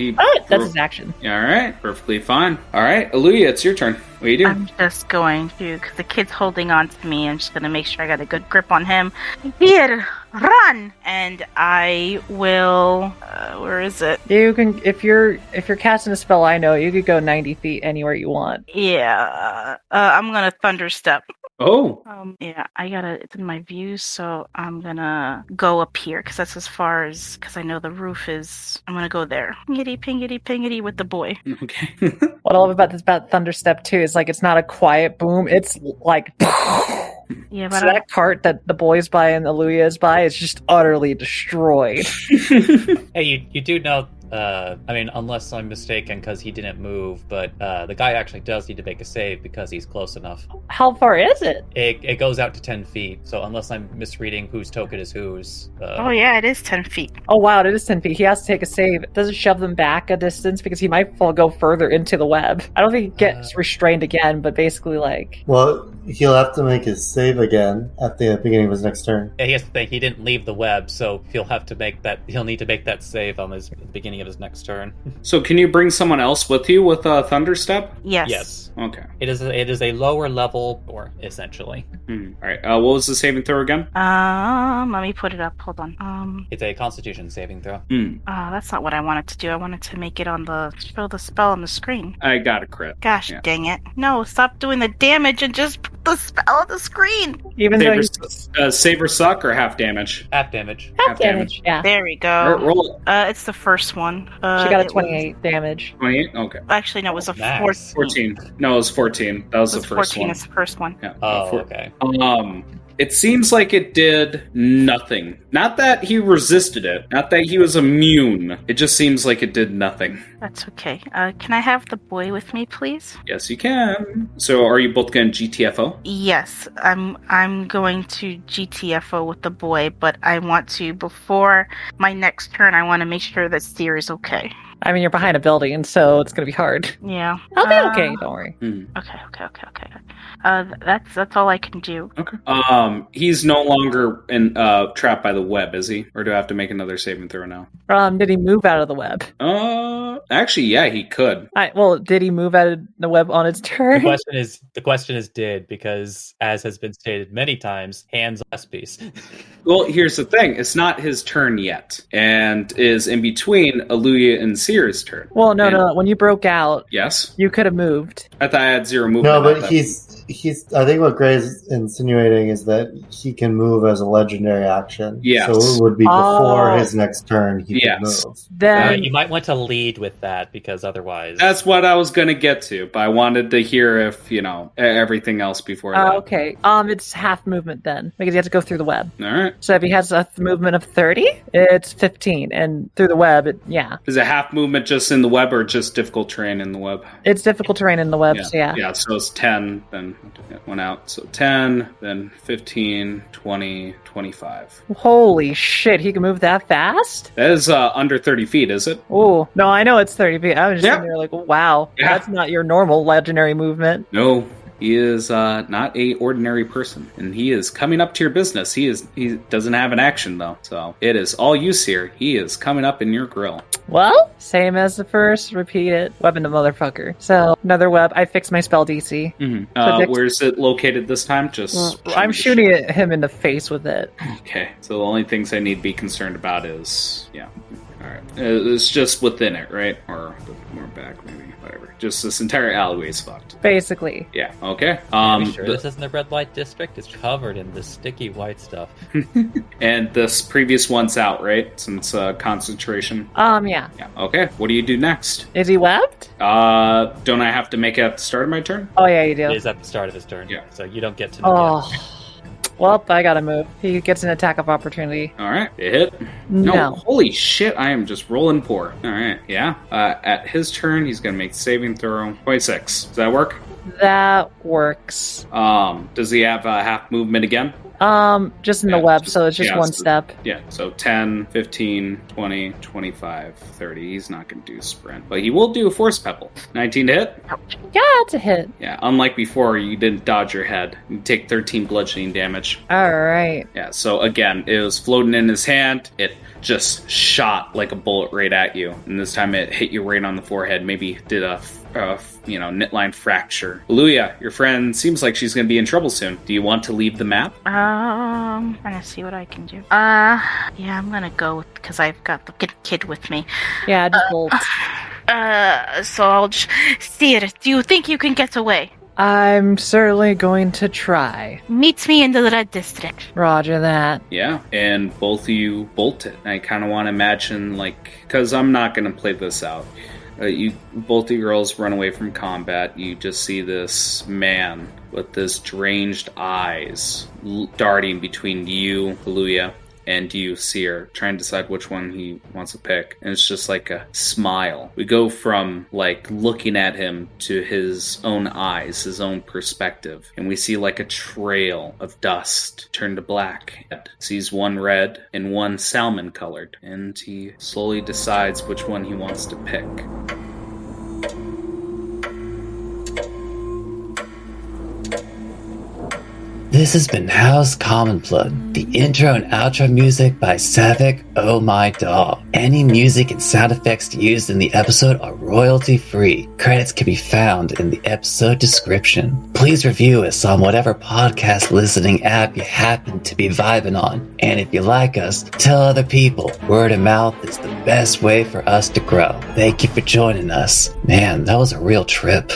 that's his action. Yeah, all right. Perfectly fine. All right, Aluya, it's your turn. What do you do? I'm just going to, because the kid's holding on to me, I'm just going to make sure I got a good grip on him. Here, run! And I will, where is it? You can, if you're casting a spell, I know, you could go 90 feet anywhere you want. Yeah, I'm going to Thunder Step. Oh. It's in my view, so I'm gonna go up here, because that's as far as, because I know the roof is, I'm gonna go there. Pingity, pingity, pingity with the boy. Okay. What I love about Thunder Step too is it's not a quiet boom, it's like Yeah, but so that cart that the boys buy and Aluya is by is just utterly destroyed. Hey, you do know, unless I'm mistaken, because he didn't move, but the guy actually does need to make a save because he's close enough. How far is it? It goes out to 10 feet, so unless I'm misreading whose token is whose. Oh yeah, it is 10 feet. Oh wow, it is 10 feet. He has to take a save. It doesn't shove them back a distance because he might go further into the web. I don't think he gets restrained again, but basically Well, he'll have to make his save again at the beginning of his next turn. Yeah, he has to think he didn't leave the web, so he'll need to make that save on the beginning of his next turn. So can you bring someone else with you with Thunderstep? Yes. Yes. Okay. It is a lower level, or essentially. All right. What was the saving throw again? Let me put it up. Hold on. It's a Constitution saving throw. That's not what I wanted to do. I wanted to make it show the spell on the screen. I got a crit. Gosh, dang it. No, stop doing the damage and just put the spell on the screen. Even though save or suck or half damage? Half damage. Half damage. Yeah. There we go. Roll it. It's the first one. She got a 28 damage. 28? Okay. Actually, no, it was a Nice. 14. No, it was 14. That was the first 14 one. is the first one. Yeah. Okay. It seems like it did nothing. Not that he resisted it. Not that he was immune. It just seems like it did nothing. That's okay. Can I have the boy with me, please? Yes, you can. So are you both going GTFO? Yes, I'm going to GTFO with the boy, but I want to, before my next turn, I want to make sure that Seer is okay. I mean, you're behind a building, so it's gonna be hard. Yeah. I'll be okay. Don't worry. Okay. That's all I can do. Okay. He's no longer trapped by the web, is he? Or do I have to make another saving throw now? Did he move out of the web? Actually, yeah, he could. Did he move out of the web on its turn? The question is did, because as has been stated many times, hands last piece. Well, here's the thing. It's not his turn yet, and is in between Aluya and Seer's turn. Well, no. When you broke out, yes, you could have moved. I thought I had 0 movement. No, but he's. I think what Gray's insinuating is that he can move as a legendary action. Yes. So it would be before his next turn he can move. Then you might want to lead with that, because otherwise... That's what I was going to get to, but I wanted to hear if, everything else before that. Okay. It's half movement then, because you have to go through the web. All right. So if he has a movement of 30, it's 15, and through the web, Is it half movement just in the web, or just difficult terrain in the web? It's difficult terrain in the web, so yeah. Yeah, so it's 10, then it went out. So 10, then 15, 20, 25. Holy shit, he can move that fast? That is under 30 feet, is it? Oh, no, I know it's 30 feet. I was just sitting there like, wow, that's not your normal legendary movement. No. He is not a ordinary person, and he is coming up to your business. He doesn't have an action though, so it is all use here. He is coming up in your grill. Well, same as the first. Repeat it. Weapon to motherfucker. So another web. I fixed my spell DC. Mm-hmm. Where is it located this time? I'm shooting at him in the face with it. Okay, so the only things I need to be concerned about is all right. It's just within it, right? Or more back, maybe. Whatever. Just this entire alleyway is fucked. Basically. Yeah. Okay. Are you sure this isn't the red light district? It's covered in this sticky white stuff. And this previous one's out, right? Since concentration. Yeah. Yeah. Okay. What do you do next? Is he webbed? Don't I have to make it at the start of my turn? Oh yeah, you do. It is at the start of his turn. Yeah. So you don't get to know yet. Well, I gotta move. He gets an attack of opportunity. All right. It hit? No. Holy shit, I am just rolling poor. All right. Yeah. At his turn, he's going to make the saving throw. 26. Does that work? That works. Does he have half movement again? Just in the web, so it's just one step. Yeah, so 10, 15, 20, 25, 30. He's not going to do sprint. But he will do a force pebble. 19 to hit? Yeah, it's a hit. Yeah, unlike before, you didn't dodge your head. You take 13 bludgeoning damage. Alright. Yeah, so again, it was floating in his hand. It just shot like a bullet right at you. And this time it hit you right on the forehead. Maybe did a knitline fracture. Aluya, your friend seems like she's going to be in trouble soon. Do you want to leave the map? I'm gonna see what I can do. Yeah, I'm gonna go because I've got the kid with me. Yeah, just bolt. So I'll just see it. Do you think you can get away? I'm certainly going to try. Meet me in the red district. Roger that. Yeah, and both of you bolt it. I kind of want to imagine, because I'm not going to play this out. You both the girls run away from combat. You just see this man with this deranged eyes darting between you, Aluya, and you, Seer, trying to decide which one he wants to pick. And it's just like a smile. We go from looking at him to his own eyes, his own perspective, and we see a trail of dust turn to black. It sees one red and one salmon colored, and he slowly decides which one he wants to pick. This has been House Common Blood, the intro and outro music by Savick Oh My Dog. Any music and sound effects used in the episode are royalty free. Credits can be found in the episode description. Please review us on whatever podcast listening app you happen to be vibing on. And if you like us, tell other people. Word of mouth is the best way for us to grow. Thank you for joining us. Man, that was a real trip.